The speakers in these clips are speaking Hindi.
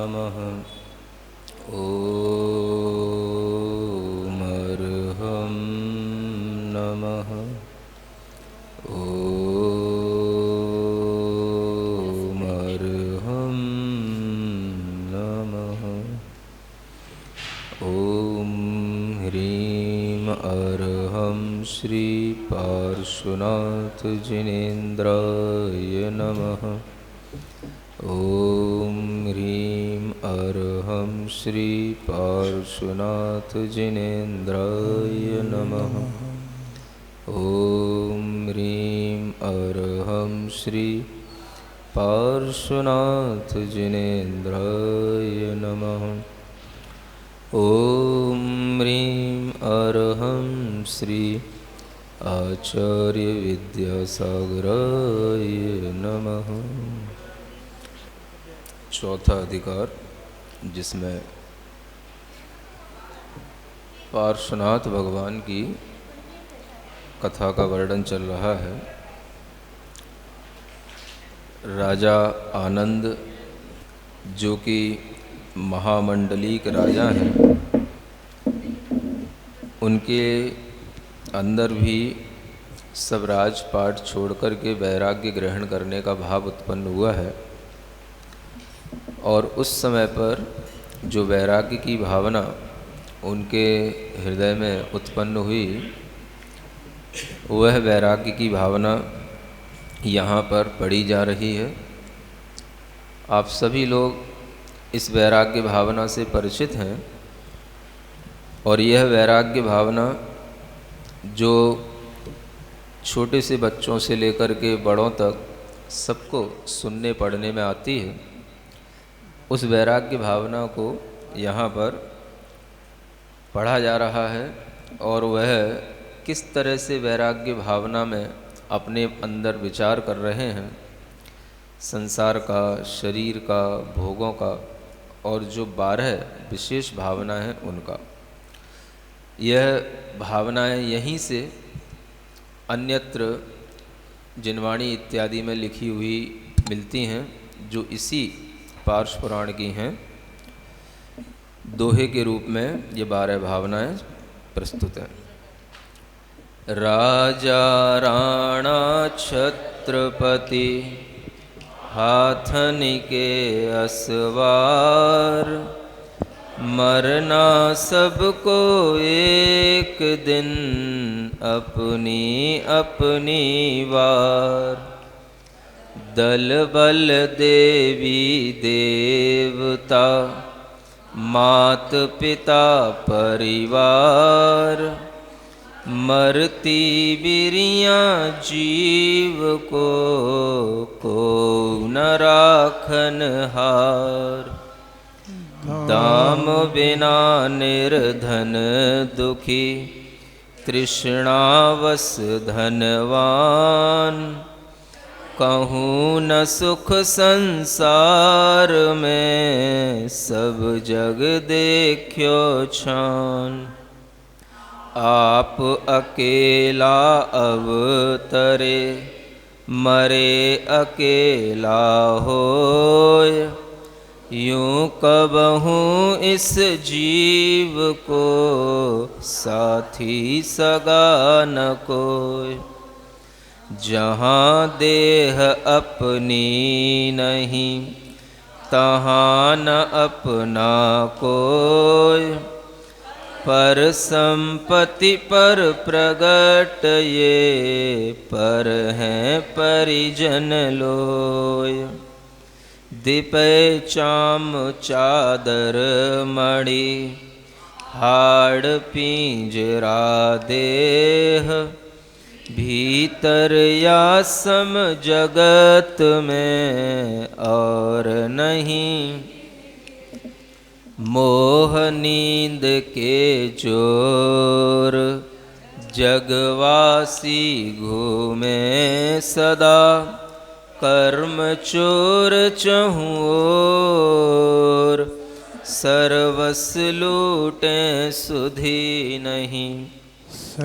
नमः। ॐ अर्हं नमः। ॐ अर्हं नमः। ॐ ह्रीं अर्हं श्री पार्श्वनाथ जिनेन्द्राय नमः। ॐ ह्रीं अर्हं श्री पार्श्वनाथ जिनेन्द्राय नमः। ॐ ह्रीं अर्हं श्री पार्श्वनाथ जिनेन्द्राय नमः। ॐ ह्रीं अर्हं श्री आचार्य विद्यासागराय नमः। चौथा अधिकार, जिसमें पार्श्वनाथ भगवान की कथा का वर्णन चल रहा है। राजा आनंद, जो कि महामंडलीक राजा हैं, उनके अंदर भी सब राजपाट छोड़कर के वैराग्य ग्रहण करने का भाव उत्पन्न हुआ है। और उस समय पर जो वैराग्य की भावना उनके हृदय में उत्पन्न हुई, वह वैराग्य की भावना यहाँ पर पढ़ी जा रही है। आप सभी लोग इस वैराग्य भावना से परिचित हैं, और यह वैराग्य भावना जो छोटे से बच्चों से लेकर के बड़ों तक सबको सुनने पढ़ने में आती है, उस वैराग्य भावना को यहाँ पर पढ़ा जा रहा है। और वह किस तरह से वैराग्य भावना में अपने अंदर विचार कर रहे हैं, संसार का, शरीर का, भोगों का, और जो 12 विशेष भावना हैं उनका। यह भावनाएं यहीं से अन्यत्र जिनवाणी इत्यादि में लिखी हुई मिलती हैं, जो इसी पार्श्व पुराण की हैं। दोहे के रूप में ये 12 भावनाएं प्रस्तुत हैं। राजा राणा छत्रपति हाथन के असवार, मरना सबको एक दिन अपनी अपनी वार। दल बल देवी देवता मात पिता परिवार, मरती बिरियाँ जीव को न राखन हार। दाम बिना निर्धन दुखी तृष्णावश धनवान, कहूँ न सुख संसार में सब जग देखियो छान। आप अकेला अवतरे मरे अकेला होय, यूँ कबहूँ इस जीव को साथी सगा न कोय। जहाँ देह अपनी नहीं तहाँ न अपना कोय, पर संपत्ति पर प्रगट ये पर हैं परिजन लोय। दीपे चाम चादर मणि हाड़ पिंजरा देह, भीतर या सम जगत में और नहीं। मोह नींद के जोर जगवासी घूमे सदा, कर्म चोर चहुँ ओर, सर्वस लूटे सुधि नहीं।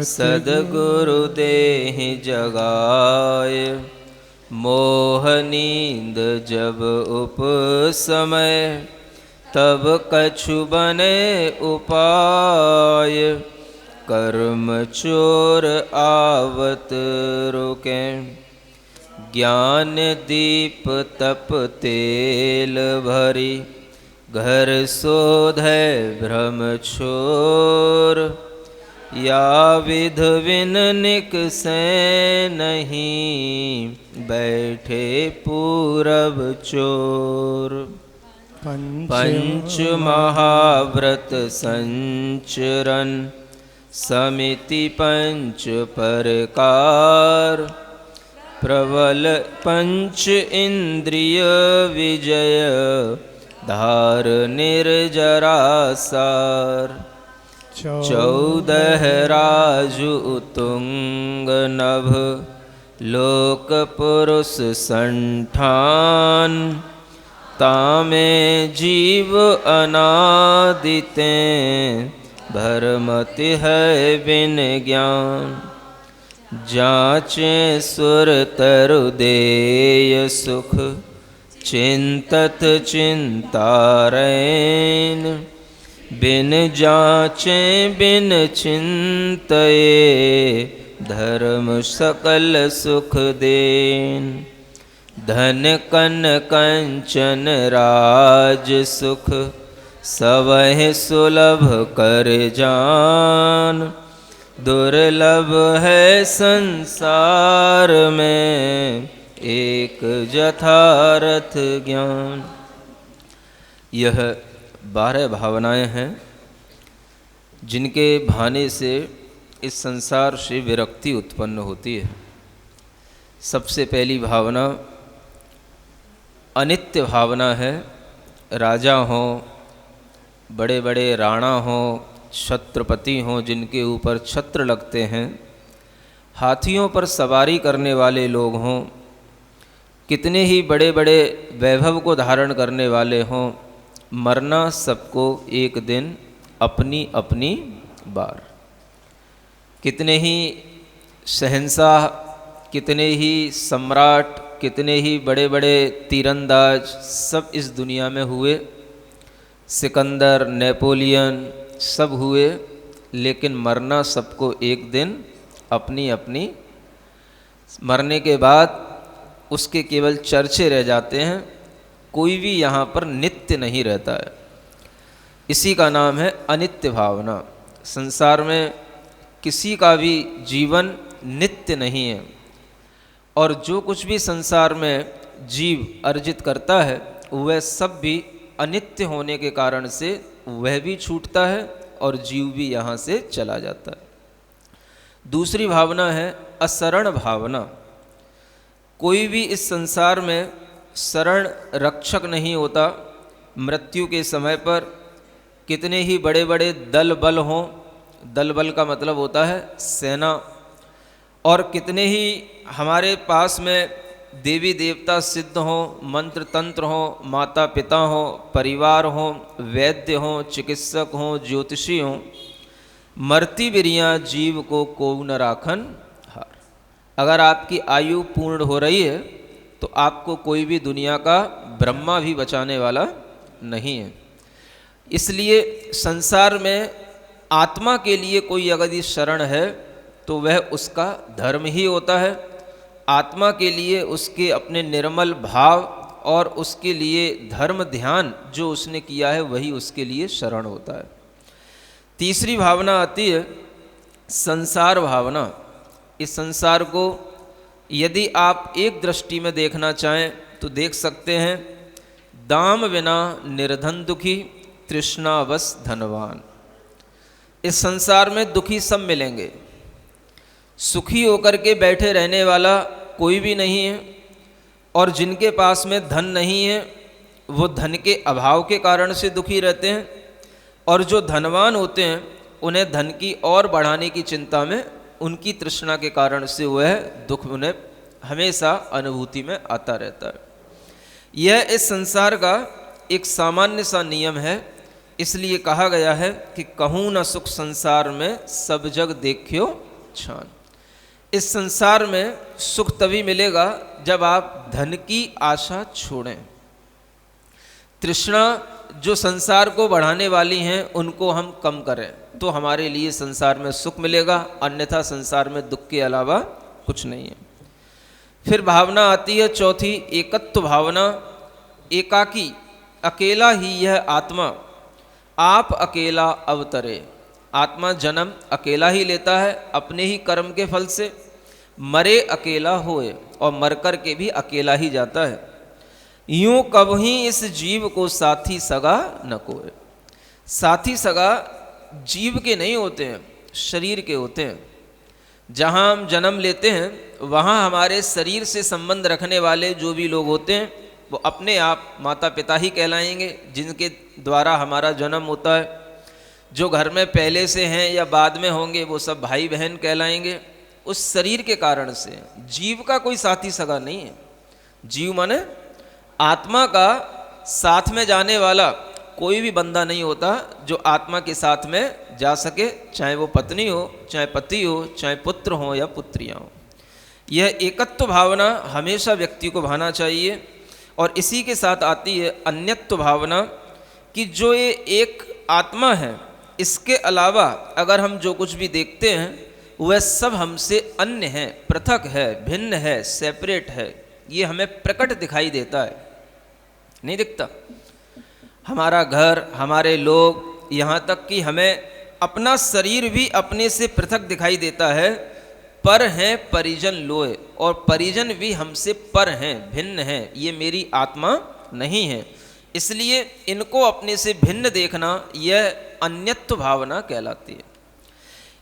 सदगुरु देहि जगाए, मोह नींद जब उपसमय, तब कछु बने उपाय, कर्म चोर आवत रुके। ज्ञान दीप तप तेल भरी, घर शोधे भ्रम छोर। या विध विन निकसे नहीं, बैठे पूरब चोर। पंच महाव्रत संचरण, समिति पंच परकार। प्रबल पंच इंद्रिय विजय, धार निर्जरासार। 14 राजु तुंग नभ, लोक पुरुष संठान। तामे जीव अनादिते, भरमति है बिन ज्ञान। जाचे सुर तरु देय सुख, चिंतत चिंतारैन। बिन जाचे बिन चिंतये, धर्म सकल सुख देन। धन कन कंचन राज सुख, सबहि सुलभ कर जान। दुर्लभ है संसार में, एक यथार्थ ज्ञान। यह 12 भावनाएं हैं जिनके भाने से इस संसार से विरक्ति उत्पन्न होती है। सबसे पहली भावना अनित्य भावना है। राजा हों, बड़े बड़े राणा हों, छत्रपति हों, जिनके ऊपर छत्र लगते हैं, हाथियों पर सवारी करने वाले लोग हों, कितने ही बड़े बड़े वैभव को धारण करने वाले हों, मरना सबको एक दिन अपनी अपनी बार। कितने ही शहंशाह, कितने ही सम्राट, कितने ही बड़े बड़े तीरंदाज सब इस दुनिया में हुए। सिकंदर, नेपोलियन सब हुए, लेकिन मरना सबको एक दिन अपनी अपनी। मरने के बाद उसके केवल चर्चे रह जाते हैं, कोई भी यहाँ पर नित्य नहीं रहता है। इसी का नाम है अनित्य भावना। संसार में किसी का भी जीवन नित्य नहीं है, और जो कुछ भी संसार में जीव अर्जित करता है वह सब भी अनित्य होने के कारण से वह भी छूटता है और जीव भी यहाँ से चला जाता है। दूसरी भावना है असरण भावना। कोई भी इस संसार में शरण रक्षक नहीं होता। मृत्यु के समय पर कितने ही बड़े बड़े दल बल हों, दल बल का मतलब होता है सेना, और कितने ही हमारे पास में देवी देवता सिद्ध हों, मंत्र तंत्र हों, माता पिता हों, परिवार हों, वैद्य हों, चिकित्सक हों, ज्योतिषी हों, मरती बिरियाँ जीव को कोउ न राखन हार। अगर आपकी आयु पूर्ण हो रही है तो आपको कोई भी दुनिया का ब्रह्मा भी बचाने वाला नहीं है। इसलिए संसार में आत्मा के लिए कोई अगर शरण है तो वह उसका धर्म ही होता है। आत्मा के लिए उसके अपने निर्मल भाव और उसके लिए धर्म ध्यान जो उसने किया है वही उसके लिए शरण होता है। तीसरी भावना आती है संसार भावना। इस संसार को यदि आप एक दृष्टि में देखना चाहें तो देख सकते हैं, दाम बिना निर्धन दुखी, तृष्णावश धनवान। इस संसार में दुखी सब मिलेंगे, सुखी होकर के बैठे रहने वाला कोई भी नहीं है। और जिनके पास में धन नहीं है वो धन के अभाव के कारण से दुखी रहते हैं, और जो धनवान होते हैं उन्हें धन की और बढ़ाने की चिंता में, उनकी तृष्णा के कारण से वह दुख उन्हें हमेशा अनुभूति में आता रहता है। यह इस संसार का एक सामान्य सा नियम है। इसलिए कहा गया है कि कहूँ न सुख संसार में, सब जग देखियो छान। इस संसार में सुख तभी मिलेगा जब आप धन की आशा छोड़ें। तृष्णा जो संसार को बढ़ाने वाली हैं उनको हम कम करें तो हमारे लिए संसार में सुख मिलेगा, अन्यथा संसार में दुख के अलावा कुछ नहीं है। फिर भावना आती है चौथी, एकत्व भावना। एकाकी, अकेला ही यह आत्मा, आप अकेला अवतरे। आत्मा जन्म अकेला ही लेता है अपने ही कर्म के फल से, मरे अकेला होए और मरकर के भी अकेला ही जाता है। यूं कभी इस जीव को साथी सगा न कोय। साथी सगा जीव के नहीं होते हैं, शरीर के होते हैं। जहाँ हम जन्म लेते हैं वहाँ हमारे शरीर से संबंध रखने वाले जो भी लोग होते हैं वो अपने आप माता पिता ही कहलाएंगे, जिनके द्वारा हमारा जन्म होता है। जो घर में पहले से हैं या बाद में होंगे वो सब भाई बहन कहलाएंगे। उस शरीर के कारण से जीव का कोई साथी सगा नहीं है। जीव माने आत्मा का साथ में जाने वाला कोई भी बंदा नहीं होता जो आत्मा के साथ में जा सके, चाहे वो पत्नी हो, चाहे पति हो, चाहे पुत्र हो या पुत्रियां हो। यह एकत्व भावना हमेशा व्यक्ति को भाना चाहिए। और इसी के साथ आती है अन्यत्व भावना कि जो ये एक आत्मा है, इसके अलावा अगर हम जो कुछ भी देखते हैं वह सब हमसे अन्य है, पृथक है, भिन्न है, सेपरेट है। ये हमें प्रकट दिखाई देता है, नहीं दिखता। हमारा घर, हमारे लोग, यहाँ तक कि हमें अपना शरीर भी अपने से पृथक दिखाई देता है। पर हैं परिजन लोए, और परिजन भी हमसे पर हैं, भिन्न हैं, ये मेरी आत्मा नहीं है। इसलिए इनको अपने से भिन्न देखना यह अन्यत्व भावना कहलाती है।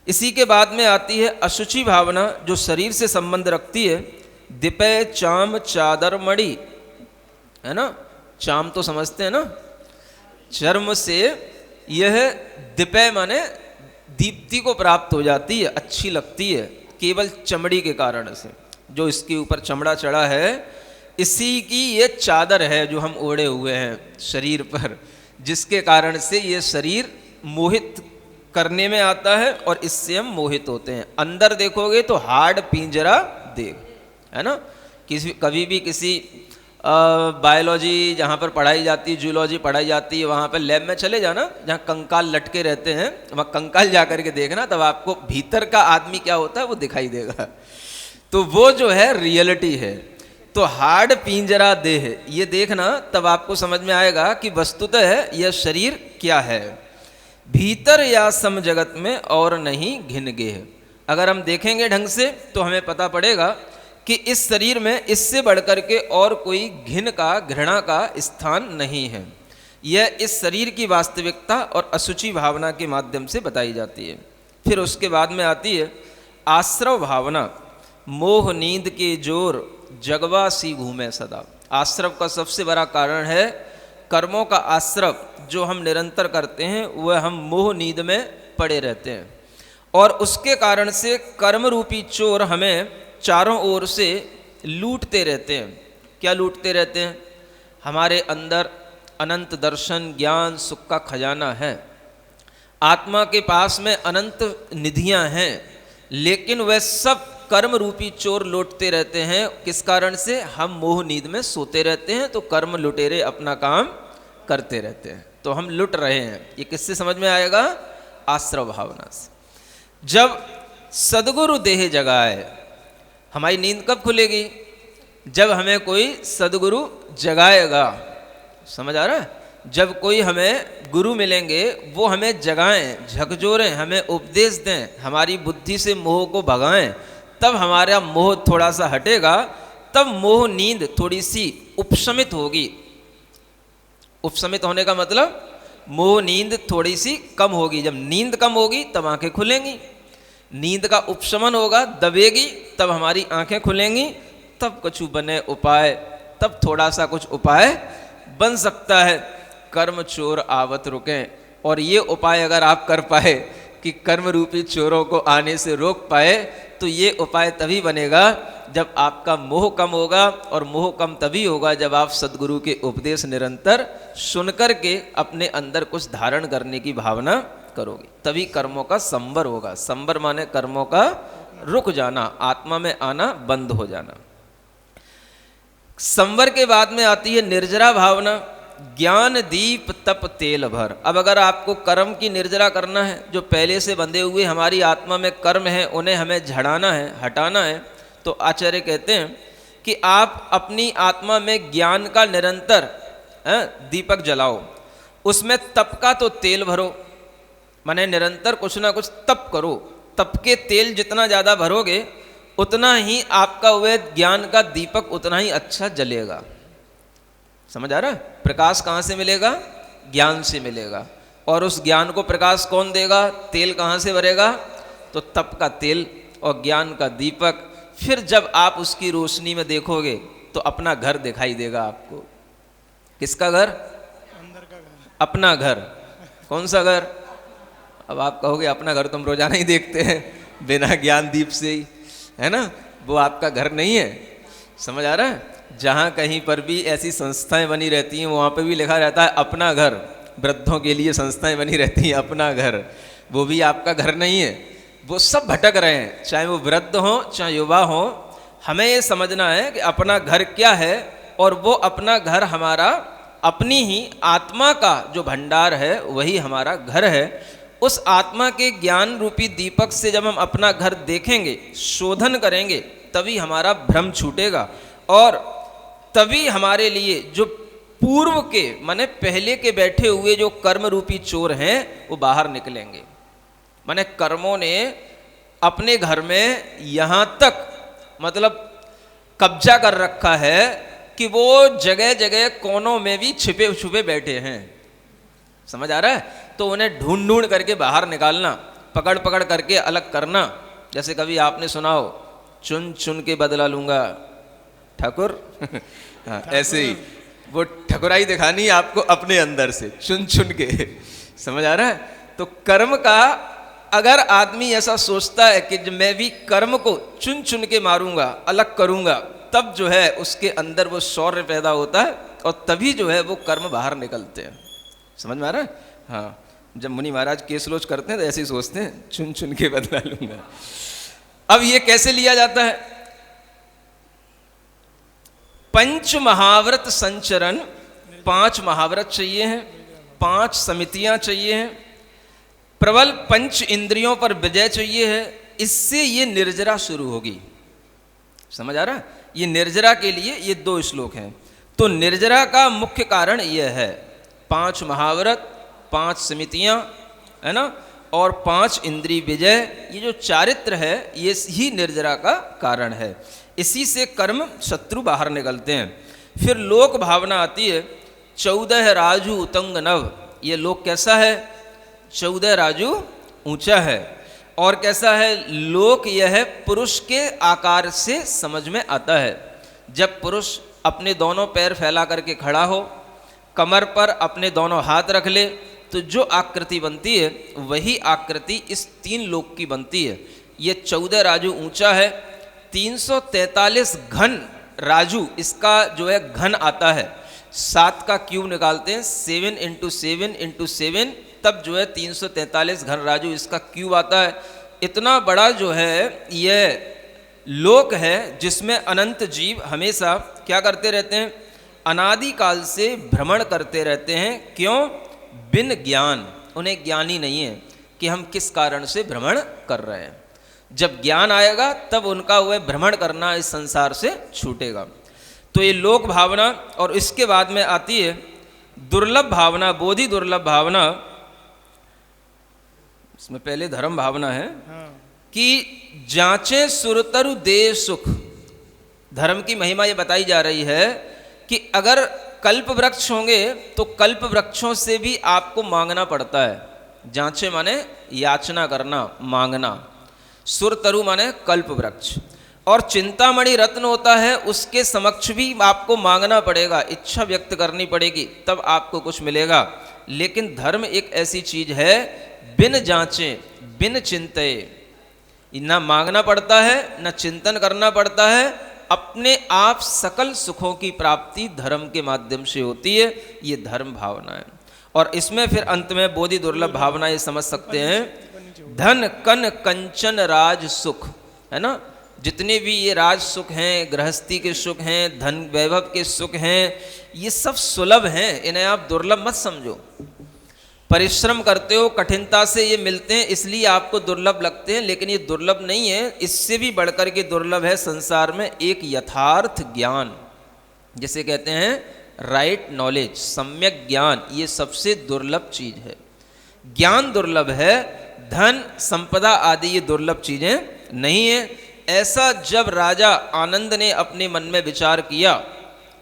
इसी के बाद में आती है अशुचि भावना, जो शरीर से संबंध रखती है। दिपय चाम चादर मणि, है ना, चाम तो समझते हैं ना, चर्म से यह दिपय माने दीप्ति को प्राप्त हो जाती है, अच्छी लगती है, केवल चमड़ी के कारण से। जो इसके ऊपर चमड़ा चढ़ा है इसी की ये चादर है जो हम ओढ़े हुए हैं शरीर पर, जिसके कारण से ये शरीर मोहित करने में आता है और इससे हम मोहित होते हैं। अंदर देखोगे तो हार्ड पिंजरा देख, है ना। कभी भी किसी बायोलॉजी जहाँ पर पढ़ाई जाती है, जूलॉजी पढ़ाई जाती है, वहाँ पर लैब में चले जाना जहाँ कंकाल लटके रहते हैं, वहाँ कंकाल जा कर के देखना, तब आपको भीतर का आदमी क्या होता है वो दिखाई देगा। तो वो जो है रियलिटी है। तो हार्ड पिंजरा देह, ये देखना, तब आपको समझ में आएगा कि वस्तुतः यह शरीर क्या है। भीतर या सम जगत में और नहीं घिन गेह। अगर हम देखेंगे ढंग से तो हमें पता पड़ेगा कि इस शरीर में इससे बढ़कर के और कोई घिन का, घृणा का स्थान नहीं है। यह इस शरीर की वास्तविकता और अशुचि भावना के माध्यम से बताई जाती है। फिर उसके बाद में आती है आश्रव भावना। मोह नींद के जोर जगवा सी घूमे सदा। आश्रव का सबसे बड़ा कारण है कर्मों का आश्रव जो हम निरंतर करते हैं, वह हम मोह नींद में पड़े रहते हैं और उसके कारण से कर्म रूपी चोर हमें चारों ओर से लूटते रहते हैं। क्या लूटते रहते हैं? हमारे अंदर अनंत दर्शन, ज्ञान, सुख का खजाना है। आत्मा के पास में अनंत निधियां हैं, लेकिन वह सब कर्म रूपी चोर लूटते रहते हैं। किस कारण से? हम मोह नींद में सोते रहते हैं तो कर्म लुटेरे अपना काम करते रहते हैं, तो हम लुट रहे हैं। ये किससे समझ में आएगा? आश्रव भावना से। जब सद्गुरु देह जगाए, हमारी नींद कब खुलेगी? जब हमें कोई सद्गुरु जगाएगा। समझ आ रहा है? जब कोई हमें गुरु मिलेंगे, वो हमें जगाएं, झकझोरें, हमें उपदेश दें, हमारी बुद्धि से मोह को भगाएं, तब हमारा मोह थोड़ा सा हटेगा, तब मोह नींद थोड़ी सी उपशमित होगी। उपशमित होने का मतलब मोह नींद थोड़ी सी कम होगी। जब नींद कम होगी तब आंखें खुलेंगी। नींद का उपशमन होगा, दबेगी, तब हमारी आंखें खुलेंगी, तब कुछ बने उपाय, तब थोड़ा सा कुछ उपाय बन सकता है। कर्म चोर आवत रुकें, और ये उपाय अगर आप कर पाए कि कर्म रूपी चोरों को आने से रोक पाए, तो ये उपाय तभी बनेगा जब आपका मोह कम होगा। और मोह कम तभी होगा जब आप सद्गुरु के उपदेश निरंतर सुनकर के अपने अंदर कुछ धारण करने की भावना करोगे, तभी कर्मों का संवर होगा। संवर माने कर्मों का रुक जाना, आत्मा में आना बंद हो जाना। संवर के बाद में आती है निर्जरा भावना। ज्ञान दीप तप तेल भर। अब अगर आपको कर्म की निर्जरा करना है, जो पहले से बंधे हुए हमारी आत्मा में कर्म है उन्हें हमें झड़ाना है, हटाना है, तो आचार्य कहते हैं कि आप अपनी आत्मा में ज्ञान का निरंतर दीपक जलाओ, उसमें तप का तो तेल भरो, माने निरंतर कुछ ना कुछ तप करो। तप के तेल जितना ज़्यादा भरोगे उतना ही आपका वह ज्ञान का दीपक उतना ही अच्छा जलेगा। समझ आ रहा है? प्रकाश कहाँ से मिलेगा? ज्ञान से मिलेगा। और उस ज्ञान को प्रकाश कौन देगा? तेल कहाँ से भरेगा? तो तप का तेल और ज्ञान का दीपक। फिर जब आप उसकी रोशनी में देखोगे तो अपना घर दिखाई देगा आपको। किसका घर? अंदर का घर, अपना घर। कौन सा घर? अब आप कहोगे अपना घर तुम रोजाना ही देखते हैं बिना ज्ञान दीप से ही, है ना? वो आपका घर नहीं है। समझ आ रहा है? जहाँ कहीं पर भी ऐसी संस्थाएं बनी रहती हैं वहाँ पे भी लिखा रहता है अपना घर। वृद्धों के लिए संस्थाएं बनी रहती हैं अपना घर, वो भी आपका घर नहीं है। वो सब भटक रहे हैं, चाहे वो वृद्ध हों चाहे युवा हों। हमें ये समझना है कि अपना घर क्या है, और वो अपना घर हमारा अपनी ही आत्मा का जो भंडार है वही हमारा घर है। उस आत्मा के ज्ञान रूपी दीपक से जब हम अपना घर देखेंगे, शोधन करेंगे, तभी हमारा भ्रम छूटेगा और तभी हमारे लिए जो पूर्व के माने पहले के बैठे हुए जो कर्म रूपी चोर हैं वो बाहर निकलेंगे। माने कर्मों ने अपने घर में यहाँ तक मतलब कब्जा कर रखा है कि वो जगह जगह कोनों में भी छिपे छुपे बैठे हैं। समझ आ रहा है? तो उन्हें ढूंढ ढूंढ करके बाहर निकालना, पकड़ पकड़ करके अलग करना। जैसे कभी आपने सुना हो, चुन चुन के बदला लूंगा ठाकुर हाँ, ऐसे ही वो ठकुराई दिखानी आपको अपने अंदर से चुन चुन के। समझ आ रहा है? तो कर्म का अगर आदमी ऐसा सोचता है कि मैं भी कर्म को चुन चुन के मारूंगा, अलग करूंगा, तब जो है उसके अंदर वो शौर्य पैदा होता है और तभी जो है वो कर्म बाहर निकलते हैं। समझ में आ रहा है? हाँ, जब मुनि महाराज केसलोच करते हैं तो ऐसे ही सोचते हैं चुन चुन के बदला लूंगा। अब ये कैसे लिया जाता है? पंच महाव्रत संचरण, 5 महाव्रत चाहिए हैं, 5 समितियां चाहिए हैं, प्रबल पंच इंद्रियों पर विजय चाहिए है। इससे ये निर्जरा शुरू होगी। समझ आ रहा है? ये निर्जरा के लिए ये 2 श्लोक हैं। तो निर्जरा का मुख्य कारण यह है 5 महाव्रत, 5 समितियां, है ना, और 5 इंद्रिय विजय। ये जो चारित्र है ये ही निर्जरा का कारण है। इसी से कर्म शत्रु बाहर निकलते हैं। फिर लोक भावना आती है। 14 राजू उतंग नव। ये लोक कैसा है? 14 राजू ऊंचा है। और कैसा है? लोक यह है पुरुष के आकार से समझ में आता है। जब पुरुष अपने दोनों पैर फैला करके खड़ा हो, कमर पर अपने दोनों हाथ रख ले, तो जो आकृति बनती है वही आकृति इस 3 लोक की बनती है। ये 14 राजू ऊंचा है। 343 घन राजू इसका जो है घन आता है। 7 का क्यूब निकालते हैं, 7 × 7 × 7, तब जो है 343 घन राजू इसका क्यूब आता है। इतना बड़ा जो है यह लोक है जिसमें अनंत जीव हमेशा क्या करते रहते हैं? अनादिकाल से भ्रमण करते रहते हैं। क्यों? बिन ज्ञान। उन्हें ज्ञान ही नहीं है कि हम किस कारण से भ्रमण कर रहे हैं। जब ज्ञान आएगा तब उनका वह भ्रमण करना इस संसार से छूटेगा। तो ये लोक भावना, और इसके बाद में आती है दुर्लभ भावना, बोधि दुर्लभ भावना। इसमें पहले धर्म भावना है कि जांचे सुरतरु दे सुख। धर्म की महिमा ये बताई जा रही है कि अगर कल्प वृक्ष होंगे तो कल्प वृक्षों से भी आपको मांगना पड़ता है। जांचे माने याचना करना, मांगना। सुरतरु माने कल्प वृक्ष। और चिंतामणि रत्न होता है, उसके समक्ष भी आपको मांगना पड़ेगा, इच्छा व्यक्त करनी पड़ेगी, तब आपको कुछ मिलेगा। लेकिन धर्म एक ऐसी चीज है बिन जांचे बिन चिंते, ना मांगना पड़ता है ना चिंतन करना पड़ता है, अपने आप सकल सुखों की प्राप्ति धर्म के माध्यम से होती है। ये धर्म भावना है। और इसमें फिर अंत में बोधि दुर्लभ भावना ये समझ सकते हैं, धन कन कंचन राज सुख, है ना। जितने भी ये राज सुख हैं, गृहस्थी के सुख हैं, धन वैभव के सुख हैं, ये सब सुलभ हैं, इन्हें आप दुर्लभ मत समझो। परिश्रम करते हो, कठिनता से ये मिलते हैं, इसलिए आपको दुर्लभ लगते हैं, लेकिन ये दुर्लभ नहीं है। इससे भी बढ़कर के दुर्लभ है संसार में एक यथार्थ ज्ञान, जिसे कहते हैं राइट नॉलेज, सम्यक ज्ञान। ये सबसे दुर्लभ चीज है। ज्ञान दुर्लभ है, धन संपदा आदि ये दुर्लभ चीजें नहीं है। ऐसा जब राजा आनंद ने अपने मन में विचार किया,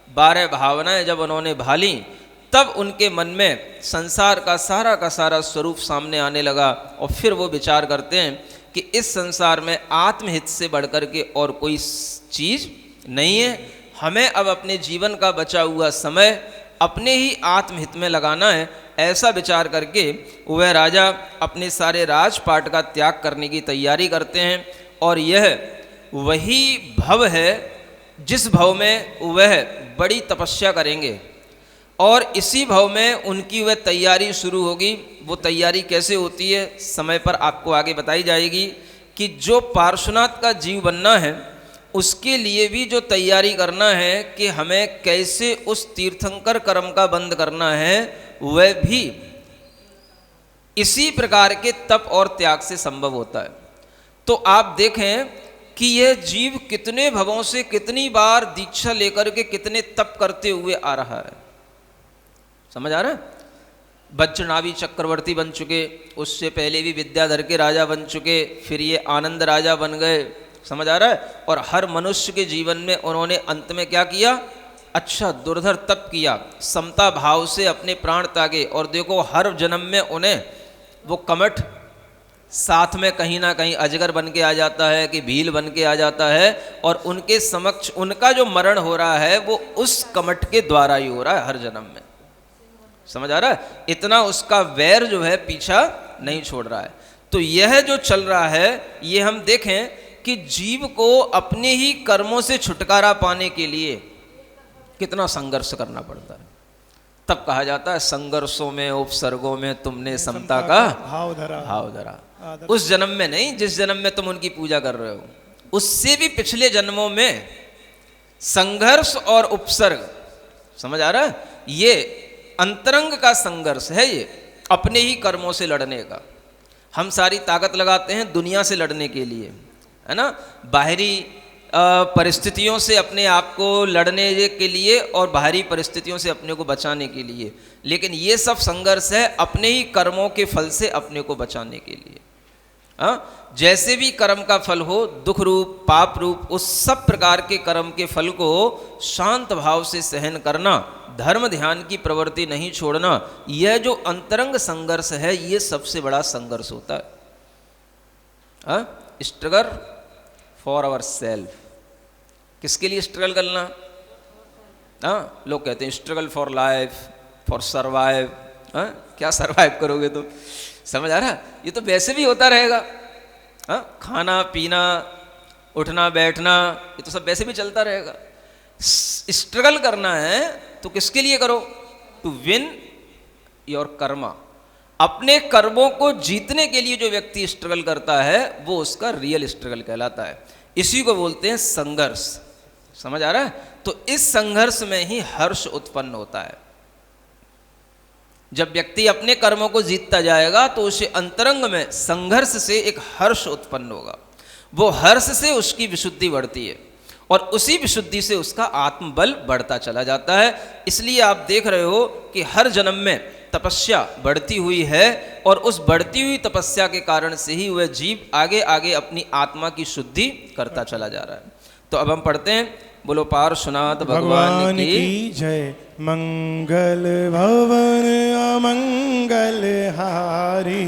12 भावनाएं जब उन्होंने भाली, तब उनके मन में संसार का सारा स्वरूप सामने आने लगा। और फिर वो विचार करते हैं कि इस संसार में आत्महित से बढ़कर के और कोई चीज नहीं है। हमें अब अपने जीवन का बचा हुआ समय अपने ही आत्महित में लगाना है। ऐसा विचार करके वह राजा अपने सारे राजपाट का त्याग करने की तैयारी करते हैं। और यह वही भव है जिस भव में वह बड़ी तपस्या करेंगे, और इसी भव में उनकी वह तैयारी शुरू होगी। वो तैयारी कैसे होती है, समय पर आपको आगे बताई जाएगी। कि जो पार्श्वनाथ का जीव बनना है, उसके लिए भी जो तैयारी करना है कि हमें कैसे उस तीर्थंकर कर्म का बंद करना है, वह भी इसी प्रकार के तप और त्याग से संभव होता है। तो आप देखें कि यह जीव कितने भवों से कितनी बार दीक्षा लेकर के कितने तप करते हुए आ रहा है। समझ आ रहा है? वज्रनाभि चक्रवर्ती बन चुके, उससे पहले भी विद्याधर के राजा बन चुके, फिर ये आनंद राजा बन गए। समझ आ रहा है? और हर मनुष्य के जीवन में उन्होंने अंत में क्या किया? अच्छा दुर्धर तप किया, समता भाव से अपने प्राण त्यागे। और देखो हर जन्म में उन्हें वो कमठ साथ में कहीं ना कहीं अजगर बन के आ जाता है कि भील बन के आ जाता है, और उनके समक्ष उनका जो मरण हो रहा है वो उस कमठ के द्वारा ही हो रहा है हर जन्म में। समझ आ रहा है? इतना उसका वैर जो है पीछा नहीं छोड़ रहा है। तो यह जो चल रहा है, ये हम देखें कि जीव को अपने ही कर्मों से छुटकारा पाने के लिए कितना संघर्ष करना पड़ता है। तब कहा जाता है संघर्षों में उपसर्गों में तुमने समता का भाव धरा। उस जन्म में नहीं, जिस जन्म में तुम उनकी पूजा कर रहे हो, उससे भी पिछले जन्मों में संघर्ष और उपसर्ग। समझ आ रहा है? ये अंतरंग का संघर्ष है, ये अपने ही कर्मों से लड़ने का। हम सारी ताकत लगाते हैं दुनिया से लड़ने के लिए, है ना, बाहरी परिस्थितियों से अपने आप को लड़ने के लिए और बाहरी परिस्थितियों से अपने को बचाने के लिए। लेकिन ये सब संघर्ष है अपने ही कर्मों के फल से अपने को बचाने के लिए। जैसे भी कर्म का फल हो, दुख रूप पाप रूप, उस सब प्रकार के कर्म के फल को शांत भाव से सहन करना, धर्म ध्यान की प्रवृत्ति नहीं छोड़ना, यह जो अंतरंग संघर्ष है, ये सबसे बड़ा संघर्ष होता है। Struggle for our self. किसके लिए स्ट्रगल करना? लोग कहते हैं struggle for life, for survive. क्या सर्वाइव करोगे तो? समझ आ रहा? ये तो वैसे भी होता रहेगा। खाना पीना उठना बैठना, ये तो सब वैसे भी चलता रहेगा। स्ट्रगल करना है तो किसके लिए करो? To win your karma. अपने कर्मों को जीतने के लिए जो व्यक्ति स्ट्रगल करता है, वो उसका रियल स्ट्रगल कहलाता है। इसी को बोलते हैं संघर्ष। समझ आ रहा है? तो इस संघर्ष में ही हर्ष उत्पन्न होता है। जब व्यक्ति अपने कर्मों को जीतता जाएगा तो उसे अंतरंग में संघर्ष से एक हर्ष उत्पन्न होगा। वो हर्ष से उसकी विशुद्धि बढ़ती है, और उसी विशुद्धि से उसका आत्मबल बढ़ता चला जाता है। इसलिए आप देख रहे हो कि हर जन्म में तपस्या बढ़ती हुई है, और उस बढ़ती हुई तपस्या के कारण से ही वह जीव आगे आगे अपनी आत्मा की शुद्धि करता चला जा रहा है। तो अब हम पढ़ते हैं, बोलो पार्श्वनाथ भगवान की जय। मंगल भवन अमंगल हारी,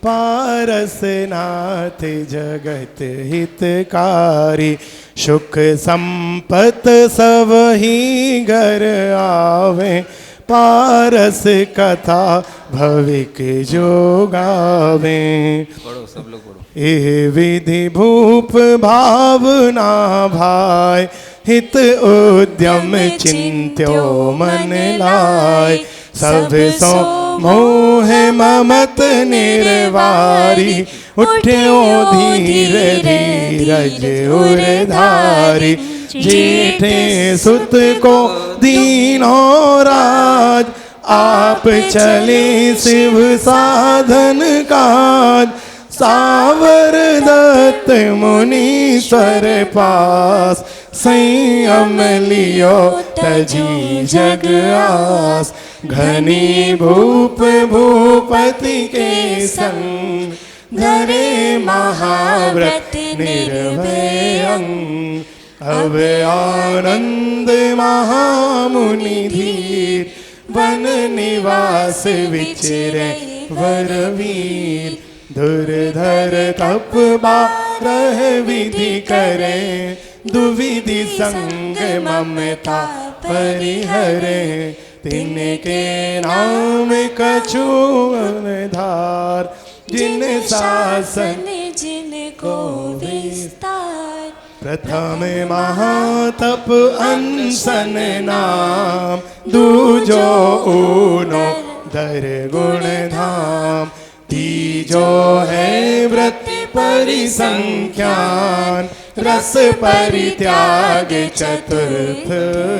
पारसनाथ जगत हितकारी। सुख संपत सब ही घर आवे, पारस कथा भविक जो गावे। पढ़ो सब लोग पढ़ो। ए विधि भूप भावना भाई, हित उद्यम चिंत्यो मन लाय। सब सो मोह ममत निर्वारी, उठ्यो धीर धीरज उरधारी। जेठे सुत को दीनो राज, आप चले शिव साधन काज। सावर दत्त मुनीश्वर पास, संयम लियो तजी जग आस। घनी भूप भूपति के संग, धरे महाव्रत निर्भय अंग। अब आनंद महामुनि धीर, वन निवास विचरे वरवीर। धुरधर तप बारह विधि करे, दुविधि संग ममता परिहरे। तिनके नाम कछु धार, जिन शासन जिनको विस्तार। प्रथम महातप अनशन नाम, दूजो ऊनो दर गुण धाम। तीजो है व्रत परिसंख्यान, रस परित्याग चतुर्थ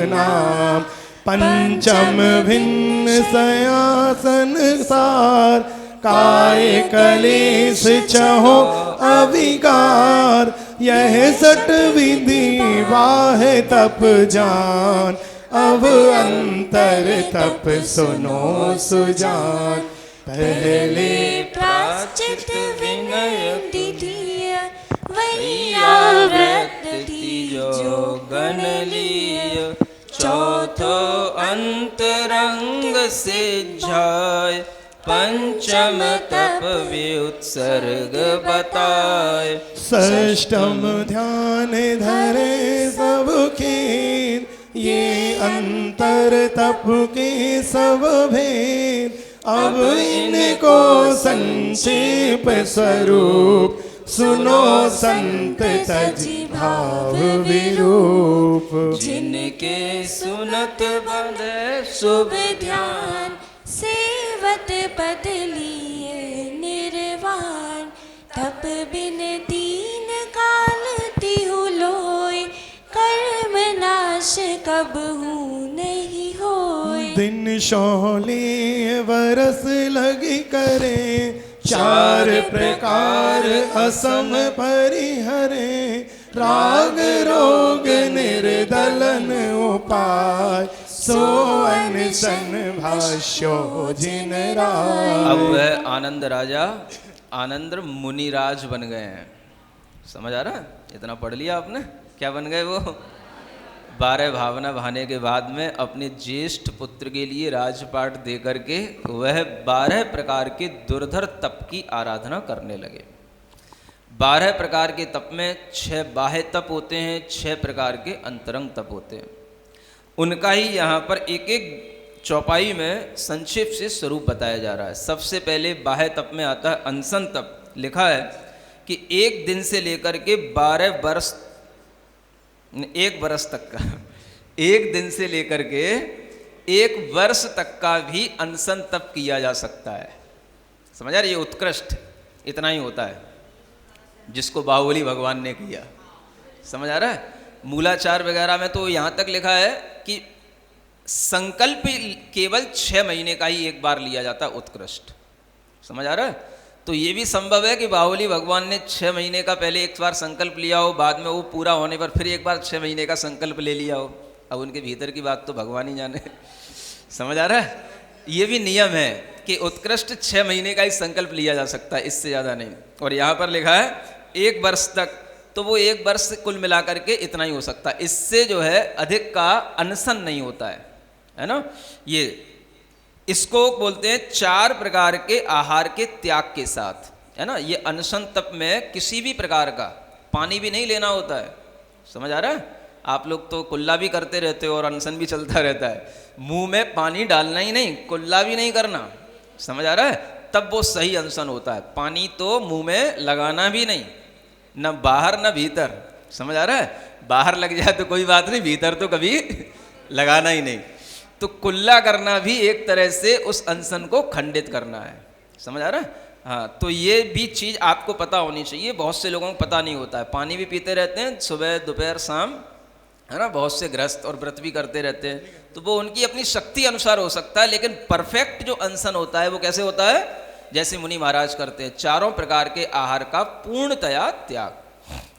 नाम। पंचम भिन्न सयासन सार, काय कलेश छहो अविकार। यह सट विधि वाह तप जान, अब अंतर तप सुनो सुजान। पहले प्राश्चित विनय दीधिय, वैया व्रत तीजो गण लिय। चौथो अंतरंग सिझाय, पंचम तप व्युत्सर्ग बताए। षष्ठम ध्यान धरे सब खेद, ये अंतर तप के सब भेद। अब इनको संक्षेप स्वरूप, सुनो संत तजी भाव विरूप। जिनके सुनत बंधे शुभ ध्यान, सेवत पद लिए निर्वाण। तप बिन दीन काल तिहु लोय, कर्म नाश कबहू नहीं होय। दिन शोले बरस लगी करे, चार प्रकार असम परिहरे। राग रोग निर्दलन उपाय, सो अनशन भाष्यो जिन राय। अब वह आनंद राजा आनंद मुनिराज बन गए हैं। समझ आ रहा है? इतना पढ़ लिया आपने, क्या बन गए वो? 12 भावना बहाने के बाद में अपने ज्येष्ठ पुत्र के लिए राजपाट दे करके वह 12 प्रकार के दुर्धर तप की आराधना करने लगे। 12 प्रकार के तप में 6 बाह्य तप होते हैं, 6 प्रकार के अंतरंग तप होते हैं। उनका ही यहाँ पर एक एक चौपाई में संक्षेप से स्वरूप बताया जा रहा है। सबसे पहले बाह्य तप में आता है अनशन तप। लिखा है कि 1 दिन से लेकर के 12 वर्ष, 1 वर्ष तक का, 1 दिन से लेकर के 1 वर्ष तक का भी अनशन तप किया जा सकता है। समझ आ रही है? ये उत्कृष्ट इतना ही होता है जिसको बाहुबली भगवान ने किया। समझ आ रहा है? मूलाचार वगैरह में तो यहाँ तक लिखा है कि संकल्प केवल 6 महीने का ही एक बार लिया जाता है, उत्कृष्ट। समझ आ रहा है? तो ये भी संभव है कि बाहुबली भगवान ने 6 महीने का पहले एक बार संकल्प लिया हो, बाद में वो पूरा होने पर फिर एक बार 6 महीने का संकल्प ले लिया हो। अब उनके भीतर की बात तो भगवान ही जाने। समझ आ रहा है? ये भी नियम है कि उत्कृष्ट 6 महीने का ही संकल्प लिया जा सकता है, इससे ज़्यादा नहीं। और यहाँ पर लिखा है 1 वर्ष तक, तो वो 1 वर्ष कुल मिलाकर के इतना ही हो सकता है। इससे जो है अधिक का अनशन नहीं होता है ना। ये इसको बोलते हैं 4 प्रकार के आहार के त्याग के साथ, है ना। ये अनशन तप में किसी भी प्रकार का पानी भी नहीं लेना होता है। समझ आ रहा है? आप लोग तो कुल्ला भी करते रहते हो और अनशन भी चलता रहता है। मुंह में पानी डालना ही नहीं, कुल्ला भी नहीं करना। समझ आ रहा है? तब वो सही अनशन होता है। पानी तो मुंह में लगाना भी नहीं, न बाहर न भीतर। समझ आ रहा है? बाहर लग जाए तो कोई बात नहीं, भीतर तो कभी लगाना ही नहीं। तो कुल्ला करना भी एक तरह से उस अनशन को खंडित करना है। समझ आ रहा है? हाँ, तो ये भी चीज़ आपको पता होनी चाहिए, बहुत से लोगों को पता नहीं होता है। पानी भी पीते रहते हैं सुबह दोपहर शाम, है ना, बहुत से गृहस्थ, और व्रत भी करते रहते हैं, तो वो उनकी अपनी शक्ति अनुसार हो सकता है, लेकिन परफेक्ट जो अनशन होता है वो कैसे होता है? जैसे मुनि महाराज करते हैं, चारों प्रकार के आहार का पूर्णतया त्याग,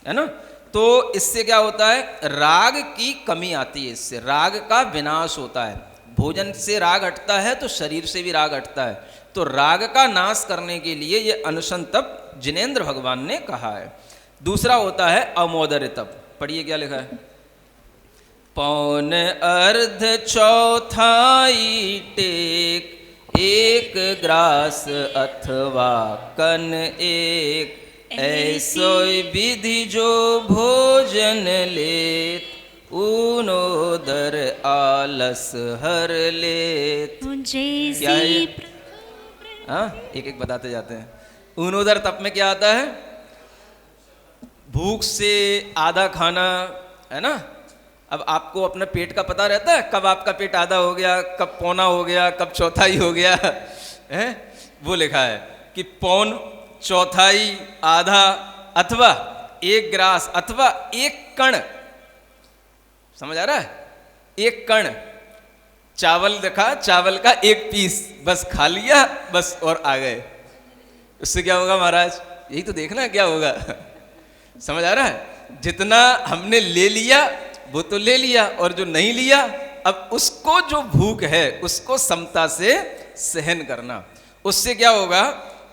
है ना। तो इससे क्या होता है? राग की कमी आती है, इससे राग का विनाश होता है। भोजन से राग हटता है तो शरीर से भी राग हटता है। तो राग का नाश करने के लिए ये अनशन तप जिनेंद्र भगवान ने कहा है। दूसरा होता है अमोदर तप। पढ़िए क्या लिखा है? पौन अर्ध चौथाई टेक, एक ग्रास अथवा कन एक, ऐसो विधि जो भोजन लेत, ऊनोदर आलस हर लेत। क्या है ये? हाँ, एक एक बताते जाते हैं। ऊनोदर तप में क्या आता है? भूख से आधा खाना, है ना। अब आपको अपना पेट का पता रहता है, कब आपका पेट आधा हो गया, कब पौना हो गया, कब चौथाई हो गया है? वो लिखा है कि पौन, चौथाई, आधा, अथवा एक ग्रास, अथवा एक कण। समझ आ रहा है? एक कण चावल देखा, चावल का एक पीस बस खा लिया, बस और आ गए। उससे क्या होगा महाराज? यही तो देखना है क्या होगा। समझ आ रहा है? जितना हमने ले लिया वो तो ले लिया, और जो नहीं लिया, अब उसको जो भूख है उसको समता से सहन करना। उससे क्या होगा?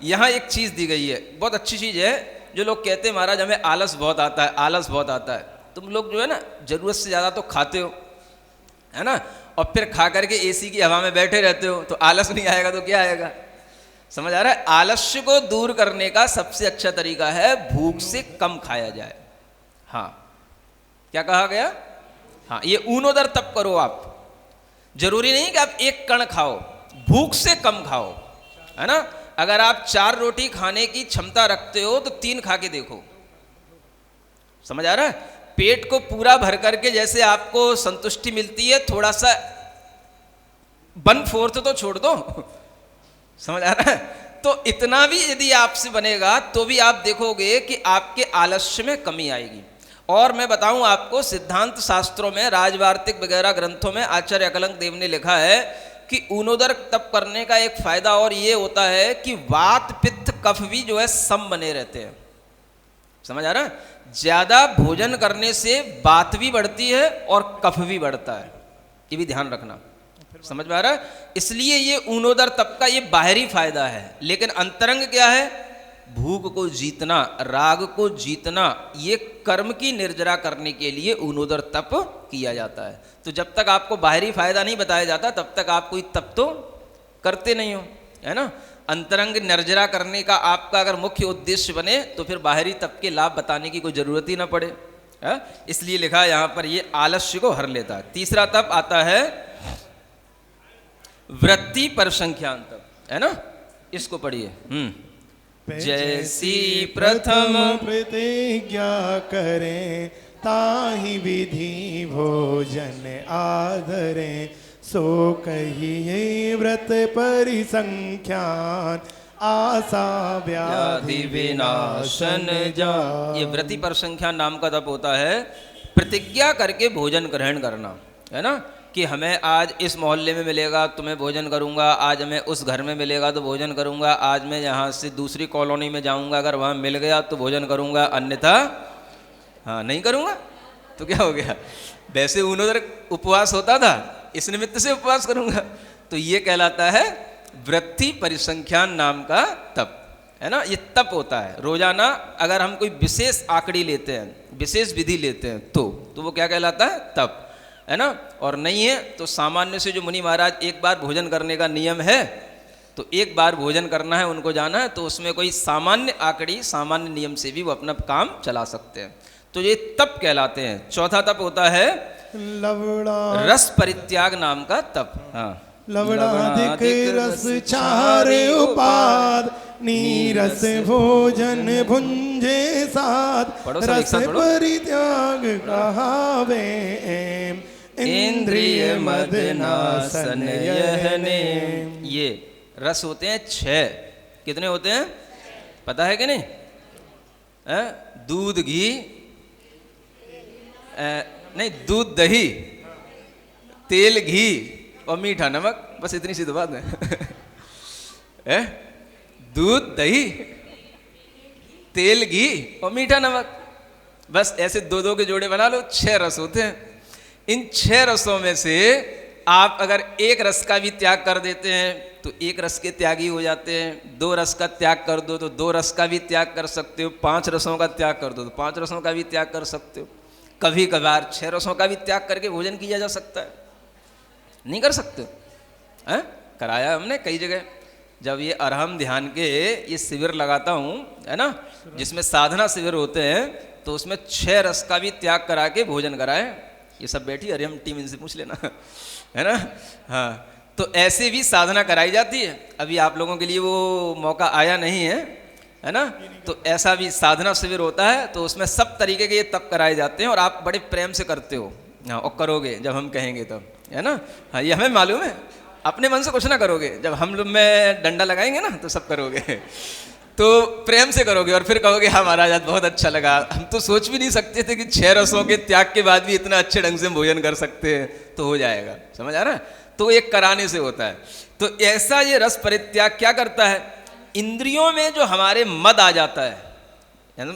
यहाँ एक चीज़ दी गई है, बहुत अच्छी चीज़ है। जो लोग कहते हैं महाराज हमें आलस बहुत आता है, आलस बहुत आता है, तुम लोग जो है ना ज़रूरत से ज़्यादा तो खाते हो, है ना, और फिर खा करके एसी की हवा में बैठे रहते हो, तो आलस नहीं आएगा तो क्या आएगा? समझ आ रहा है? आलस्य को दूर करने का सबसे अच्छा तरीका है भूख से कम खाया जाए। हाँ, क्या कहा गया? हाँ, ये ऊनोदर तप करो आप। जरूरी नहीं कि आप एक कण खाओ, भूख से कम खाओ, है ना। अगर आप 4 रोटी खाने की क्षमता रखते हो तो 3 खा के देखो। समझ आ रहा है? पेट को पूरा भर करके जैसे आपको संतुष्टि मिलती है, थोड़ा सा 1/4 तो छोड़ दो। समझ आ रहा है? तो इतना भी यदि आपसे बनेगा तो भी आप देखोगे कि आपके आलस्य में कमी आएगी। और मैं बताऊं आपको, सिद्धांत शास्त्रों में, राजवार्तिक वगैरह ग्रंथों में आचार्य अकलंक देव ने लिखा है कि ऊनोदर तप करने का एक फायदा और ये होता है कि वात पित्त कफ भी जो है सम बने रहते हैं। समझ आ रहा है? ज्यादा भोजन करने से वात भी बढ़ती है और कफ भी बढ़ता है, ये भी ध्यान रखना। समझ में आ रहा है? इसलिए ये ऊनोदर तप का ये बाहरी फायदा है, लेकिन अंतरंग क्या है? भूख को जीतना, राग को जीतना, ये कर्म की निर्जरा करने के लिए ऊनोदर तप किया जाता है। तो जब तक आपको बाहरी फायदा नहीं बताया जाता तब तक आप कोई तप तो करते नहीं हो, है ना। अंतरंग निर्जरा करने का आपका अगर मुख्य उद्देश्य बने तो फिर बाहरी तप के लाभ बताने की कोई जरूरत ही ना पड़े, है? इसलिए लिखा है यहाँ पर ये आलस्य को हर लेता है। तीसरा तप आता है वृत्ति परिसंख्यान तप, है ना। इसको पढ़िए। जैसी प्रथम प्रतिज्ञा करें, ताहि विधि भोजन आदरें, सो कहिए व्रत परिसंख्यान, आशा व्याधि विनाशन जा। ये व्रति परिसंख्यान नाम का तप होता है प्रतिज्ञा करके भोजन ग्रहण करना, है ना, कि हमें आज इस मोहल्ले में मिलेगा तो मैं भोजन करूंगा, आज हमें उस घर में मिलेगा तो भोजन करूंगा, आज मैं यहाँ से दूसरी कॉलोनी में जाऊंगा, अगर वहाँ मिल गया तो भोजन करूंगा, अन्यथा हाँ नहीं करूंगा। तो क्या हो गया? वैसे उन्होंने उपवास होता था, इस निमित्त से उपवास करूंगा। तो ये कहलाता है वृत्ति परिसंख्यान नाम का तप, है ना। ये तप होता है रोजाना। अगर हम कोई विशेष आकड़ी लेते हैं, विशेष विधि लेते हैं तो वो क्या कहलाता है? तप, है ना। और नहीं है तो सामान्य से जो मुनि महाराज एक बार भोजन करने का नियम है तो एक बार भोजन करना है, उनको जाना है, तो उसमें कोई सामान्य आकड़ी, सामान्य नियम से भी वो अपना काम चला सकते हैं। तो ये तप कहलाते हैं। चौथा तप होता है लवड़ा रस परित्याग नाम का तप। हाँ, लवणाधिक रस चारे उपाद, नीरस भोजन भुंजे साथ, रस परित्याग कहावे, इंद्रिय मदनासन यह नेम। ये रस होते हैं 6। कितने होते हैं पता है कि नहीं? दूध घी, नहीं दूध दही, तेल घी और मीठा नमक, बस इतनी सी तो बात है। दूध दही तेल घी और मीठा नमक, बस ऐसे 2-2 के जोड़े बना लो, 6 रस होते हैं। इन 6 रसों में से आप अगर एक रस का भी त्याग कर देते हैं तो एक रस के त्यागी हो जाते हैं। 2 रस का त्याग कर दो तो 2 रस का भी त्याग कर सकते हो। 5 रसों का त्याग कर दो तो 5 रसों का भी त्याग कर सकते हो। कभी कभार 6 रसों का भी त्याग करके भोजन किया जा सकता है। नहीं कर सकते हैं? कराया हमने कई जगह। जब ये अरहम ध्यान के ये शिविर लगाता हूँ, है ना, जिसमें साधना शिविर होते हैं, तो उसमें 6 रस का भी त्याग करा के भोजन कराए। ये सब बैठी अरहम टीम, इनसे पूछ लेना, है ना। हाँ, तो ऐसे भी साधना कराई जाती है। अभी आप लोगों के लिए वो मौका आया नहीं है ना। तो ऐसा भी साधना शिविर होता है, तो उसमें सब तरीके के ये तप कराए जाते हैं और आप बड़े प्रेम से करते हो। हाँ, और करोगे जब हम कहेंगे तब, है ना। हाँ, ये हमें मालूम है। अपने मन से कुछ ना करोगे, जब हम लोग में डंडा लगाएंगे ना तो सब करोगे, तो प्रेम से करोगे और फिर कहोगे हाँ महाराज आज बहुत अच्छा लगा। हम तो सोच भी नहीं सकते थे कि 6 रसों के त्याग के बाद भी इतना अच्छे ढंग से भोजन कर सकते हैं, तो हो जाएगा। समझ आ रहा है? तो एक कराने से होता है। तो ऐसा ये रस परित्याग क्या करता है? इंद्रियों में जो हमारे मद आ जाता है,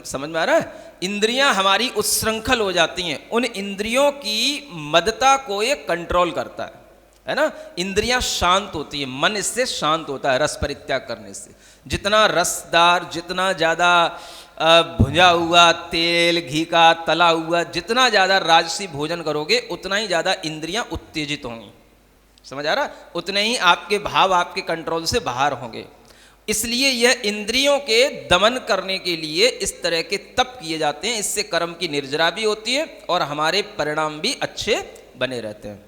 समझ में आ रहा है? इंद्रियां हमारी उच्छृंखल हो जाती हैं। उन इंद्रियों की मदता को ये कंट्रोल करता है ना। इंद्रियां शांत होती है, मन इससे शांत होता है रस परित्याग करने से। जितना रसदार, जितना ज़्यादा भुंजा हुआ तेल घी का तला हुआ, जितना ज़्यादा राजसी भोजन करोगे उतना ही ज़्यादा इंद्रियां उत्तेजित होंगी। समझ आ रहा? उतने ही आपके भाव आपके कंट्रोल से बाहर होंगे। इसलिए यह इंद्रियों के दमन करने के लिए इस तरह के तप किए जाते हैं। इससे कर्म की निर्जरा भी होती है और हमारे परिणाम भी अच्छे बने रहते हैं।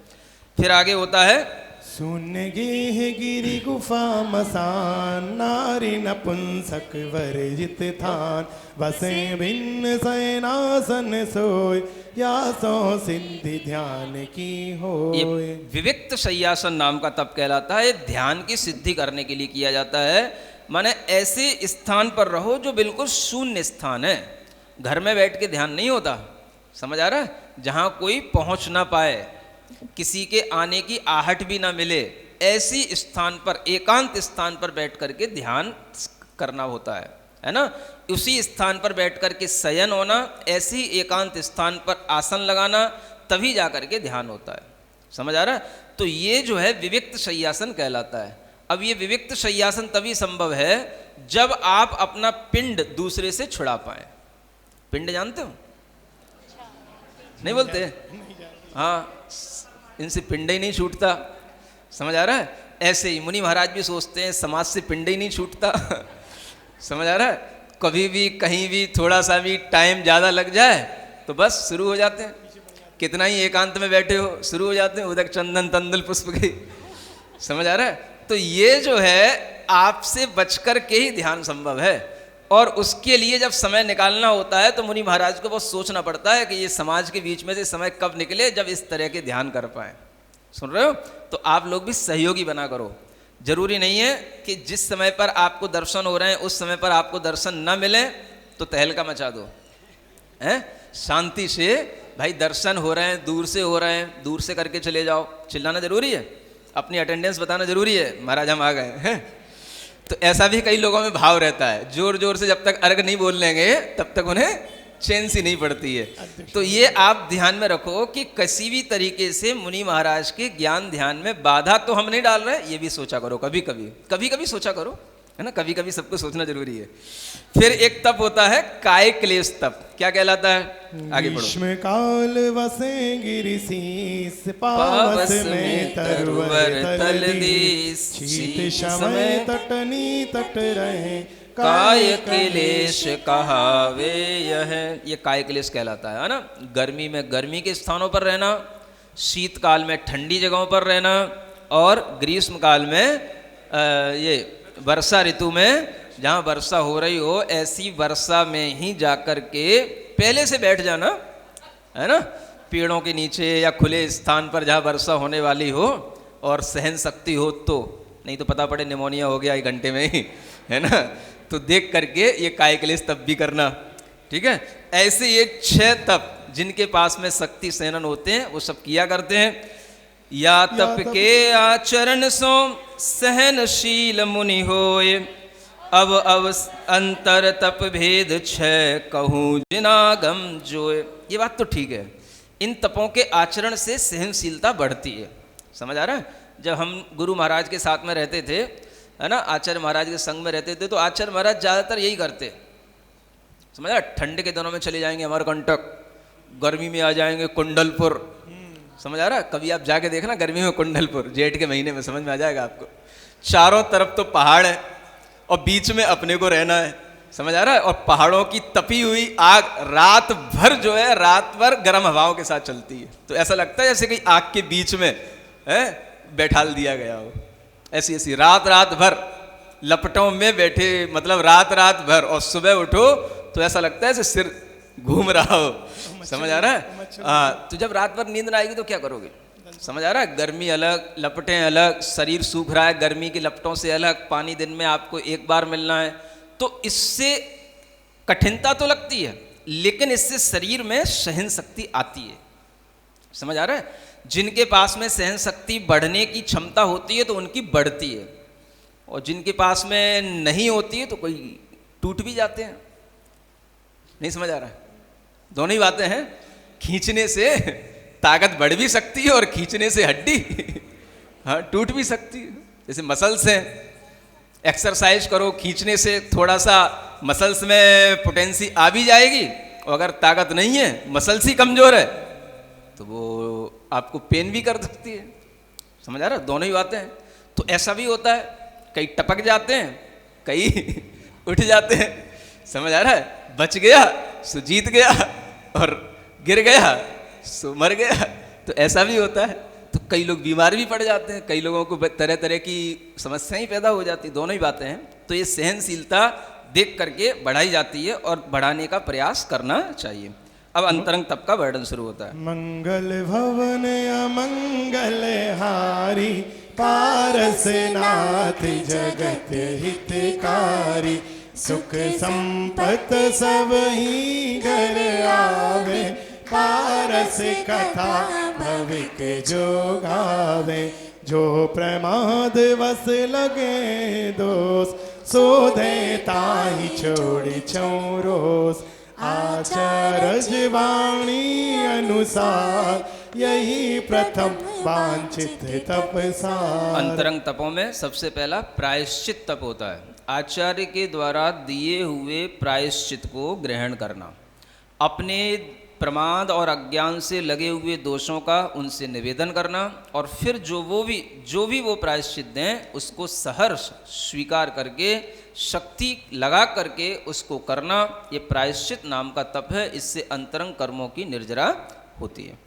फिर आगे होता है शून्य गेह गिरि गुफा मसान, नारी नपुंसक वर्जित थान, बसे भिन्न शयनासन सोय, या सो सिद्धि ध्यान की होय। ये विविक्त शय्यासन नाम का तप कहलाता है। ध्यान की सिद्धि करने के लिए किया जाता है। माने ऐसे स्थान पर रहो जो बिल्कुल शून्य स्थान है। घर में बैठ के ध्यान नहीं होता, समझ आ रहा है? जहाँ कोई पहुँच ना पाए, किसी के आने की आहट भी ना मिले, ऐसी स्थान पर, एकांत स्थान पर बैठ करके ध्यान करना होता है ना। उसी स्थान पर बैठ करके शयन होना, ऐसी एकांत स्थान पर आसन लगाना, तभी जा करके ध्यान होता है। समझ आ रहा है? तो ये जो है विविक्त शय्यासन कहलाता है। अब ये विविक्त शय्यासन तभी संभव है जब आप अपना पिंड दूसरे से छुड़ा पाए। पिंड जानते हो? नहीं बोलते? हाँ, इनसे पिंड ही नहीं छूटता। समझ आ रहा है? ऐसे ही मुनि महाराज भी सोचते हैं समाज से पिंड ही नहीं छूटता। समझ आ रहा है? कभी भी कहीं भी थोड़ा सा भी टाइम ज़्यादा लग जाए तो बस शुरू हो जाते हैं। कितना ही एकांत में बैठे हो, शुरू हो जाते हैं उदक चंदन तंदुल पुष्प की। समझ आ रहा है? तो ये जो है आपसे बचकर के ही ध्यान संभव है। और उसके लिए जब समय निकालना होता है तो मुनि महाराज को बहुत सोचना पड़ता है कि ये समाज के बीच में से समय कब निकले जब इस तरह के ध्यान कर पाए। सुन रहे हो? तो आप लोग भी सहयोगी बना करो। जरूरी नहीं है कि जिस समय पर आपको दर्शन हो रहे हैं उस समय पर आपको दर्शन न मिले तो तहलका मचा दो, हैं? शांति से भाई दर्शन हो रहे हैं, दूर से हो रहे हैं, दूर से करके चले जाओ। चिल्लाना जरूरी है, अपनी अटेंडेंस बताना जरूरी है, महाराज हम आ गए हैं। तो ऐसा भी कई लोगों में भाव रहता है, जोर जोर से जब तक अर्घ नहीं बोल लेंगे तब तक उन्हें चैन सी नहीं पड़ती है। तो ये आप ध्यान में रखो कि किसी भी तरीके से मुनि महाराज के ज्ञान ध्यान में बाधा तो हम नहीं डाल रहे, ये भी सोचा करो। कभी कभी सोचा करो, है ना। कभी कभी सबको सोचना जरूरी है। फिर एक तप होता है काय क्लेश तप। क्या कहलाता है? आगे बढ़ो। ग्रीष्म काल वसे गिरिशीस, पावस में तरुवर तलदीस, शीत समय तटनी तट रहे, काय क्लेश कहावे यह। ये काय क्लेश कहलाता है ना। गर्मी में गर्मी के स्थानों पर रहना, शीतकाल में ठंडी जगहों पर रहना, और ग्रीष्म काल में ये वर्षा ऋतु में जहाँ वर्षा हो रही हो ऐसी वर्षा में ही जाकर के पहले से बैठ जाना, है ना। पेड़ों के नीचे या खुले स्थान पर जहाँ वर्षा होने वाली हो और सहन शक्ति हो, तो नहीं तो पता पड़े निमोनिया हो गया 1 घंटे में ही, है ना। तो देख करके ये कायक्लेश तप भी करना, ठीक है। ऐसे ये 6 तप जिनके पास में शक्ति सहनन होते हैं वो सब किया करते हैं। या तप के आचरण सो सहनशील मुनि होए, अब अंतर तप भेद 6 कहूँ जिनागम जोए। ये बात तो ठीक है, इन तपों के आचरण से सहनशीलता बढ़ती है। समझ आ रहा है। जब हम गुरु महाराज के साथ में रहते थे, है ना, आचार्य महाराज के संग में रहते थे, तो आचार्य महाराज ज़्यादातर यही करते, समझ आ। ठंड के दिनों में चले जाएंगे अमरकंटक, गर्मी में आ जाएंगे कुंडलपुर, समझ आ रहा है। कभी आप जाके देखना गर्मी में कुंडलपुर, जेठ के महीने में, समझ में आ जाएगा आपको। चारों तरफ तो पहाड़ है और बीच में अपने को रहना है, समझ आ रहा है। और पहाड़ों की तपी हुई आग रात भर जो है, रात भर गर्म हवाओं के साथ चलती है। तो ऐसा लगता है जैसे कि आग के बीच में है बैठाल दिया गया हो। ऐसी ऐसी रात भर लपटों में बैठे, मतलब रात भर, और सुबह उठो तो ऐसा लगता है जैसे सिर घूम रहा हो, समझ आ रहा है। तो जब रात भर नींद ना आएगी तो क्या करोगे, समझ आ रहा है। गर्मी अलग, लपटें अलग, शरीर सूख रहा है गर्मी की लपटों से अलग, पानी दिन में आपको 1 बार मिलना है, तो इससे कठिनता तो लगती है, लेकिन इससे शरीर में सहन शक्ति आती है, समझ आ रहा है। जिनके पास में सहन शक्ति बढ़ने की क्षमता होती है तो उनकी बढ़ती है, और जिनके पास में नहीं होती है तो कोई टूट भी जाते हैं। नहीं समझ आ रहा है। दोनों ही बातें हैं। खींचने से ताकत बढ़ भी सकती है और खींचने से हड्डी हाँ टूट भी सकती है। जैसे मसल्स हैं, एक्सरसाइज करो, खींचने से थोड़ा सा मसल्स में पोटेंसी आ भी जाएगी, और अगर ताकत नहीं है, मसल्स ही कमजोर है, तो वो आपको पेन भी कर सकती है, समझ आ रहा है। दोनों ही बातें हैं। तो ऐसा भी होता है, कई टपक जाते हैं, कई उठ जाते हैं, समझ आ रहा है। बच गया सो जीत गया, और गिर गया सो मर गया। तो ऐसा भी होता है। तो कई लोग बीमार भी पड़ जाते हैं, कई लोगों को तरह तरह की समस्याएं पैदा हो जाती, दोनों ही बातें हैं। तो ये सहनशीलता देख करके बढ़ाई जाती है और बढ़ाने का प्रयास करना चाहिए। अब अंतरंग तप का वर्णन शुरू होता है। मंगल भवन अमंगल हारी, पारसनाथ जगत हितकारी, सुख संपत सब ही घर आवे, पारस कथा भविक जो गावे। जो प्रमाद वस लगे दोष, सो देता ही छोड़ी चौरोस। आचार्य वाणी अनुसार, यही प्रथम वांछित तपसार। अंतरंग तपों में सबसे पहला प्रायश्चित तप होता है। आचार्य के द्वारा दिए हुए प्रायश्चित को ग्रहण करना, अपने प्रमाद और अज्ञान से लगे हुए दोषों का उनसे निवेदन करना, और फिर जो भी वो प्रायश्चित दें उसको सहर्ष स्वीकार करके शक्ति लगा करके उसको करना। ये प्रायश्चित नाम का तप है। इससे अंतरंग कर्मों की निर्जरा होती है।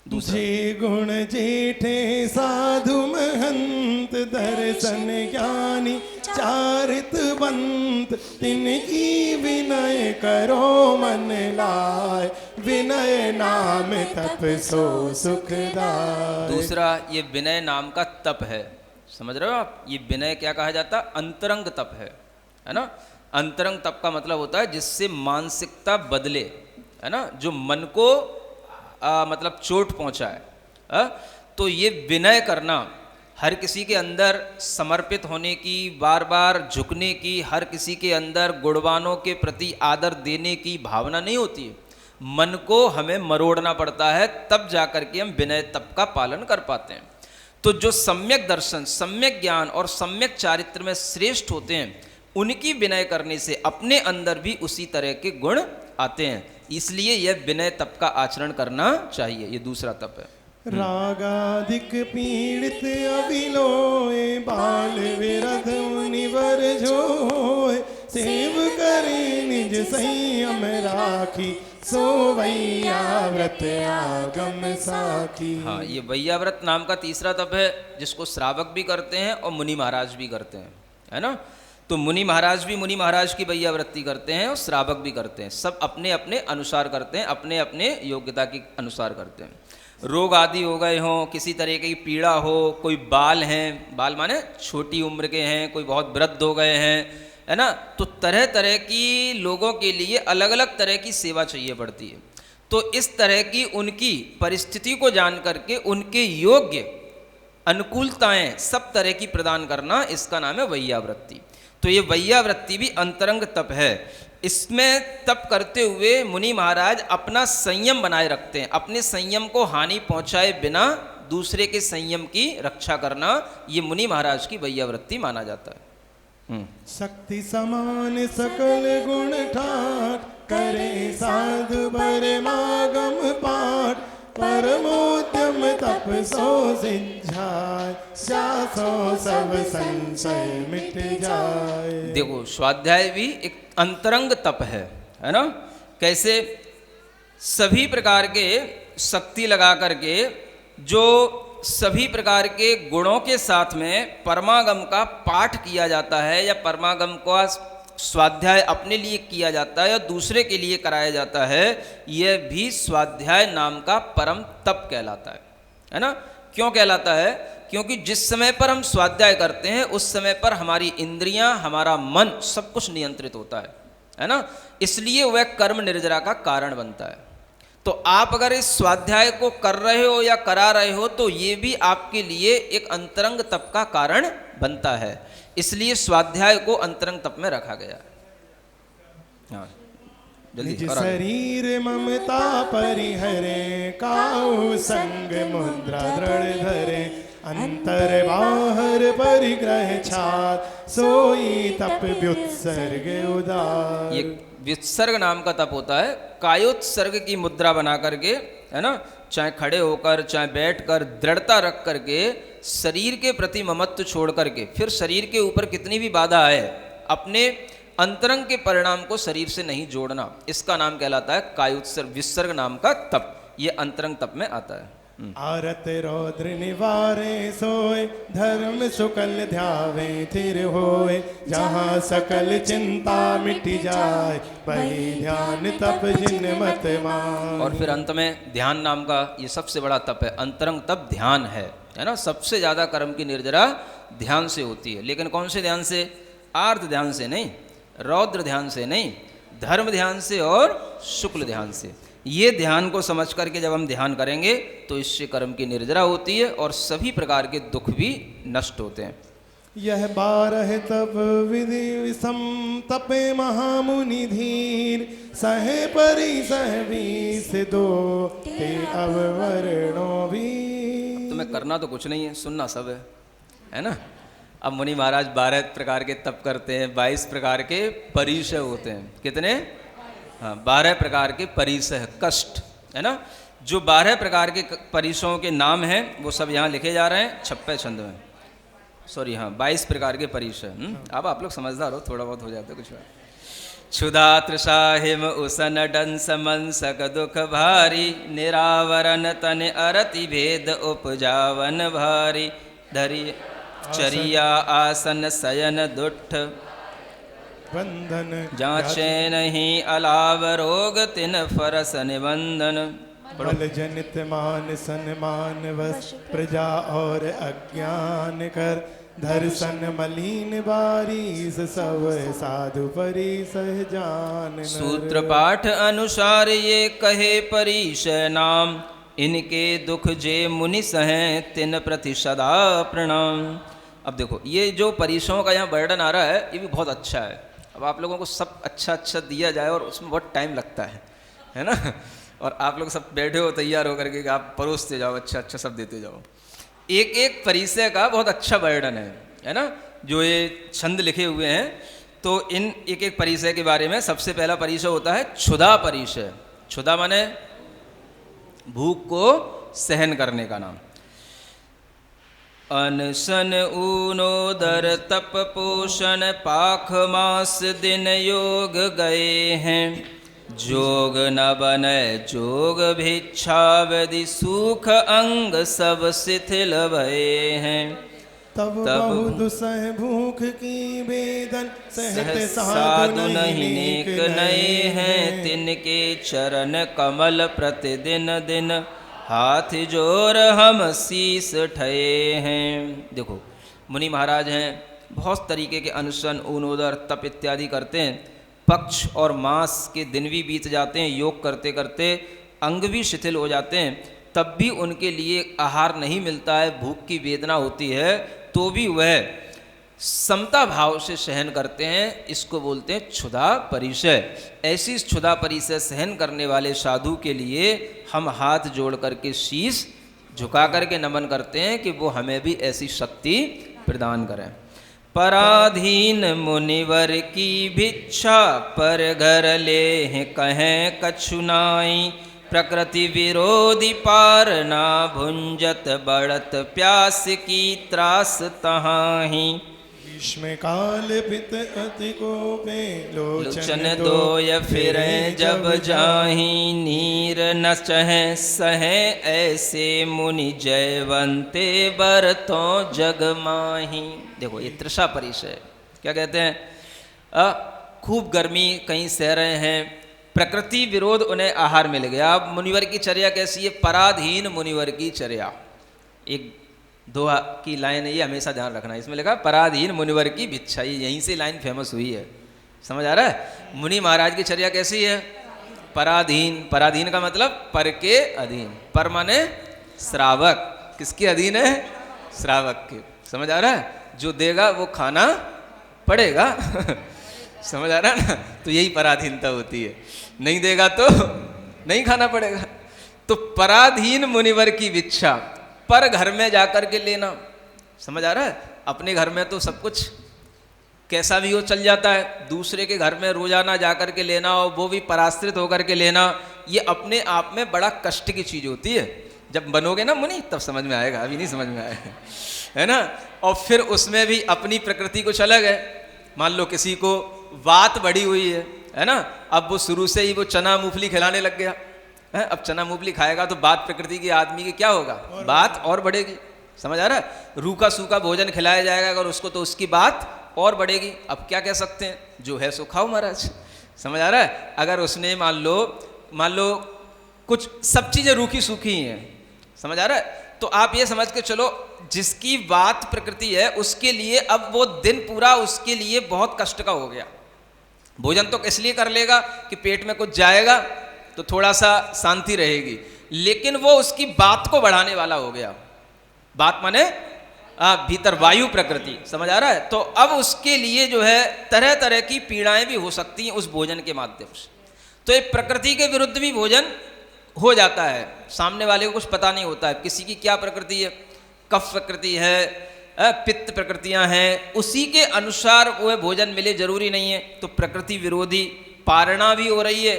जे गुण जेठे साधु महंत, दर्शन ज्ञानी चारितवंत, तिनकी विनय करो मन लाय, विनय नाम तप सो सुखदाय। दूसरा ये विनय नाम का तप है, समझ रहे हो आप। ये विनय क्या कहा जाता है, अंतरंग तप है ना। अंतरंग तप का मतलब होता है जिससे मानसिकता बदले, है ना, जो मन को मतलब चोट पहुंचाए। तो ये विनय करना, हर किसी के अंदर समर्पित होने की, बार बार झुकने की, हर किसी के अंदर गुणवानों के प्रति आदर देने की भावना नहीं होती है। मन को हमें मरोड़ना पड़ता है, तब जाकर के हम विनय तप का पालन कर पाते हैं। तो जो सम्यक दर्शन, सम्यक ज्ञान और सम्यक चारित्र में श्रेष्ठ होते हैं, उनकी विनय करने से अपने अंदर भी उसी तरह के गुण आते हैं। इसलिए यह विनय तप का आचरण करना चाहिए। ये दूसरा तप है। रागाधिक पीड़ित अविलोय, बाल विरध मुनिवर जो होय, सेव करे निज संयम राखी, सो वैयाव्रत आगम साखी। हाँ, ये वैयाव्रत नाम का तीसरा तप है, जिसको श्रावक भी करते हैं और मुनि महाराज भी करते हैं, है ना। तो मुनि महाराज भी मुनि महाराज की वैयावृत्ति करते हैं और श्रावक भी करते हैं, सब अपने अपने अनुसार करते हैं, अपने अपने योग्यता के अनुसार करते हैं। रोग आदि हो गए हों, किसी तरह की पीड़ा हो, कोई बाल हैं, बाल माने छोटी उम्र के हैं, कोई बहुत वृद्ध हो गए हैं, है ना, तो तरह तरह की लोगों के लिए अलग अलग तरह की सेवा चाहिए पड़ती है। तो इस तरह की उनकी परिस्थिति को जान करके उनके योग्य अनुकूलताएं सब तरह की प्रदान करना, इसका नाम है वैयावृत्ति। तो ये वैयावृत्ति भी अंतरंग तप है। इसमें तप करते हुए मुनि महाराज अपना संयम बनाए रखते हैं, अपने संयम को हानि पहुंचाए बिना दूसरे के संयम की रक्षा करना, ये मुनि महाराज की वैयावृत्ति माना जाता है। शक्ति समान सकल गुण ठाट, करे साधु परमागम पाठ, परमोद्यम तप सो सिंझाय, सो सब संशय मिट जाए। देखो स्वाध्याय भी एक अंतरंग तप है ना। कैसे? सभी प्रकार के शक्ति लगा करके जो सभी प्रकार के गुणों के साथ में परमागम का पाठ किया जाता है, या परमागम का स्वाध्याय अपने लिए किया जाता है या दूसरे के लिए कराया जाता है, यह भी स्वाध्याय नाम का परम तप कहलाता है ना। क्यों कहलाता है? क्योंकि जिस समय पर हम स्वाध्याय करते हैं उस समय पर हमारी इंद्रियां, हमारा मन सब कुछ नियंत्रित होता है ना, इसलिए वह कर्म निर्जरा का कारण बनता है। तो आप अगर इस स्वाध्याय को कर रहे हो या करा रहे हो तो ये भी आपके लिए एक अंतरंग तप का कारण बनता है, इसलिए स्वाध्याय को अंतरंग तप में रखा गया है। निज शरीर ममता परिहरे, काहू संग मुद्रा दृढ़ धरे, अंतर बाहर परिग्रह छात, सोई तप व्युत्सर्ग उदार। ये व्युत्सर्ग नाम का तप होता है, कायोत्सर्ग की मुद्रा बना करके, है ना, चाहे खड़े होकर चाहे बैठकर दृढ़ता रख करके शरीर के प्रति ममत्व छोड़ करके, फिर शरीर के ऊपर कितनी भी बाधा आए अपने अंतरंग के परिणाम को शरीर से नहीं जोड़ना, इसका नाम कहलाता है कायोत्सर्ग विसर्ग नाम का तप। ये अंतरंग तप में आता है। आरत रौद्र निवारे सोए, धर्म शुक्ल ध्यावे थिर होए, जहाँ सकल चिंता मिट जाए, वही ध्यान तप जिन मत मान। और फिर अंत में ध्यान नाम का ये सबसे बड़ा तप है, अंतरंग तप ध्यान है ना। सबसे ज्यादा कर्म की निर्जरा ध्यान से होती है, लेकिन कौन से ध्यान से? आर्त ध्यान से नहीं, रौद्र ध्यान से नहीं, धर्म ध्यान से और शुक्ल ध्यान से। ये ध्यान को समझ करके जब हम ध्यान करेंगे तो इससे कर्म की निर्जरा होती है और सभी प्रकार के दुख भी नष्ट होते हैं। यह 12 तप विधि विषम तपे महामुनि धीर, सहे परि सह 20 दो ते अववर्णो भी। तुम्हें करना तो कुछ नहीं है, सुनना सब है ना। अब मुनि महाराज 12 प्रकार के तप करते हैं, 22 प्रकार के परिसह होते हैं। कितने? हाँ, 12 प्रकार के परिसह, कष्ट, है ना। जो 12 प्रकार के परिसहों के नाम हैं वो सब यहाँ लिखे जा रहे हैं 56 छंद में। सॉरी, हाँ, 22 प्रकार के परिसह। अब आप लोग समझदार हो, थोड़ा बहुत हो जाता है कुछ। क्षुधा तृषा हिम उसन डंस मनसक दुख भारी, निरावरण तन अरति भेद उपजावन भारी, धरी चरिया आसन शयन दुष्ट, बंधन जांचे नहीं अलाव रोग तिन फरस निबंधन। बल जनित मान सन्मान वश, प्रजा और अज्ञान कर, दर्शन मलिन बारीस सब साधु परिसह जान। सूत्र पाठ अनुसार ये कहे परिसह नाम, इनके दुख जे मुनि सहें तिन प्रति सदा प्रणाम। अब देखो ये जो परिसहों का यहाँ वर्णन आ रहा है ये भी बहुत अच्छा है। अब आप लोगों को सब अच्छा अच्छा दिया जाए और उसमें बहुत टाइम लगता है ना। और आप लोग सब बैठे हो तैयार होकर के आप परोसते जाओ, अच्छा अच्छा सब देते जाओ। एक एक परिसय का बहुत अच्छा वर्णन है ना। जो ये छंद लिखे हुए हैं तो इन एक एक परिसय के बारे में सबसे पहला परिसय होता है क्षुधा परिसय। क्षुधा माने भूख को सहन करने का नाम। अनशन ऊनोदर तप पोषण पाख मास दिन योग गए हैं, जोग न बने जोग भिक्षा विधि सुख अंग सब शिथिल भये हैं। तब बहु दुसह भूख की वेदन सहत साधु नहीं नेक नए हैं, तिनके चरण कमल प्रतिदिन दिन हाथ जोर हम शीस ठये हैं। देखो मुनि महाराज हैं, बहुत तरीके के अनशन ऊनोदर तप इत्यादि करते हैं, पक्ष और मास के दिन भी बीत जाते हैं, योग करते करते अंग भी शिथिल हो जाते हैं, तब भी उनके लिए आहार नहीं मिलता है, भूख की वेदना होती है, तो भी वह समता भाव से सहन करते हैं। इसको बोलते हैं क्षुधा परिचय। ऐसी क्षुधा परिचय सहन करने वाले साधु के लिए हम हाथ जोड़ करके शीश झुका करके नमन करते हैं कि वो हमें भी ऐसी शक्ति प्रदान करें। पराधीन मुनिवर की भिक्षा, पर घर ले कहें कछु नाई, प्रकृति विरोधी पार ना भुंजत, बढ़त प्यास की त्रास तहाही। ग्रीष्म काल पित अति कोपे, लोचन दोय फिरे जब जाही, नीर न चहे सहे ऐसे मुनि जयवंते, बरतों जग माही। देखो ये तृषा परिचय क्या कहते हैं, खूब गर्मी कहीं सह रहे हैं, प्रकृति विरोध उन्हें आहार मिल गया। अब मुनिवर की चर्या कैसी है, पराधीन मुनिवर की चर्या। एक दोहा की लाइन है, ये हमेशा ध्यान रखना, इसमें लिखा पराधीन मुनिवर की भिक्षा, यहीं से लाइन फेमस हुई है, समझ आ रहा है। मुनि महाराज की चर्या कैसी है, पराधीन। पराधीन का मतलब पर के अधीन, पर माने श्रावक, किसके अधीन है, श्रावक के, समझ आ रहा है। जो देगा वो खाना पड़ेगा समझ आ रहा है ना, तो यही पराधीनता होती है, नहीं देगा तो नहीं खाना पड़ेगा। तो पराधीन मुनिवर की भिक्षा, पर घर में जाकर के लेना, समझ आ रहा है। अपने घर में तो सब कुछ कैसा भी हो चल जाता है, दूसरे के घर में रोजाना जाकर के लेना और वो भी पराश्रित होकर के लेना, ये अपने आप में बड़ा कष्ट की चीज़ होती है। जब बनोगे ना मुनि तब समझ में आएगा, अभी नहीं समझ में आएगा, है ना। और फिर उसमें भी अपनी प्रकृति कुछ अलग है। मान लो किसी को वात बढ़ी हुई है ना, अब वो शुरू से ही वो चना मूंगफली खिलाने लग गया है, अब चना मूंगफली खाएगा तो बात प्रकृति के आदमी की क्या होगा, बात और बढ़ेगी, समझ आ रहा है। रूखा सूखा भोजन खिलाया जाएगा अगर उसको तो उसकी बात और बढ़ेगी। अब क्या कह सकते हैं, जो है सो खाओ महाराज, समझ आ रहा है। अगर उसने मान लो कुछ सब चीज़ें रूखी सूखी हैं, समझ आ रहा है, तो आप ये समझ के चलो जिसकी बात प्रकृति है उसके लिए अब वो दिन पूरा उसके लिए बहुत कष्ट का हो गया। भोजन तो इसलिए कर लेगा कि पेट में कुछ जाएगा तो थोड़ा सा शांति रहेगी, लेकिन वो उसकी बात को बढ़ाने वाला हो गया। बात माने भीतर वायु प्रकृति, समझ आ रहा है। तो अब उसके लिए जो है तरह तरह की पीड़ाएं भी हो सकती हैं उस भोजन के माध्यम से। तो ये प्रकृति के विरुद्ध भी भोजन हो जाता है, सामने वाले को कुछ पता नहीं होता है किसी की क्या प्रकृति है, कफ प्रकृति है, पित्त प्रकृतियां हैं, उसी के अनुसार वह भोजन मिले जरूरी नहीं है। तो प्रकृति विरोधी पारणा भी हो रही है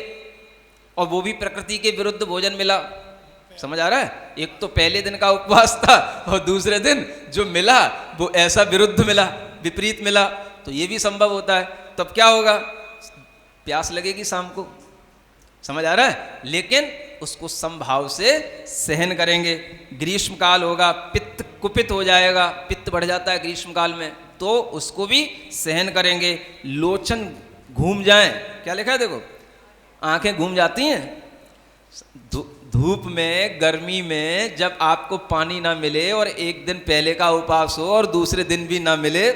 और वो भी प्रकृति के विरुद्ध भोजन मिला, समझ आ रहा है। एक तो पहले दिन का उपवास था और दूसरे दिन जो मिला वो ऐसा विरुद्ध मिला, विपरीत मिला, तो ये भी संभव होता है। तब क्या होगा, प्यास लगेगी शाम को, समझ आ रहा है, लेकिन उसको समभाव से सहन करेंगे। ग्रीष्म काल होगा, पित्त कुपित हो जाएगा, पित्त बढ़ जाता है ग्रीष्म काल में, तो उसको भी सहन करेंगे। लोचन घूम जाएं, क्या लिखा है देखो, आंखें घूम जाती हैं। धूप में गर्मी में जब आपको पानी ना मिले और एक दिन पहले का उपवास हो और दूसरे दिन भी ना मिले,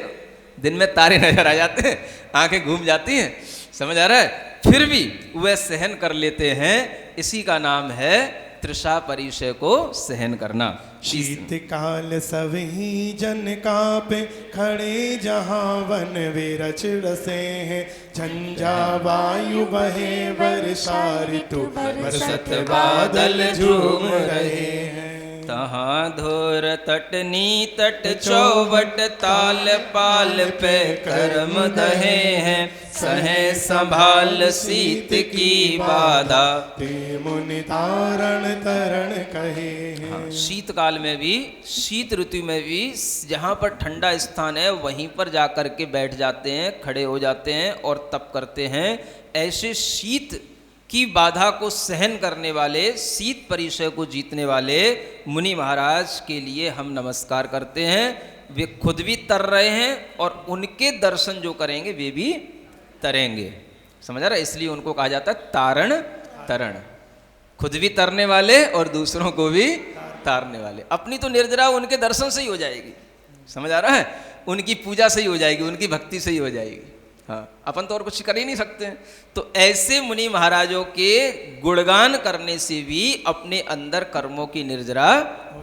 दिन में तारे नजर आ जाते हैं, आंखें घूम जाती हैं, समझ आ रहा है। फिर भी वह सहन कर लेते हैं, इसी का नाम है तृषा परिचय को सहन करना। शीत काल सभी जन कापे, खड़े जहाँ वन विरच रसे हैं, झंझा वायु बहे वर्षा ऋतु, बरसत बादल झूम रहे हैं। तहाँ धोर तटनी तट चौवट, ताल पाल पे कर्म दहे हैं, सहे संभाल शीत की बाधा, ते मुनि तारण तरण कहे हैं। हाँ, शीत काल में भी, शीत ऋतु में भी जहाँ पर ठंडा स्थान है वहीं पर जाकर के बैठ जाते हैं, खड़े हो जाते हैं और तप करते हैं। ऐसे शीत की बाधा को सहन करने वाले, शीत परिचय को जीतने वाले मुनि महाराज के लिए हम नमस्कार करते हैं। वे खुद भी तर रहे हैं और उनके दर्शन जो करेंगे वे भी तरेंगे। समझ आ रहा है? इसलिए उनको कहा जाता है तारण तरण, खुद भी तरने वाले और दूसरों को भी तारने वाले। अपनी तो निर्जरा उनके दर्शन से ही हो जाएगी, समझ आ रहा है? उनकी पूजा से ही हो जाएगी, उनकी भक्ति से ही हो जाएगी। हाँ, अपन तो और कुछ कर ही नहीं सकते हैं। तो ऐसे मुनि महाराजों के गुणगान करने से भी अपने अंदर कर्मों की निर्जरा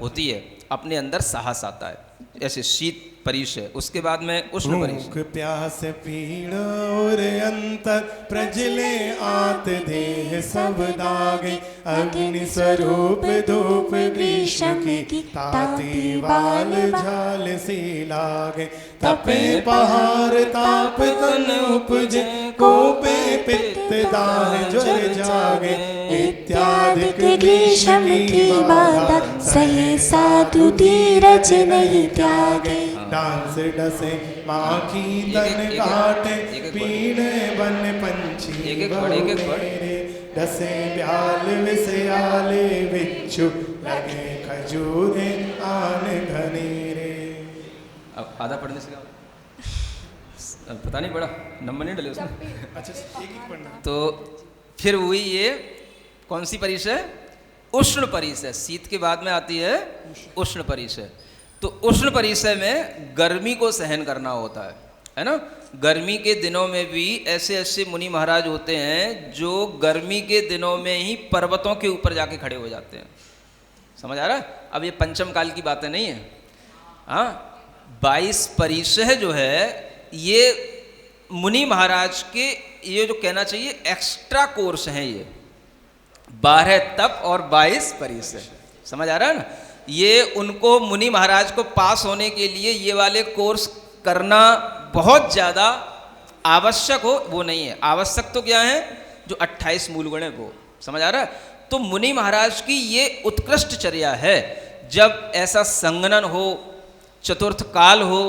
होती है, अपने अंदर साहस आता है। ऐसे शीत परिचय, उसके बाद में उष्ण परिचय। भूख प्यास पीड़ और अंतर प्रजले आत देह सब दागे, अग्नि स्वरूप धूप ग्रीष्म की ताती बाल झाल सी लागे, तपे पहाड़ ताप तन उपजे, कोपे पित्त दाह ज्वर जागे, इत्यादि ग्रीष्म की बाधा सहे साधु धीरज नहीं त्यागे। डांस डसे माखी तन काटे, पीने बन पंछी बहुतेरे, डसे ब्याल विषयाले बिच्छू, लगे खजूरे आन घनेरे। अब आधा पढ़ने से पता नहीं पड़ा, नंबर नहीं डले उसमें। अच्छा, एक ही पढ़ना। तो फिर हुई ये कौन सी परिचय? उष्ण परिचय। शीत के बाद में आती है उष्ण परिचय। तो उष्ण परिचय में गर्मी को सहन करना होता है ना? गर्मी के दिनों में भी ऐसे ऐसे मुनि महाराज होते हैं जो गर्मी के दिनों में ही पर्वतों के ऊपर जाके खड़े हो जाते हैं। समझ आ रहा है? अब ये पंचम काल की बातें नहीं है। हाँ, 22 परिचय जो है ये मुनि महाराज के, ये जो कहना चाहिए एक्स्ट्रा कोर्स हैं ये, 12 तप और 22 परिचय। समझ आ रहा है ना? ये उनको मुनि महाराज को पास होने के लिए ये वाले कोर्स करना बहुत ज़्यादा आवश्यक हो वो नहीं है। आवश्यक तो क्या है? जो 28 मूल गुण है वो। समझ आ रहा है? तो मुनि महाराज की ये उत्कृष्ट चर्या है। जब ऐसा संगनन हो, चतुर्थ काल हो,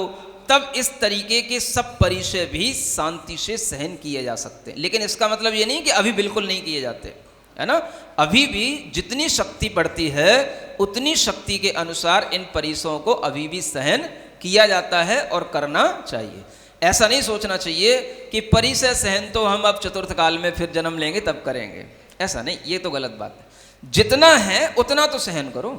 तब इस तरीके के सब परिचय भी शांति से सहन किए जा सकते हैं। लेकिन इसका मतलब ये नहीं कि अभी बिल्कुल नहीं किए जाते, है ना? अभी भी जितनी शक्ति पड़ती है उतनी शक्ति के अनुसार इन परिसरों को अभी भी सहन किया जाता है और करना चाहिए। ऐसा नहीं सोचना चाहिए कि परिसय सहन तो हम अब चतुर्थ काल में फिर जन्म लेंगे तब करेंगे, ऐसा नहीं, ये तो गलत बात है। जितना है उतना तो सहन करो।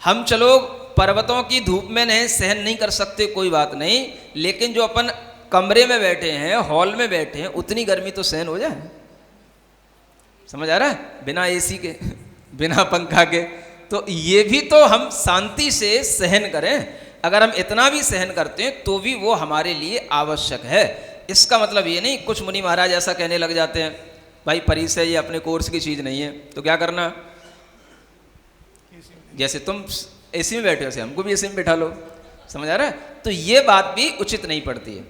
हम चलो पर्वतों की धूप में नहीं सहन नहीं कर सकते, कोई बात नहीं, लेकिन जो अपन कमरे में बैठे हैं, हॉल में बैठे हैं, उतनी गर्मी तो सहन हो जाए। समझ आ रहा है? बिना एसी के, बिना पंखा के, तो ये भी तो हम शांति से सहन करें। अगर हम इतना भी सहन करते हैं तो भी वो हमारे लिए आवश्यक है। इसका मतलब ये नहीं, कुछ मुनि महाराज ऐसा कहने लग जाते हैं, भाई परिचय ये अपने कोर्स की चीज़ नहीं है, तो क्या करना? जैसे तुम एसी में बैठे हो, ऐसे हमको भी एसी में बैठा लो। समझ आ रहा है? तो ये बात भी उचित नहीं पड़ती है।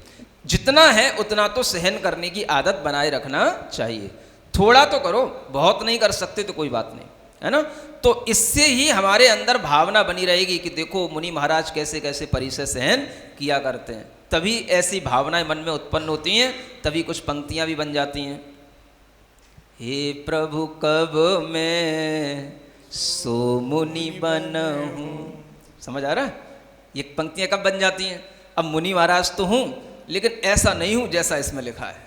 जितना है उतना तो सहन करने की आदत बनाए रखना चाहिए। थोड़ा तो करो, बहुत नहीं कर सकते तो कोई बात नहीं, है ना? तो इससे ही हमारे अंदर भावना बनी रहेगी कि देखो मुनि महाराज कैसे कैसे परिचय सहन किया करते हैं। तभी ऐसी भावनाएं मन में उत्पन्न होती हैं, तभी कुछ पंक्तियां भी बन जाती हैं। हे प्रभु कब मैं सो मुनि बनूं। समझ आ रहा है? ये पंक्तियां कब बन जाती हैं? अब मुनि महाराज तो हूं, लेकिन ऐसा नहीं हूं जैसा इसमें लिखा है।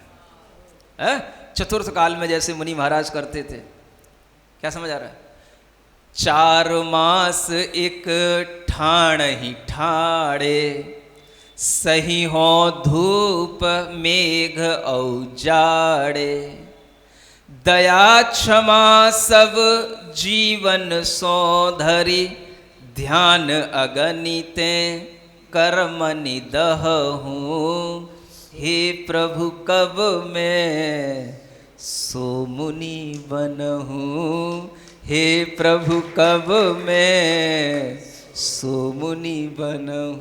चतुर्थ काल में जैसे मुनि महाराज करते थे। क्या समझ आ रहा है? 4 मास एक ठाण ही ठाड़े, सही हो धूप मेघ औजाड़े, दया क्षमा सब जीवन सो धरी, ध्यान अगणिते कर्म निदहूं। हे प्रभु कब मैं सो मुनि बनूं, हे प्रभु कब मैं सो मुनि बनूं।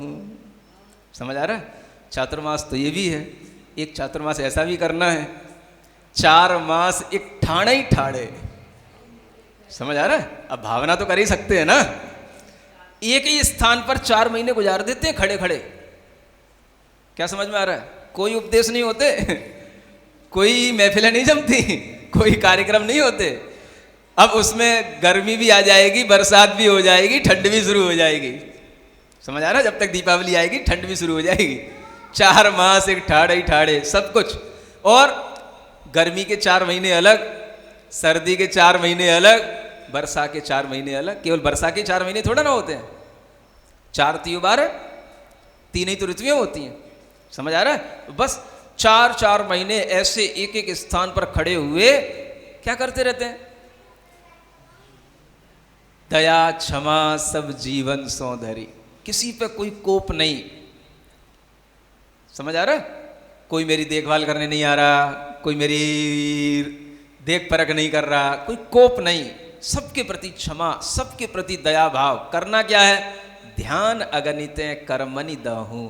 समझ आ रहा है? चातुर्मास तो ये भी है, एक चातुर्मास ऐसा भी करना है, 4 मास एक ठाणे ही ठाड़े। समझ आ रहा है? अब भावना तो कर ही सकते हैं ना। एक ही स्थान पर 4 महीने गुजार देते हैं खड़े खड़े। क्या समझ में आ रहा है? कोई उपदेश नहीं होते, कोई महफिलें नहीं जमती, कोई कार्यक्रम नहीं होते। अब उसमें गर्मी भी आ जाएगी, बरसात भी हो जाएगी, ठंड भी शुरू हो जाएगी। समझ आ रहा है? जब तक दीपावली आएगी ठंड भी शुरू हो जाएगी। 4 मास एक ठाड़े ही ठाड़े सब कुछ। और गर्मी के 4 महीने अलग, सर्दी के 4 महीने अलग, वर्षा के 4 महीने अलग। केवल वर्षा के 4 महीने थोड़ा ना होते हैं, 4 तियो 12, 3 ही तो ऋतुएं होती हैं। समझ आ रहा है? बस 4 महीने ऐसे एक एक स्थान पर खड़े हुए क्या करते रहते हैं? दया क्षमा सब जीवन सौंदर्य, किसी पे कोई कोप नहीं। समझ आ रहा है? कोई मेरी देखभाल करने नहीं आ रहा, कोई मेरी देख परख नहीं कर रहा, कोई कोप नहीं। सबके प्रति क्षमा, सबके प्रति दया भाव। करना क्या है? ध्यान अगनिते कर्मणि दहूं।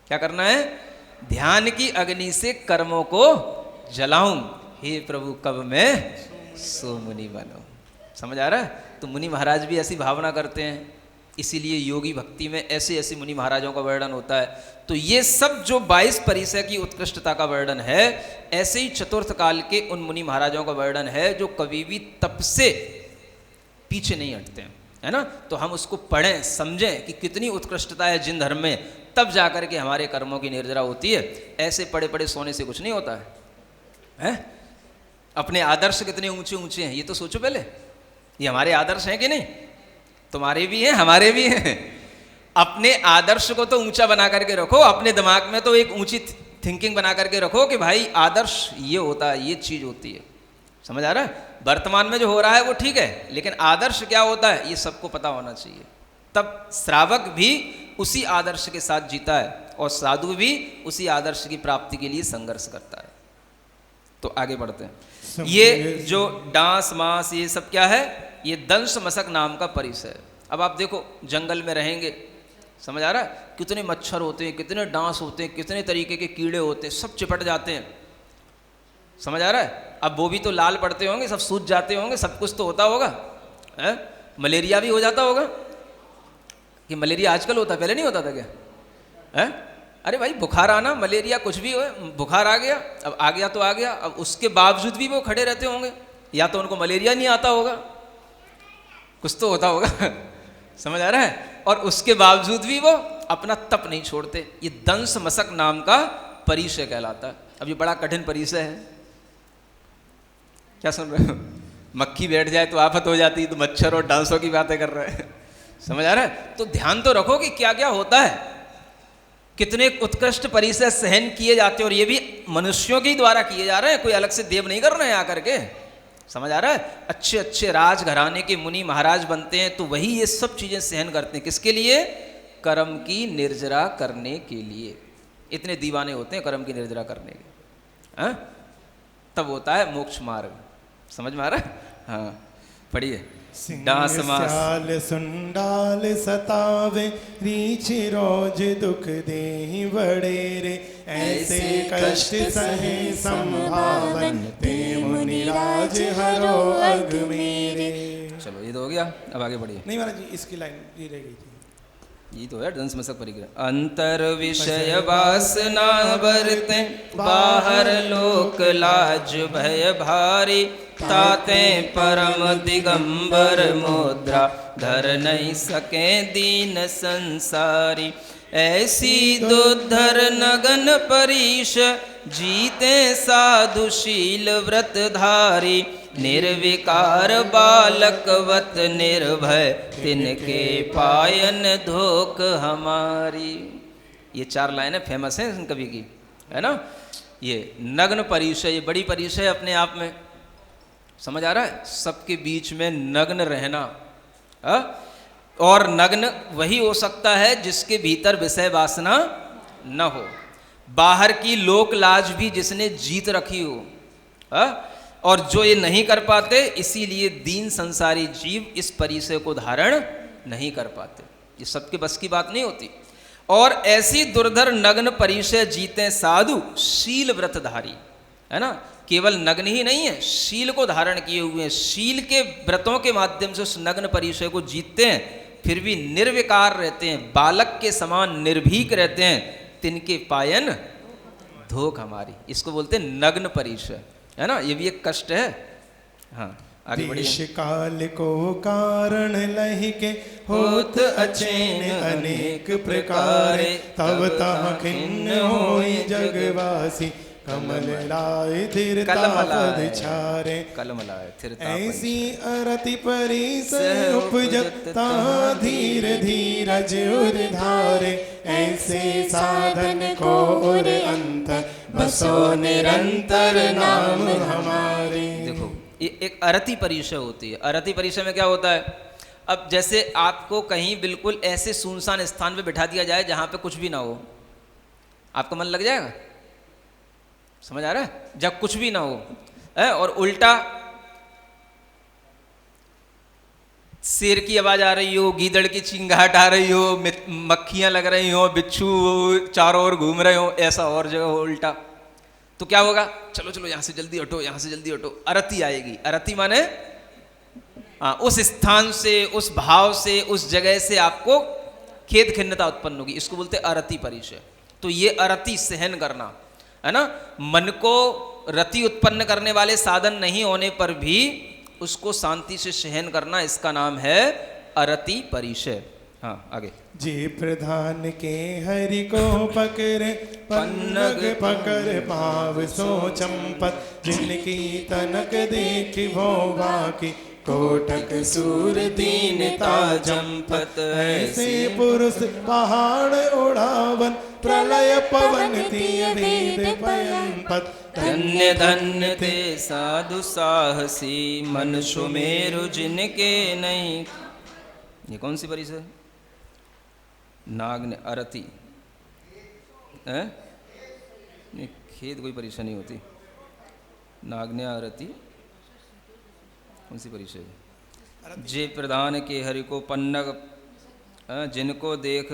क्या करना है? ध्यान की अग्नि से कर्मों को जलाऊं। हे प्रभु कब मैं सो मुनि बनूं। समझ आ रहा है? तो मुनि महाराज भी ऐसी भावना करते हैं, इसीलिए योगी भक्ति में ऐसे ऐसे मुनि महाराजों का वर्णन होता है। तो ये सब जो 22 परिसय की उत्कृष्टता का वर्णन है, ऐसे ही चतुर्थ काल के उन मुनि महाराजों का वर्णन है जो कभी भी तप से पीछे नहीं हटते हैं, है ना? तो हम उसको पढ़ें, समझें कि कितनी उत्कृष्टता है जिन धर्म में, तब जाकर के हमारे कर्मों की निर्जरा होती है। ऐसे पड़े पड़े सोने से कुछ नहीं होता है? अपने आदर्श कितने ऊंचे ऊंचे हैं ये तो सोचो पहले। ये हमारे आदर्श हैं कि नहीं? तुम्हारे भी हैं, हमारे भी हैं। अपने आदर्श को तो ऊंचा बना करके रखो, अपने दिमाग में तो एक ऊंची थिंकिंग बना करके रखो कि भाई आदर्श ये होता है, ये चीज होती है। समझ आ रहा है? वर्तमान में जो हो रहा है वो ठीक है, लेकिन आदर्श क्या होता है ये सबको पता होना चाहिए। तब श्रावक भी उसी आदर्श के साथ जीता है और साधु भी उसी आदर्श की प्राप्ति के लिए संघर्ष करता है। तो आगे बढ़ते हैं। ये जो डांस मांस ये सब क्या है? ये दंश मशक नाम का परिसर है। अब आप देखो जंगल में रहेंगे, समझ आ रहा है? कितने मच्छर होते हैं, कितने डांस होते हैं, कितने तरीके के कीड़े होते हैं, सब चिपट जाते हैं। समझ आ रहा है? अब वो भी तो लाल पड़ते होंगे, सब सूज जाते होंगे, सब कुछ तो होता होगा। मलेरिया भी हो जाता होगा कि मलेरिया आजकल होता है, पहले नहीं होता था क्या? अरे भाई बुखार आना, मलेरिया कुछ भी हो, बुखार आ गया, अब आ गया तो आ गया। अब उसके बावजूद भी वो खड़े रहते होंगे, या तो उनको मलेरिया नहीं आता होगा, कुछ तो होता होगा। समझ आ रहा है? और उसके बावजूद भी वो अपना तप नहीं छोड़ते। ये दंश मशक नाम का परिसय कहलाता है। अब ये बड़ा कठिन परिसय है। क्या सुन रहे हो? मक्खी बैठ जाए तो आफत हो जाती है, तो मच्छर और डांसों की बातें कर रहे हैं। समझ आ रहा है? तो ध्यान तो रखो कि क्या क्या होता है, कितने उत्कृष्ट परिसय सहन किए जाते हैं, और ये भी मनुष्यों के द्वारा किए जा रहे हैं, कोई अलग से देव नहीं कर रहे हैं आकर के। समझ आ रहा है? अच्छे अच्छे राजघराने के मुनि महाराज बनते हैं तो वही ये सब चीजें सहन करते हैं। किसके लिए? कर्म की निर्जरा करने के लिए। इतने दीवाने होते हैं कर्म की निर्जरा करने के। तब होता है मोक्ष मार्ग। समझ में आ रहा है? हाँ, पढ़िए। डांस मास सुंडाल सतावे, रीछ रोज दुख देहि बड़ेरे, ऐसे कष्ट सहे संभावन, ते मुनिराज हरो अग मेरे। चलो ये तो हो गया, अब आगे बढ़िए। नहीं महाराज जी, इसकी लाइन ये रह गई थी। ये तो है दंश मशक परिग्रह। अंतर विषय वासना बरते, बाहर लोक लाज भय भारी, ताते परम दिगंबर मुद्रा, धर नहीं सके दीन संसारी। ऐसी दुर्धर नगन परीश, जीते साधुशील व्रतधारी, निर्विकार बालकवत निर्भय, तिनके पायन धोख हमारी। ये 4 लाइनें फेमस हैं कवि की, है ना? ये नग्न परिचय, ये बड़ी परिचय अपने आप में। समझ आ रहा है? सबके बीच में नग्न रहना। और नग्न वही हो सकता है जिसके भीतर विषय वासना न हो, बाहर की लोक लाज भी जिसने जीत रखी हो। और जो ये नहीं कर पाते, इसीलिए दीन संसारी जीव इस परिचय को धारण नहीं कर पाते। ये सबके बस की बात नहीं होती। और ऐसी दुर्धर नग्न परिचय जीते साधु शील व्रतधारी, है ना? केवल नग्न ही नहीं है, शील को धारण किए हुए हैं। शील के व्रतों के माध्यम से उस नग्न परिचय को जीतते हैं, फिर भी निर्विकार रहते हैं, बालक के समान निर्भीक रहते हैं। तिनके पायन धोख हमारी, इसको बोलते हैं नग्न परिचय, है ना? ये भी एक कष्ट है। हाँ, आगे बढ़िए। देश काल को कारण लहि के होत अचेन अनेक प्रकार, तब तह खिन्न होई जगवासी, कमल लाए थिरता पद छारे। कलम लाए थिरता ऐसी अरति परिस उपजत तहाँ धीर धीरज उर धारे, ऐसे साधन को उर अंतर, बसो निरंतर नाम हमारे। देखो ये एक अरति परिचय होती है। अरति परिचय में क्या होता है? अब जैसे आपको कहीं बिल्कुल ऐसे सुनसान स्थान पे बिठा दिया जाए जहाँ पे कुछ भी ना हो, आपका मन लग जाएगा? समझ आ रहा है? जब कुछ भी ना हो है, और उल्टा शेर की आवाज आ रही हो, गीदड़ की चिंगाहट आ रही हो, मक्खियां लग रही हो, बिच्छू चारों ओर घूम रहे हो, ऐसा और जगह हो उल्टा, तो क्या होगा? चलो चलो यहाँ से जल्दी हटो, यहाँ से जल्दी हटो। अरति आएगी। अरति माने उस स्थान से, उस भाव से, उस जगह से आपको खेद खिन्नता उत्पन्न होगी। इसको बोलते अरति परिचय। तो ये अरति सहन करना है ना, मन को रति उत्पन्न करने वाले साधन नहीं होने पर भी उसको शांति से सहन करना, इसका नाम है अरति परिचय। हाँ आगे। जी प्रधान के हरि को पकड़े, पन्नग पकड़ पाव सो चंपत, जिनकी तनक देख भो बाकी, कोटक सूर दीनता जंपत। ऐसे पुरुष पहाड़ उड़ावन, प्रलय पवन तीय वेद पयंपत। धन्य धन्य ते साधु साहसी, मन सुमेरु जिनके नहीं। ये कौन सी परिचय? नाग ने अरति है? नहीं, खेद कोई परिचय नहीं होती। नाग ने अरति कौन सी परिचय? जे प्रधान के हरि को पन्नग, जिनको देख